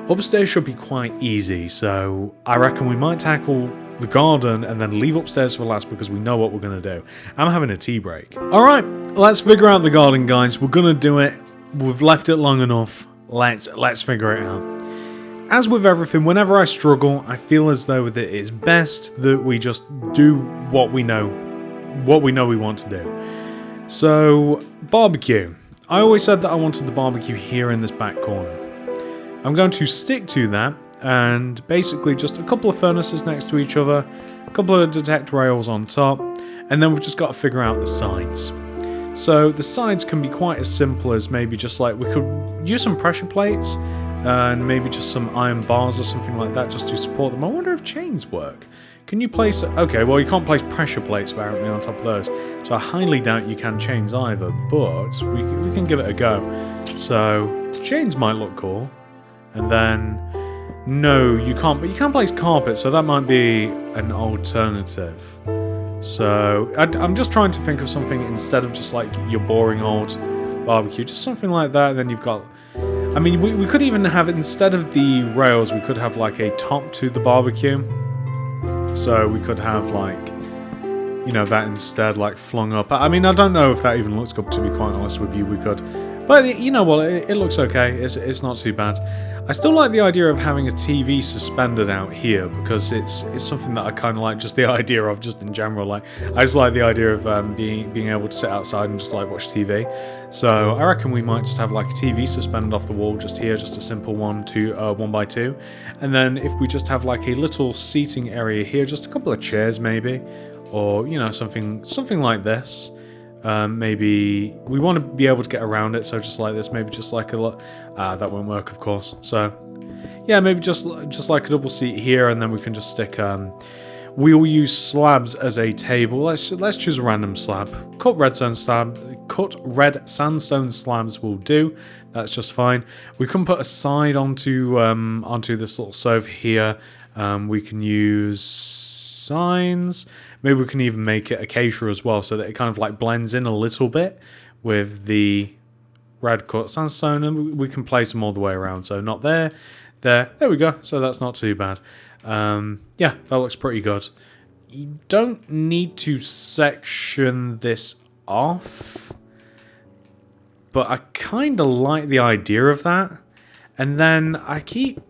Upstairs should be quite easy, so I reckon we might tackle the garden and then leave upstairs for last because we know what we're going to do. I'm having a tea break. Alright, let's figure out the garden, guys. We're going to do it. We've left it long enough. Let's figure it out. As with everything, whenever I struggle, I feel as though that it's best that we just do what we know we want to do. So, barbecue. I always said that I wanted the barbecue here in this back corner. I'm going to stick to that, and basically just a couple of furnaces next to each other, a couple of detect rails on top, and then we've just got to figure out the sides. So the sides can be quite as simple as maybe just like we could use some pressure plates and maybe just some iron bars or something like that just to support them. I wonder if chains work. Can you place... Okay, well you can't place pressure plates apparently on top of those, so I highly doubt you can chains either, but we can give it a go. So chains might look cool. And then, no, you can't, but you can place carpet, so that might be an alternative. So, I'm just trying to think of something instead of just like your boring old barbecue, just something like that. And then you've got, I mean, we could even have, instead of the rails, we could have like a top to the barbecue. So we could have like, you know, that instead like flung up. I mean, I don't know if that even looks good, to be quite honest with you. We could. But you know what, it looks okay, it's not too bad. I still like the idea of having a TV suspended out here, because it's something that I kind of like, just the idea of, just in general. Like, I just like the idea of being able to sit outside and just like watch TV. So I reckon we might just have like a TV suspended off the wall just here, just a simple 1x2. And then if we just have like a little seating area here, just a couple of chairs maybe, or you know, something like this. Maybe we want to be able to get around it, so just like this, maybe just like a that won't work, of course. So yeah, maybe just like a double seat here, and then we can just stick we'll use slabs as a table. Let's choose a random slab. Cut red sandstone slabs will do. That's just fine. We can put a side onto this little sofa here. We can use signs. Maybe we can even make it acacia as well, so that it kind of like blends in a little bit with the red cut sandstone, and we can place them all the way around. So not there, there we go. So that's not too bad. Yeah, that looks pretty good. You don't need to section this off, but I kind of like the idea of that. And then I keep...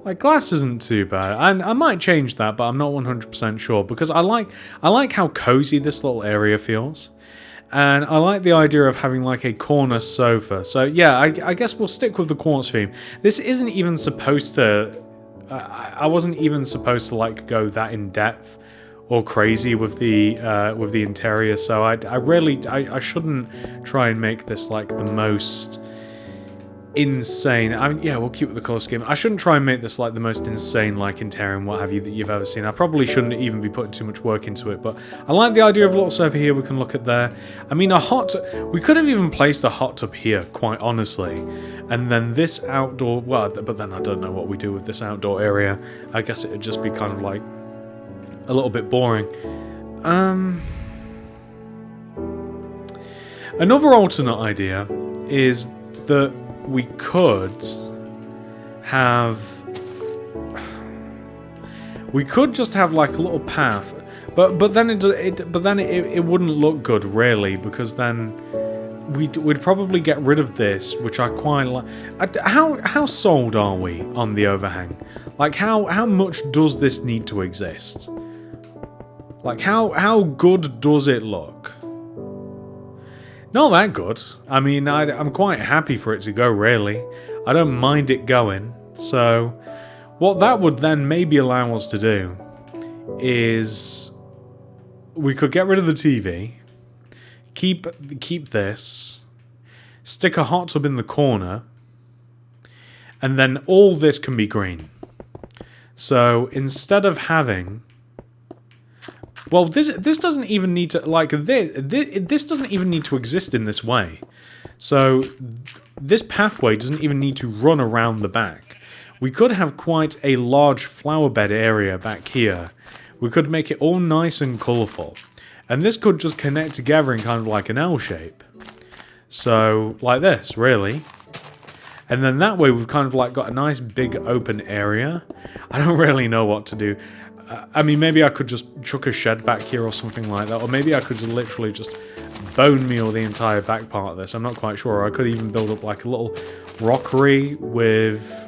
Like, glass isn't too bad. I might change that, but I'm not 100% sure, because I like how cozy this little area feels. And I like the idea of having like a corner sofa. So yeah, I guess we'll stick with the quartz theme. This isn't even supposed to... I wasn't even supposed to like go that in depth or crazy with the interior. So I shouldn't try and make this like the most insane. I mean, yeah, we'll keep with the color scheme. I shouldn't try and make this like the most insane like interior and what have you that you've ever seen. I probably shouldn't even be putting too much work into it, but I like the idea of a little sofa here we can look at there. I mean, we could have even placed a hot tub here, quite honestly. And then this outdoor, well, but then I don't know what we do with this outdoor area. I guess it would just be kind of like a little bit boring. Another alternate idea is that we could just have like a little path, but then it wouldn't look good really, because then we'd probably get rid of this, which I quite like. How sold are we on the overhang? Like how much does this need to exist? Like how good does it look? Not that good. I mean, I'm quite happy for it to go, really. I don't mind it going. So, what that would then maybe allow us to do is we could get rid of the TV, keep this, stick a hot tub in the corner, and then all this can be green. So instead of having... Well, this doesn't even need to... Like, this doesn't even need to exist in this way. So this pathway doesn't even need to run around the back. We could have quite a large flower bed area back here. We could make it all nice and colourful. And this could just connect together in kind of like an L shape. So, like this, really. And then that way we've kind of like got a nice big open area. I don't really know what to do. I mean, maybe I could just chuck a shed back here or something like that. Or maybe I could just literally just bone meal the entire back part of this. I'm not quite sure. I could even build up like a little rockery with...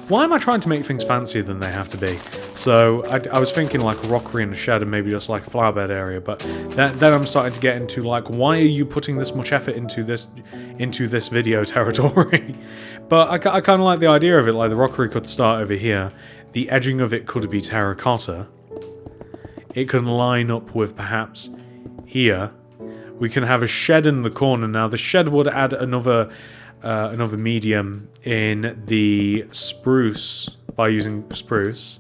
Why am I trying to make things fancier than they have to be? So I was thinking like a rockery and a shed and maybe just like a flower bed area, but then I'm starting to get into like, why are you putting this much effort into this video territory? But I kind of like the idea of it. Like the rockery could start over here. The edging of it could be terracotta. It can line up with perhaps here. We can have a shed in the corner. Now the shed would add another medium in the spruce by using spruce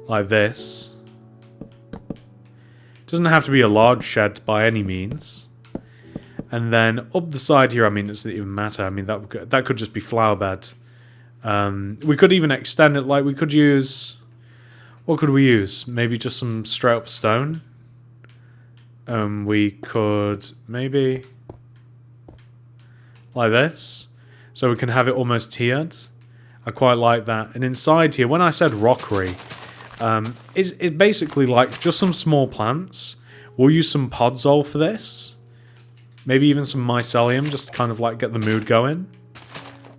like this. Doesn't have to be a large shed by any means. And then up the side here, I mean, it doesn't even matter. I mean, that could just be flower bed. We could even extend it. Like we could use, what could we use? Maybe just some straight up stone. We could maybe like this, so we can have it almost tiered. I quite like that. And inside here, when I said rockery, it's basically like just some small plants. We'll use some podzol for this. Maybe even some mycelium, just to kind of like get the mood going.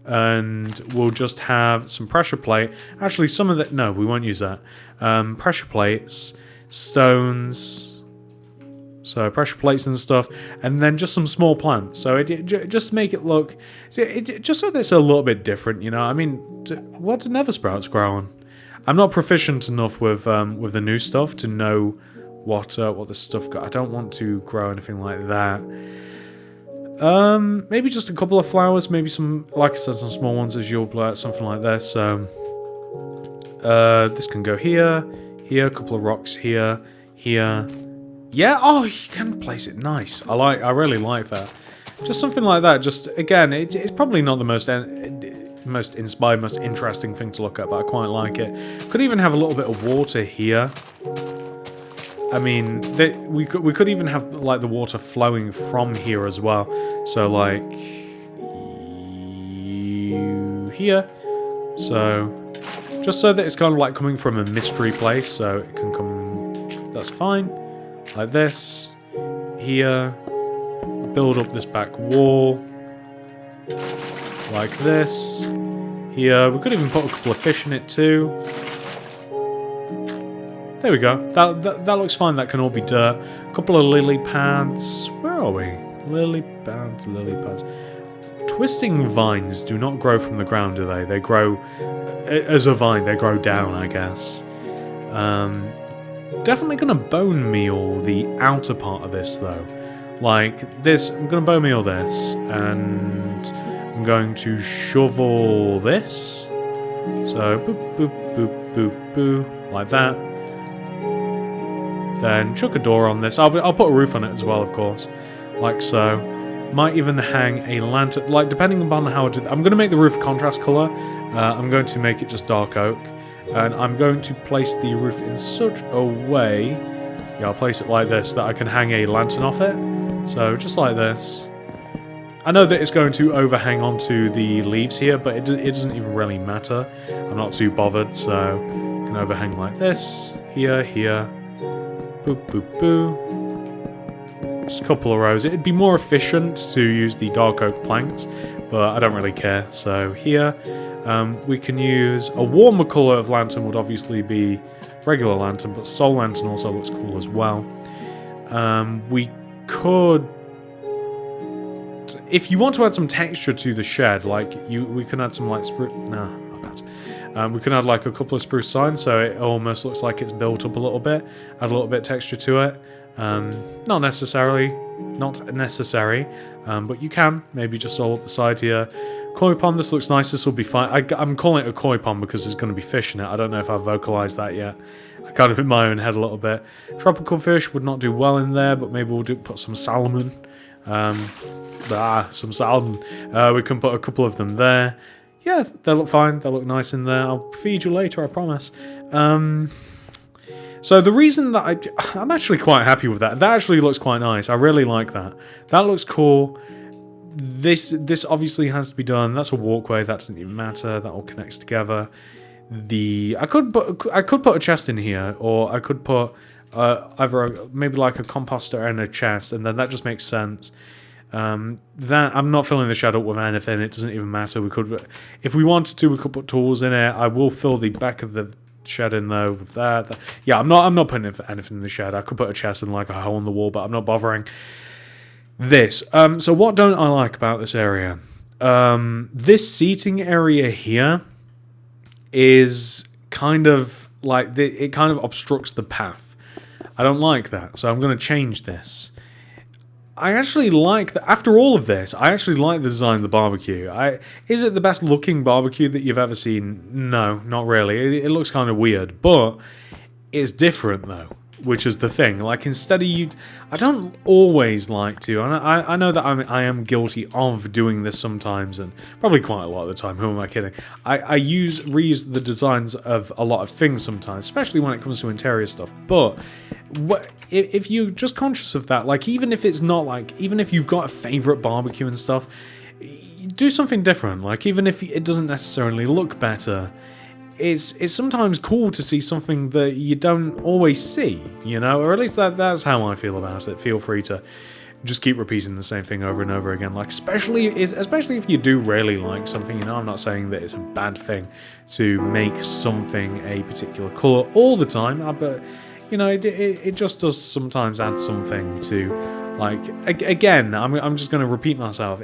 And we'll just have some pressure plate. Actually, some of that, no, we won't use that. Pressure plates, stones... So pressure plates and stuff, and then just some small plants. So just to make it look, just so that it's a little bit different, you know. I mean, what do nether sprouts grow on? I'm not proficient enough with the new stuff to know what this stuff got. I don't want to grow anything like that. Maybe just a couple of flowers, maybe some, like I said, some small ones as you'll something like this. This can go here, here, a couple of rocks here, here. Yeah, oh, you can place it nice. I really like that. Just something like that. Just again, it's probably not the most inspired, most interesting thing to look at, but I quite like it. Could even have a little bit of water here. I mean, we could even have like the water flowing from here as well. So like here. So just so that it's kind of like coming from a mystery place, so it can come. That's fine. Like this, here, build up this back wall, like this, here, we could even put a couple of fish in it too. There we go, that looks fine, that can all be dirt. A couple of lily pads, where are we? Lily pads, lily pads. Twisting vines do not grow from the ground, do they? They grow, as a vine, they grow down, I guess. Definitely going to bone meal the outer part of this, though. Like this, I'm going to bone meal this, and I'm going to shovel this. So, boop, boop, boop, boop, boop, like that. Then chuck a door on this. I'll put a roof on it as well, of course. Like so. Might even hang a lantern, like depending upon how I do that. I'm going to make the roof contrast colour. I'm going to make it just dark oak. And I'm going to place the roof in such a way, yeah, I'll place it like this, that I can hang a lantern off it. So just like this. I know that it's going to overhang onto the leaves here, but it doesn't even really matter. I'm not too bothered, so I can overhang like this, here, here, boop, boop, boo. Just a couple of rows. It'd be more efficient to use the dark oak planks, but I don't really care. So here. We can use a warmer colour of lantern would obviously be regular lantern, but soul lantern also looks cool as well. We could, if you want to add some texture to the shed, like we can add some like spruce. No, not bad. We can add like a couple of spruce signs, so it almost looks like it's built up a little bit. Add a little bit of texture to it. Not necessarily not necessary, but you can maybe just all up the side here. Koi pond, this looks nice, this will be fine. I'm calling it a koi pond because there's going to be fish in it. I don't know if I've vocalized that yet. I kind of in my own head a little bit. Tropical fish would not do well in there, but maybe we'll put some salmon. Some salmon. We can put a couple of them there. Yeah, they look fine. They look nice in there. I'll feed you later, I promise. So the reason that I'm actually quite happy with that. That actually looks quite nice. I really like that. That looks cool. This obviously has to be done. That's a walkway. That doesn't even matter. That all connects together. I could put a chest in here, or I could put either maybe like a composter and a chest, and then that just makes sense. That I'm not filling the shed up with anything. It doesn't even matter. We could, if we wanted to, we could put tools in it. I will fill the back of the shed in though with that. Yeah, I'm not putting anything in the shed. I could put a chest and like a hole in the wall, but I'm not bothering. This. So what don't I like about this area? This seating area here is kind of like it kind of obstructs the path. I don't like that, so I'm going to change this. I actually like that. After all of this, I actually like the design of the barbecue. Is it the best looking barbecue that you've ever seen? No, not really. It looks kind of weird, but it's different though, which is the thing. Like instead of I don't always like to, and I know that I am guilty of doing this sometimes, and probably quite a lot of the time. Who am I kidding? I reuse the designs of a lot of things sometimes, especially when it comes to interior stuff. But if you're just conscious of that, like even if it's not like, even if you've got a favorite barbecue and stuff, do something different. Like even if it doesn't necessarily look better, it's sometimes cool to see something that you don't always see, you know, or at least that's how I feel about it. Feel free to just keep repeating the same thing over and over again, like especially if you do really like something, you know. I'm not saying that it's a bad thing to make something a particular color all the time, but you know, it just does sometimes add something to, like, again, I'm just going to repeat myself.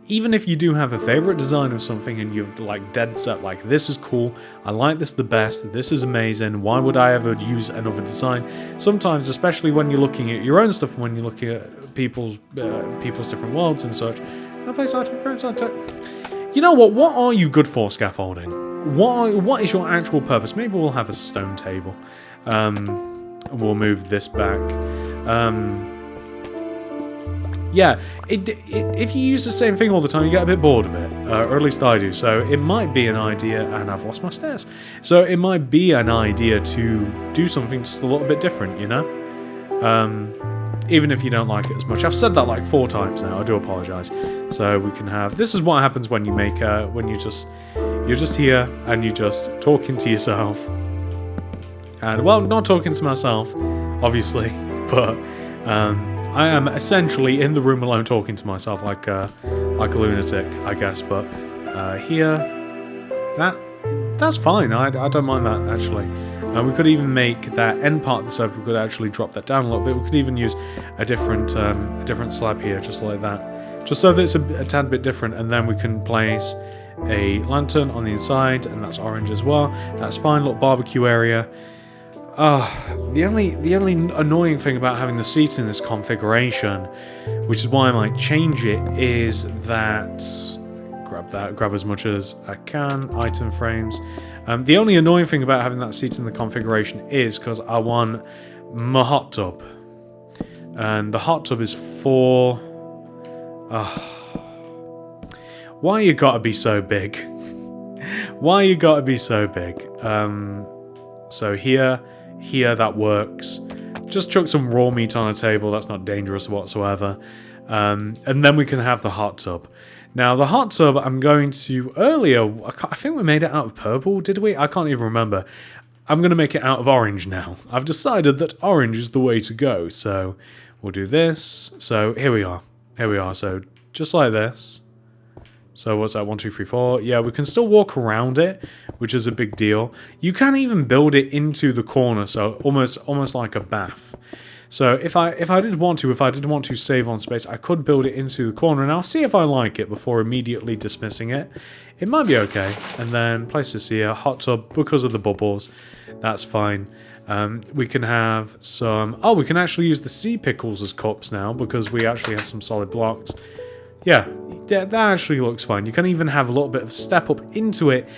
Even if you do have a favorite design of something and you've like dead set, like this is cool, I like this the best, this is amazing, why would I ever use another design? Sometimes, especially when you're looking at your own stuff, and when you're looking at people's different worlds and such, can I place item frames on top? You know what are you good for, scaffolding? What is your actual purpose? Maybe we'll have a stone table. We'll move this back. Yeah, if you use the same thing all the time, you get a bit bored of it, or at least I do. So it might be an idea, and I've lost my stairs. So it might be an idea to do something just a little bit different, you know? Even if you don't like it as much. I've said that like 4 times now, I do apologise. So we can have, this is what happens when you make, when you're just here, and you're just talking to yourself. And, well, not talking to myself, obviously, but, I am essentially in the room alone talking to myself like a lunatic, I guess. But here, that's fine. I don't mind that actually. We could even make that end part of the sofa. We could actually drop that down a little bit. We could even use a different slab here, just like that, just so that it's a tad bit different. And then we can place a lantern on the inside, and that's orange as well. That's fine. Little barbecue area. The only annoying thing about having the seats in this configuration, which is why I might change it, is that grab as much as I can, item frames. The only annoying thing about having that seat in the configuration is because I want my hot tub, and the hot tub is for. Why you gotta be so big? Why you gotta be so big? So here that works. Just chuck some raw meat on a table, that's not dangerous whatsoever. And then we can have the hot tub. Now the hot tub, I'm going to, earlier, I think we made it out of purple, did we? I can't even remember. I'm going to make it out of orange now. I've decided that orange is the way to go, so we'll do this. So here we are, so just like this. So what's that, 1, 2, 3, 4? Yeah, we can still walk around it, which is a big deal. You can even build it into the corner, so almost like a bath. So if I did want to save on space, I could build it into the corner, and I'll see if I like it before immediately dismissing it. It might be okay. And then place this here, hot tub because of the bubbles. That's fine. We can have some... Oh, we can actually use the sea pickles as cups now because we actually have some solid blocks. Yeah, that actually looks fine. You can even have a little bit of step up into it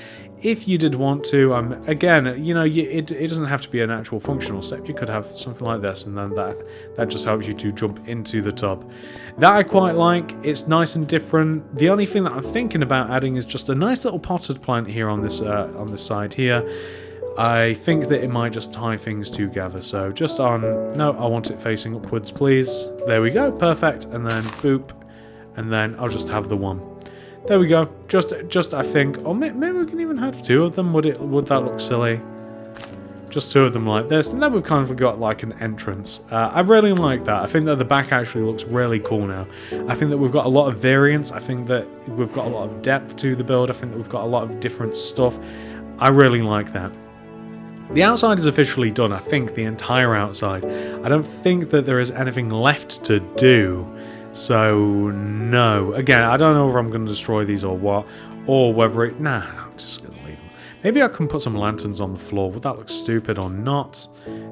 if you did want to. Again, you know, it doesn't have to be an actual functional step. You could have something like this, and then that just helps you to jump into the tub. That I quite like. It's nice and different. The only thing that I'm thinking about adding is just a nice little potted plant here on this side here. I think that it might just tie things together. So just on... No, I want it facing upwards, please. There we go. Perfect. And then boop. And then I'll just have the one. There we go. Just I think, or maybe we can even have two of them. Would that look silly? Just two of them like this, and then we've kind of got like an entrance. I really like that. I think that the back actually looks really cool now. I think that we've got a lot of variance. I think that we've got a lot of depth to the build. I think that we've got a lot of different stuff. I really like that. The outside is officially done. I think the entire outside. I don't think that there is anything left to do. So, no. Again, I don't know if I'm going to destroy these or what. Or whether it... Nah, I'm just going to leave them. Maybe I can put some lanterns on the floor. Would that look stupid or not?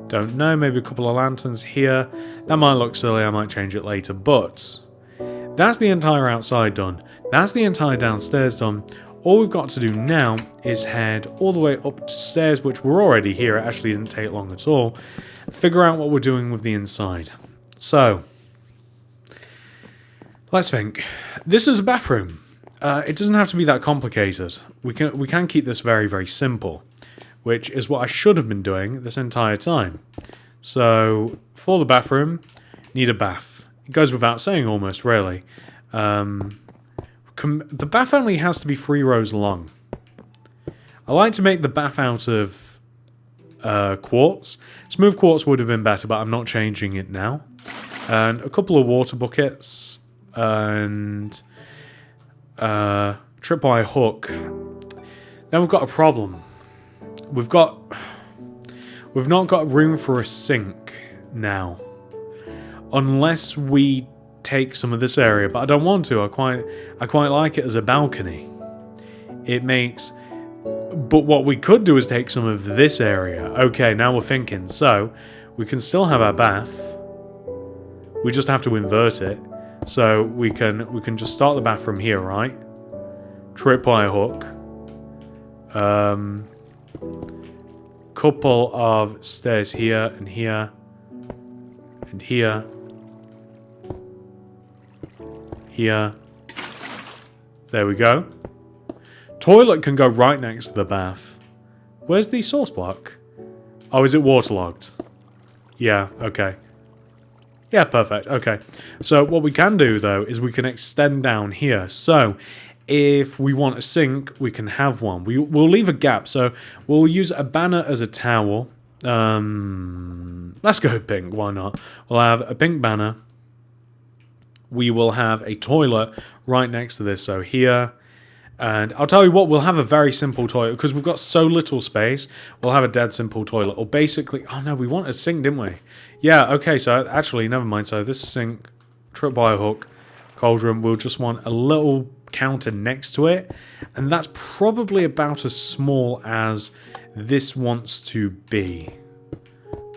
Don't know. Maybe a couple of lanterns here. That might look silly. I might change it later. But that's the entire outside done. That's the entire downstairs done. All we've got to do now is head all the way up to stairs, which we're already here. It actually didn't take long at all. Figure out what we're doing with the inside. So... let's think. This is a bathroom. It doesn't have to be that complicated. We can keep this very, very simple, which is what I should have been doing this entire time. So, for the bathroom, need a bath. It goes without saying almost, really. The bath only has to be 3 rows long. I like to make the bath out of quartz. Smooth quartz would have been better, but I'm not changing it now. And a couple of water buckets. And tripwire hook. Then we've got a problem. We've not got room for a sink now, unless we take some of this area. But I don't want to. I quite like it as a balcony. It makes. But what we could do is take some of this area. Okay, now we're thinking. So we can still have our bath. We just have to invert it. So we can just start the bath from here, right? Tripwire hook. Couple of stairs here and here and here. Here. There we go. Toilet can go right next to the bath. Where's the source block? Oh, is it waterlogged? Yeah, okay. Yeah, perfect. Okay. So what we can do, though, is we can extend down here. So if we want a sink, we can have one. We'll leave a gap. So we'll use a banner as a towel. Let's go pink. Why not? We'll have a pink banner. We will have a toilet right next to this. So here. And I'll tell you what, we'll have a very simple toilet because we've got so little space. We'll have a dead simple toilet. Or basically, oh no, we want a sink, didn't we? Yeah, okay, so actually, never mind. So this sink, tripwire hook, cauldron, we'll just want a little counter next to it. And that's probably about as small as this wants to be.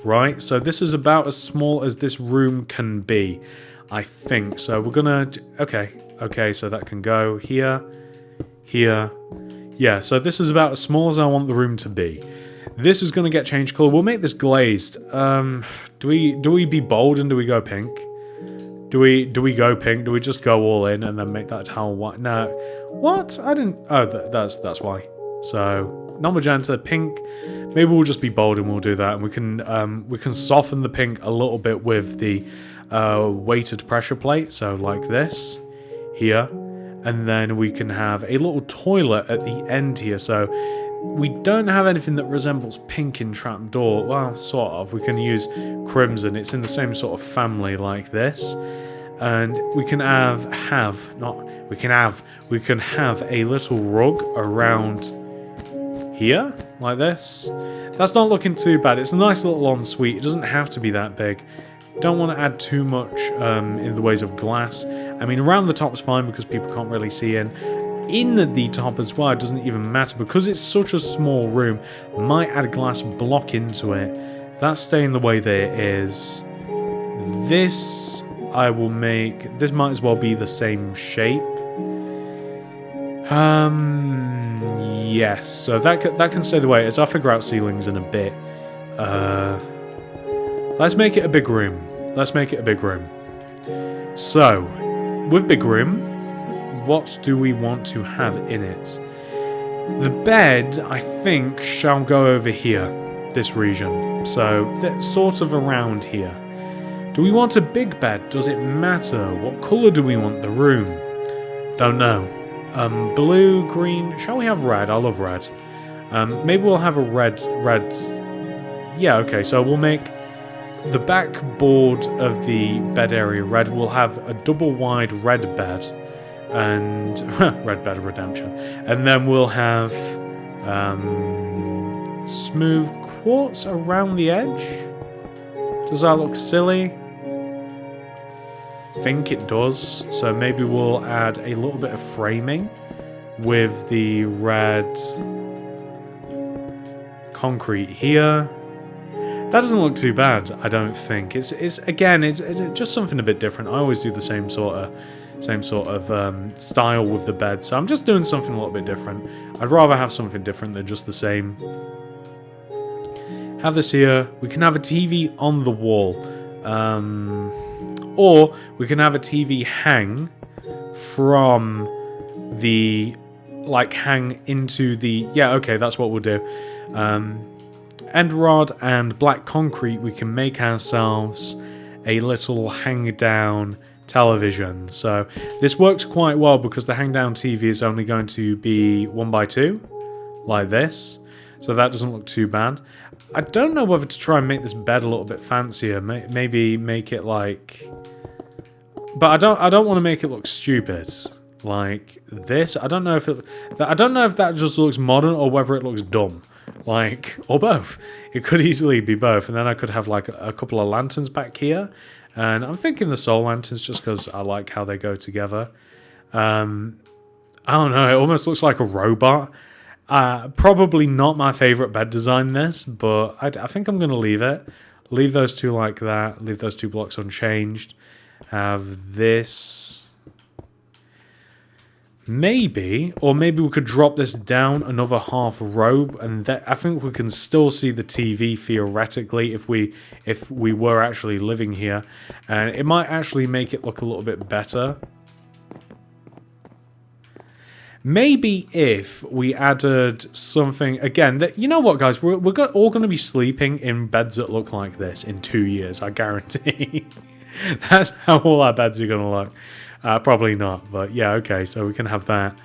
Right? So this is about as small as this room can be, I think. So we're gonna... Okay, so that can go here. Here. Yeah, so this is about as small as I want the room to be. This is going to get changed colour. We'll make this glazed. Do we be bold and do we go pink? Do we go pink? Do we just go all in and then make that towel white? No. What? I didn't... Oh, that's why. So, not magenta, pink. Maybe we'll just be bold and we'll do that. And we can soften the pink a little bit with the weighted pressure plate. So, like this. Here. And then we can have a little toilet at the end here. So we don't have anything that resembles pink in trapdoor. Well, sort of. We can use crimson. It's in the same sort of family like this. And we can have a little rug around here, like this. That's not looking too bad. It's a nice little ensuite. It doesn't have to be that big. Don't want to add too much in the ways of glass. I mean, around the top's fine because people can't really see in. In the top as well, it doesn't even matter because it's such a small room. Might add a glass block into it. That's staying the way that it is. This I will make... This might as well be the same shape. Yes. So that can stay the way it is. I'll figure out ceilings in a bit. Let's make it a big room. Let's make it a big room. So, with big room, what do we want to have in it? The bed, I think, shall go over here, this region. So, that's sort of around here. Do we want a big bed? Does it matter? What colour do we want the room? Don't know. Blue, green, shall we have red? I love red. Maybe we'll have a red. Yeah, okay, so we'll make the backboard of the bed area red. We'll have a double wide red bed and red bed of redemption. And then we'll have smooth quartz around the edge. Does that look silly? I think it does. So maybe we'll add a little bit of framing with the red concrete here. That doesn't look too bad, I don't think. It's just something a bit different. I always do the same sort of style with the bed, so I'm just doing something a little bit different. I'd rather have something different than just the same. Have this here. We can have a TV on the wall, or we can have a TV hang from the hang into the... Yeah, okay, that's what we'll do. End rod and black concrete, we can make ourselves a little hang down television. So this works quite well because the hang down TV is only going to be 1x2 like this, so that doesn't look too bad. I don't know whether to try and make this bed a little bit fancier. Maybe make it like, but I don't want to make it look stupid like this. I don't know if that just looks modern or whether it looks dumb. Or both. It could easily be both. And then I could have a couple of lanterns back here. And I'm thinking the soul lanterns just because I like how they go together. I don't know. It almost looks like a robot. Probably not my favorite bed design, this. But I think I'm going to leave it. Leave those two like that. Leave those two blocks unchanged. Have this... Maybe we could drop this down another half row, and I think we can still see the TV theoretically if we were actually living here, and it might actually make it look a little bit better. Maybe if we added something again that, you know what, guys, we're all going to be sleeping in beds that look like this in 2 years, I guarantee. That's how all our beds are going to look. Probably not, but yeah, okay, so we can have that.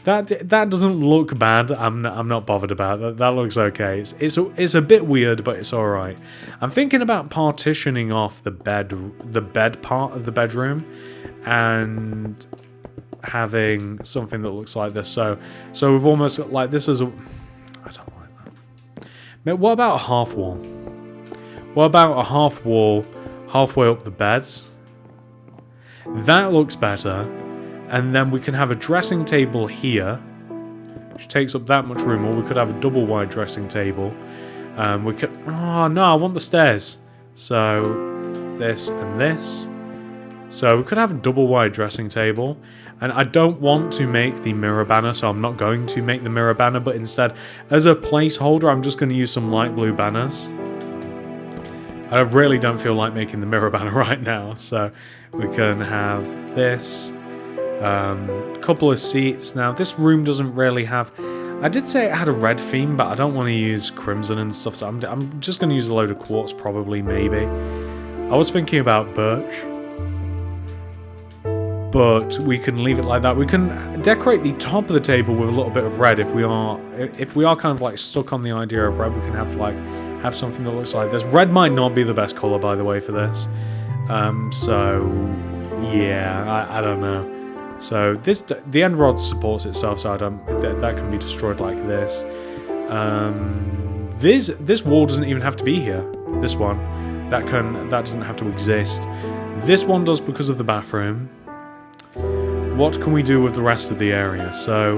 That doesn't look bad. I'm not bothered about that. That looks okay. It's a bit weird, but it's all right. I'm thinking about partitioning off the bed part of the bedroom, and having something that looks like this. So we've almost like this is a... I don't like that. What about a half wall? What about a half wall halfway up the beds? That looks better. And then we can have a dressing table here, which takes up that much room, or we could have a double wide dressing table. We could... Oh, no, I want the stairs. So, this and this. So, we could have a double wide dressing table. And I don't want to make the mirror banner, so I'm not going to make the mirror banner, but instead, as a placeholder, I'm just going to use some light blue banners. I really don't feel like making the mirror banner right now, so we can have this, couple of seats. Now this room doesn't really have, I did say it had a red theme, but I don't want to use crimson and stuff, so I'm just going to use a load of quartz probably, maybe. I was thinking about birch, but we can leave it like that. We can decorate the top of the table with a little bit of red if we are kind of like stuck on the idea of red. We can have something that looks like this. Red might not be the best color, by the way, for this. So yeah, I don't know. So the end rod supports itself, so that can be destroyed like this. This wall doesn't even have to be here. This one, that doesn't have to exist. This one does because of the bathroom. What can we do with the rest of the area? So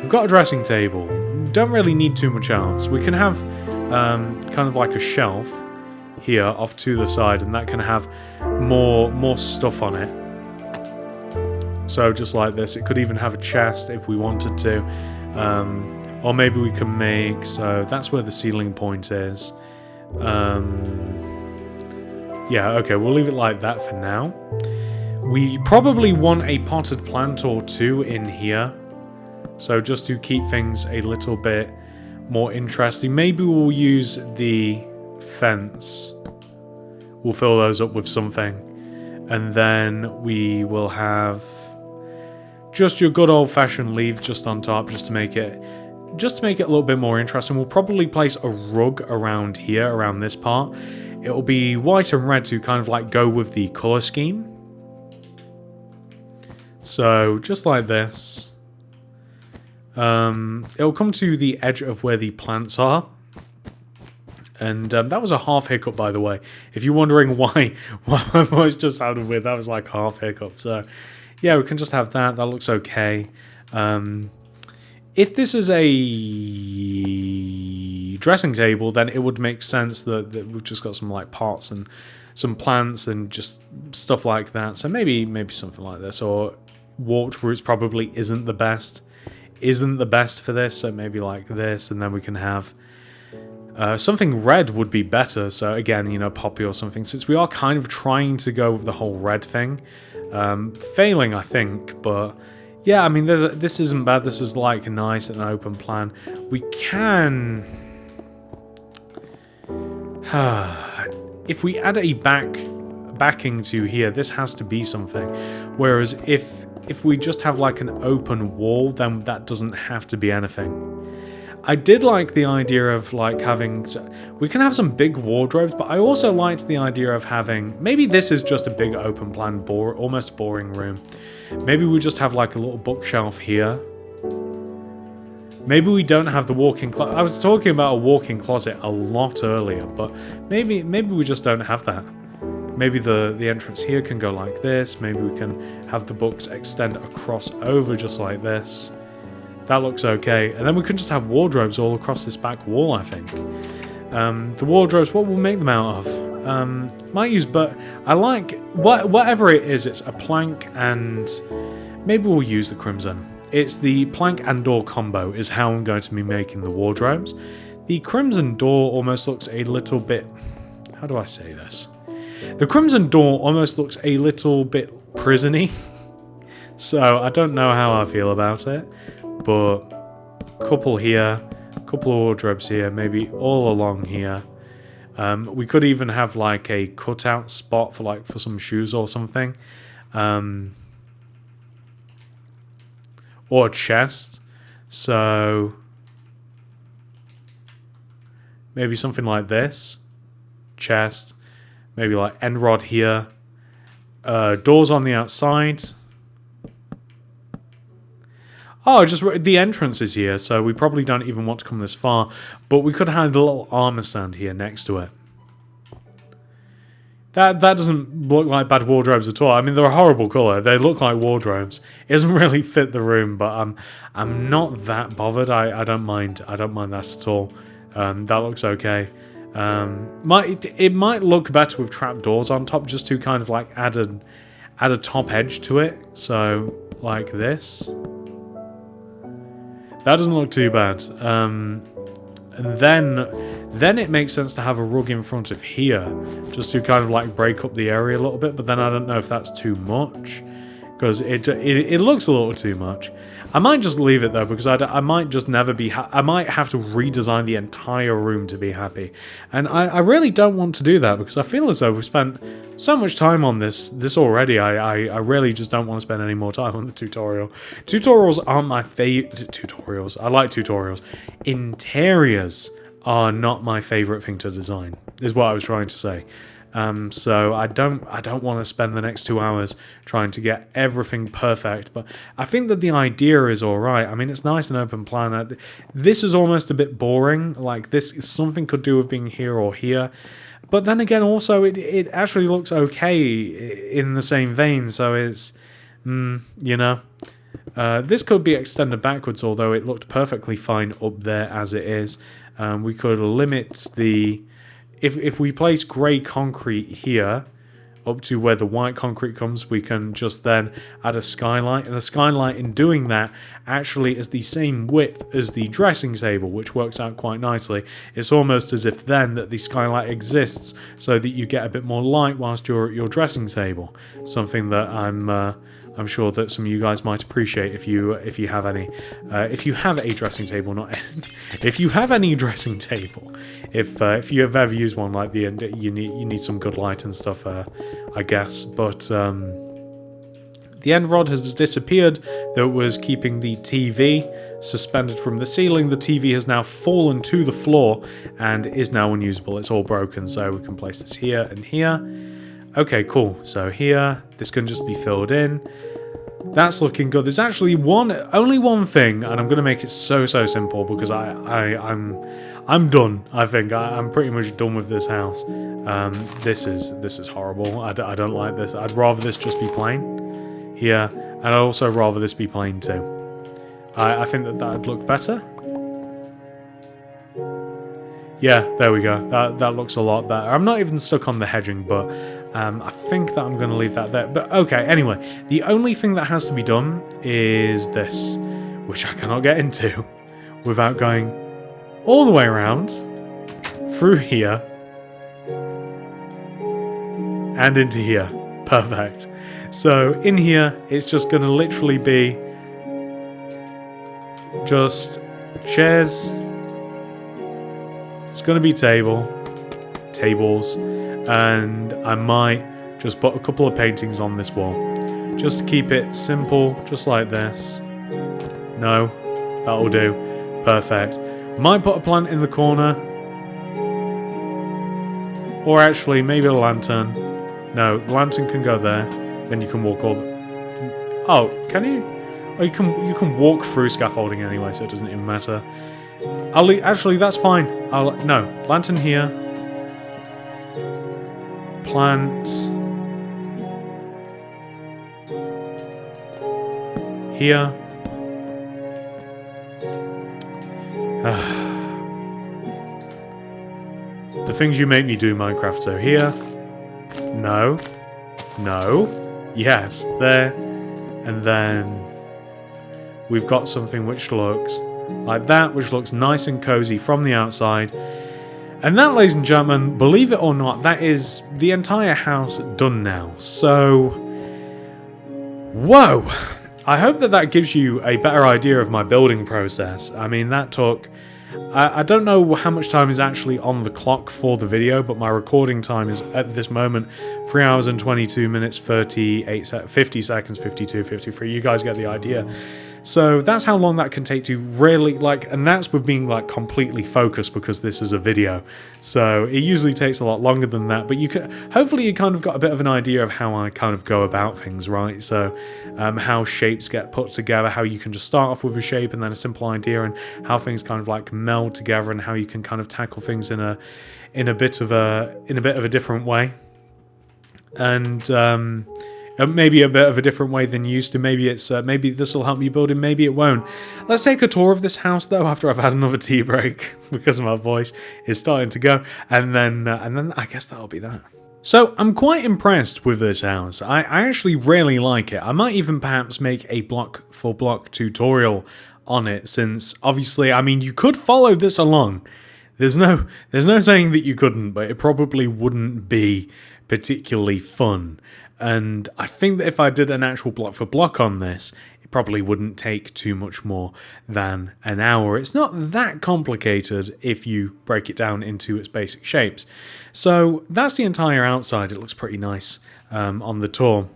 we've got a dressing table. Don't really need too much else. We can have kind of like a shelf here off to the side, and that can have more stuff on it. So just like this, it could even have a chest if we wanted to, or maybe we can make, so that's where the ceiling point is. Yeah, okay, we'll leave it like that for now. We probably want a potted plant or two in here, so just to keep things a little bit more interesting. Maybe we'll use the fence. We'll fill those up with something, and then we will have just your good old-fashioned leaves just on top, just to make it a little bit more interesting. We'll probably place a rug around here, around this part. It'll be white and red to kind of like go with the color scheme. So just like this. It'll come to the edge of where the plants are. And that was a half hiccup, by the way. If you're wondering why my voice just sounded weird, that was like half hiccup. So yeah, we can just have that. That looks okay. If this is a dressing table, then it would make sense that we've just got some like pots and some plants and just stuff like that. So maybe something like this, or warped roots probably isn't the best for this. So maybe like this, and then we can have something red would be better. So again, you know, poppy or something. Since we are kind of trying to go with the whole red thing, failing I think, but. Yeah, I mean, this isn't bad. This is like nice and open plan. We can... if we add a backing to here, this has to be something. Whereas if we just have like an open wall, then that doesn't have to be anything. I did like the idea of like having... We can have some big wardrobes, but I also liked the idea of having... Maybe this is just a big open plan, almost boring room. Maybe we just have like a little bookshelf here. Maybe we don't have the walk-in closet. I was talking about a walk-in closet a lot earlier, but maybe we just don't have that. Maybe the entrance here can go like this. Maybe we can have the books extend across over just like this. That looks okay. And then we can just have wardrobes all across this back wall, I think. The wardrobes, what will we make them out of? Might use, but I like, whatever it is, it's a plank and maybe we'll use the crimson. It's the plank and door combo is how I'm going to be making the wardrobes. The crimson door almost looks a little bit, how do I say this? The crimson door almost looks a little bit prison-y. So I don't know how I feel about it. But couple here, couple of wardrobes here, maybe all along here. We could even have like a cutout spot for some shoes or something, or a chest. So maybe something like this, chest. Maybe like end rod here, doors on the outside. Oh, just the entrance is here, so we probably don't even want to come this far. But we could have a little armor stand here next to it. That doesn't look like bad wardrobes at all. I mean, they're a horrible colour. They look like wardrobes. It doesn't really fit the room, but I'm not that bothered. I don't mind. I don't mind that at all. That looks okay. It might look better with trapdoors on top, just to kind of like add a top edge to it. So like this. That doesn't look too bad. And then it makes sense to have a rug in front of here, just to kind of like break up the area a little bit. But then I don't know if that's too much, because it looks a little too much. I might just leave it though, because I might just never be. I might have to redesign the entire room to be happy, and I really don't want to do that, because I feel as though we've spent so much time on this already. I really just don't want to spend any more time on the tutorial. Tutorials aren't my favorite. Tutorials. I like tutorials. Interiors are not my favorite thing to design, is what I was trying to say. So I don't want to spend the next 2 hours trying to get everything perfect, but I think that the idea is alright. I mean, it's nice and open plan. This is almost a bit boring, like this something could do with being here or here, but then again also it actually looks okay in the same vein, so it's, you know, this could be extended backwards, although it looked perfectly fine up there as it is. We could limit the if we place grey concrete here, up to where the white concrete comes, we can just then add a skylight. And the skylight, in doing that, actually is the same width as the dressing table, which works out quite nicely. It's almost as if then that the skylight exists so that you get a bit more light whilst you're at your dressing table. Something that I'm sure that some of you guys might appreciate if you have any. If you have a dressing table, not if you have any dressing table. If you have ever used one like the end, you need some good light and stuff, I guess. But the end rod has disappeared that was keeping the TV suspended from the ceiling. The TV has now fallen to the floor and is now unusable. It's all broken, so we can place this here and here. Okay, cool. So here, this can just be filled in. That's looking good. There's actually only one thing, and I'm going to make it so simple because I'm done. I think I'm pretty much done with this house. This is horrible. I don't like this. I'd rather this just be plain here, and I'd also rather this be plain too. I think that'd look better. Yeah, there we go. That looks a lot better. I'm not even stuck on the hedging, but I think that I'm going to leave that there. But okay, anyway, the only thing that has to be done is this, which I cannot get into without going all the way around, through here, and into here. Perfect. So in here, it's just going to literally be just chairs. It's going to be tables, and I might just put a couple of paintings on this wall, just to keep it simple, just like this. No, that'll do. Perfect. Might put a plant in the corner, or actually maybe a lantern. No, the lantern can go there. Then you can walk all the... Oh, can you? Oh, you can walk through scaffolding anyway, so it doesn't even matter. Actually, that's fine. No, lantern here. Plants. Here. The things you make me do, Minecraft. So here. No. No. Yes, there. And then we've got something which looks like that, which looks nice and cozy from the outside. And that, ladies and gentlemen, believe it or not, that is the entire house done now. So, whoa! I hope that gives you a better idea of my building process. I mean, that took... I don't know how much time is actually on the clock for the video, but my recording time is, at this moment, 3 hours and 22 minutes, 50 seconds, 52, 53. You guys get the idea. So that's how long that can take to really, and that's with being, completely focused because this is a video. So it usually takes a lot longer than that, but hopefully you kind of got a bit of an idea of how I kind of go about things, right? So how shapes get put together, how you can just start off with a shape and then a simple idea, and how things kind of meld together, and how you can kind of tackle things in a bit of a different way. And maybe a bit of a different way than you used to. Maybe this will help you build it, maybe it won't. Let's take a tour of this house though, after I've had another tea break because my voice is starting to go, and then I guess that'll be that. So I'm quite impressed with this house. I actually really like it. I might even perhaps make a block for block tutorial on it, since obviously, I mean, you could follow this along. There's no saying that you couldn't, but it probably wouldn't be particularly fun. And I think that if I did an actual block for block on this, it probably wouldn't take too much more than an hour. It's not that complicated if you break it down into its basic shapes. So that's the entire outside. It looks pretty nice on the tour.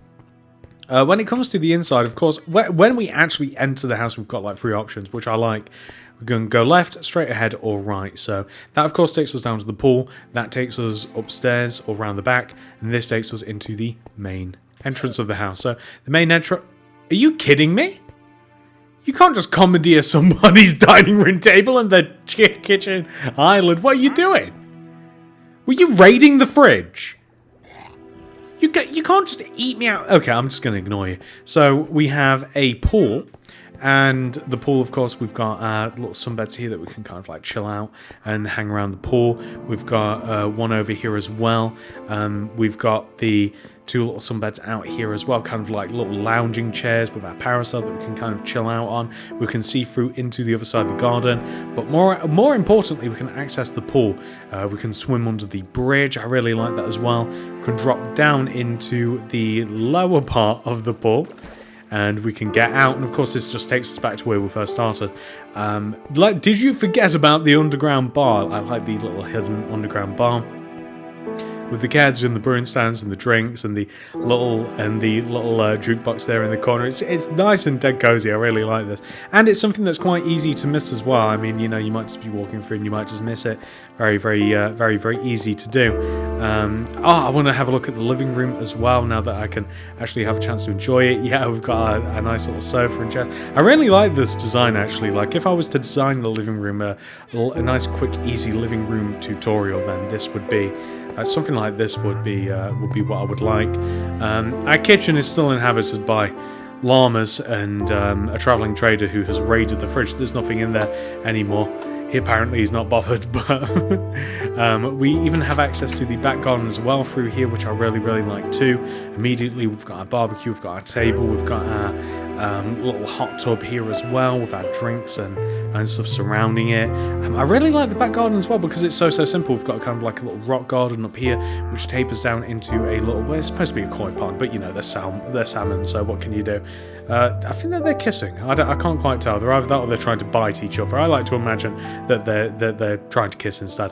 When it comes to the inside, of course, when we actually enter the house, we've got 3 options, which I like. We're going to go left, straight ahead, or right. So that, of course, takes us down to the pool. That takes us upstairs or round the back. And this takes us into the main entrance of the house. So the main entrance... Are you kidding me? You can't just commandeer somebody's dining room table and their kitchen island. What are you doing? Were you raiding the fridge? You can't just eat me out. Okay, I'm just going to ignore you. So we have a pool. And the pool, of course, we've got little sunbeds here that we can kind of like chill out and hang around the pool. We've got one over here as well. We've got the 2 little sunbeds out here as well, kind of like little lounging chairs with our parasol that we can kind of chill out on. We can see through into the other side of the garden, but more importantly, we can access the pool. We can swim under the bridge. I really like that as well. We can drop down into the lower part of the pool, and we can get out, and of course this just takes us back to where we first started. Did you forget about the underground bar? I like the little hidden underground bar with the kids and the brewing stands and the drinks and the little jukebox there in the corner. It's nice and dead cozy. I really like this, and it's something that's quite easy to miss as well. I mean, you know, you might just be walking through and you might just miss it. Very easy to do. I want to have a look at the living room as well now that I can actually have a chance to enjoy it. Yeah, we've got a nice little sofa and chairs. I really like this design actually. Like, if I was to design the living room, a nice, quick, easy living room tutorial, then this would be. Something like this would be what I would like. Our kitchen is still inhabited by llamas and a traveling trader who has raided the fridge. There's nothing in there anymore. He apparently is not bothered, but we even have access to the back garden as well through here, which I really like too. Immediately we've got our barbecue, we've got our table, we've got our little hot tub here as well with our drinks and stuff surrounding it. I really like the back garden as well because it's so simple. We've got kind of like a little rock garden up here which tapers down into a little, well, it's supposed to be a koi pond, but you know, they're salmon, so what can you do? I think that they're kissing. I can't quite tell. They're either that or they're trying to bite each other. I like to imagine that they're trying to kiss instead.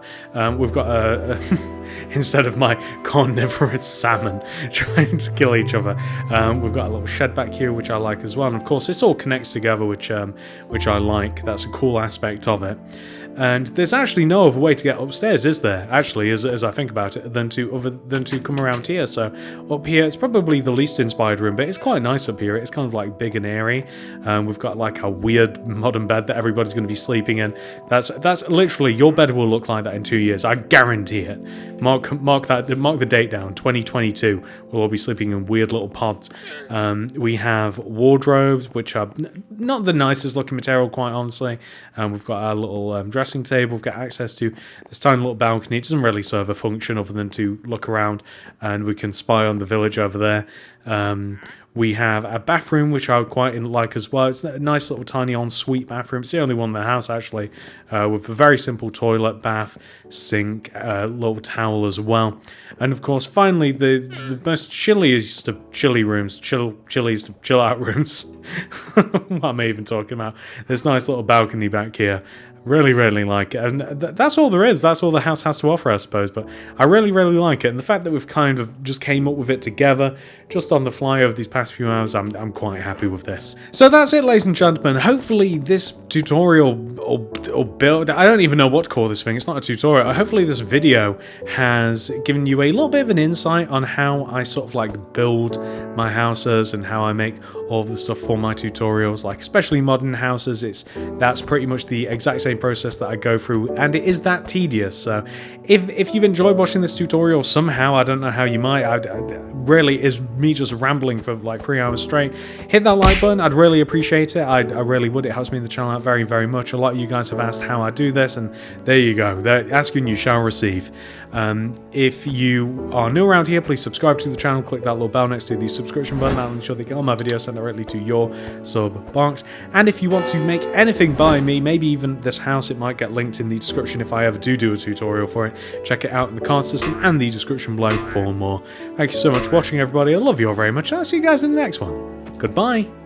We've got instead of my carnivorous salmon trying to kill each other, we've got a little shed back here which I like as well. And of course, this all connects together, which I like. That's a cool aspect of it. And there's actually no other way to get upstairs, is there? Actually, as I think about it, than to come around here. So up here, it's probably the least inspired room, but it's quite nice up here. It's kind of like big and airy. We've got like a weird modern bed that everybody's going to be sleeping in. That's literally, your bed will look like that in 2 years. I guarantee it. Mark the date down. 2022. We'll all be sleeping in weird little pods. We have wardrobes, which are not the nicest looking material, quite honestly. We've got our little dressing table. We've got access to this tiny little balcony. It doesn't really serve a function other than to look around, and we can spy on the village over there. We have a bathroom, which I would quite like as well. It's a nice little tiny ensuite bathroom. It's the only one in the house, actually, with a very simple toilet, bath, sink, little towel as well. And of course, finally, the most chilliest of chilly rooms, chilliest of chill out rooms. What am I even talking about? This nice little balcony back here. Really like it, and that's all there is. That's all the house has to offer, I suppose, but I really like it, and the fact that we've kind of just came up with it together just on the fly over these past few hours, I'm quite happy with this. So that's it, ladies and gentlemen. Hopefully this tutorial or build, I don't even know what to call this thing, it's not a tutorial. Hopefully this video has given you a little bit of an insight on how I sort of like build my houses and how I make all of the stuff for my tutorials, like especially modern houses. That's pretty much the exact same process that I go through, and it is that tedious. So if you've enjoyed watching this tutorial somehow, I don't know how you might, really is me just rambling for like 3 hours straight, hit that like button. I'd really appreciate it. I really would. It helps me in the channel out very much. A lot of you guys have asked how I do this, and there you go. Asking you shall receive. If you are new around here, please subscribe to the channel, click that little bell next to the subscription button. That'll ensure they get all my videos sent directly to your sub box. And if you want to make anything by me, maybe even this house, it might get linked in the description if I ever do a tutorial for it. Check it out in the card system and the description below for more. Thank you so much for watching, everybody. I love you all very much. I'll see you guys in the next one. Goodbye.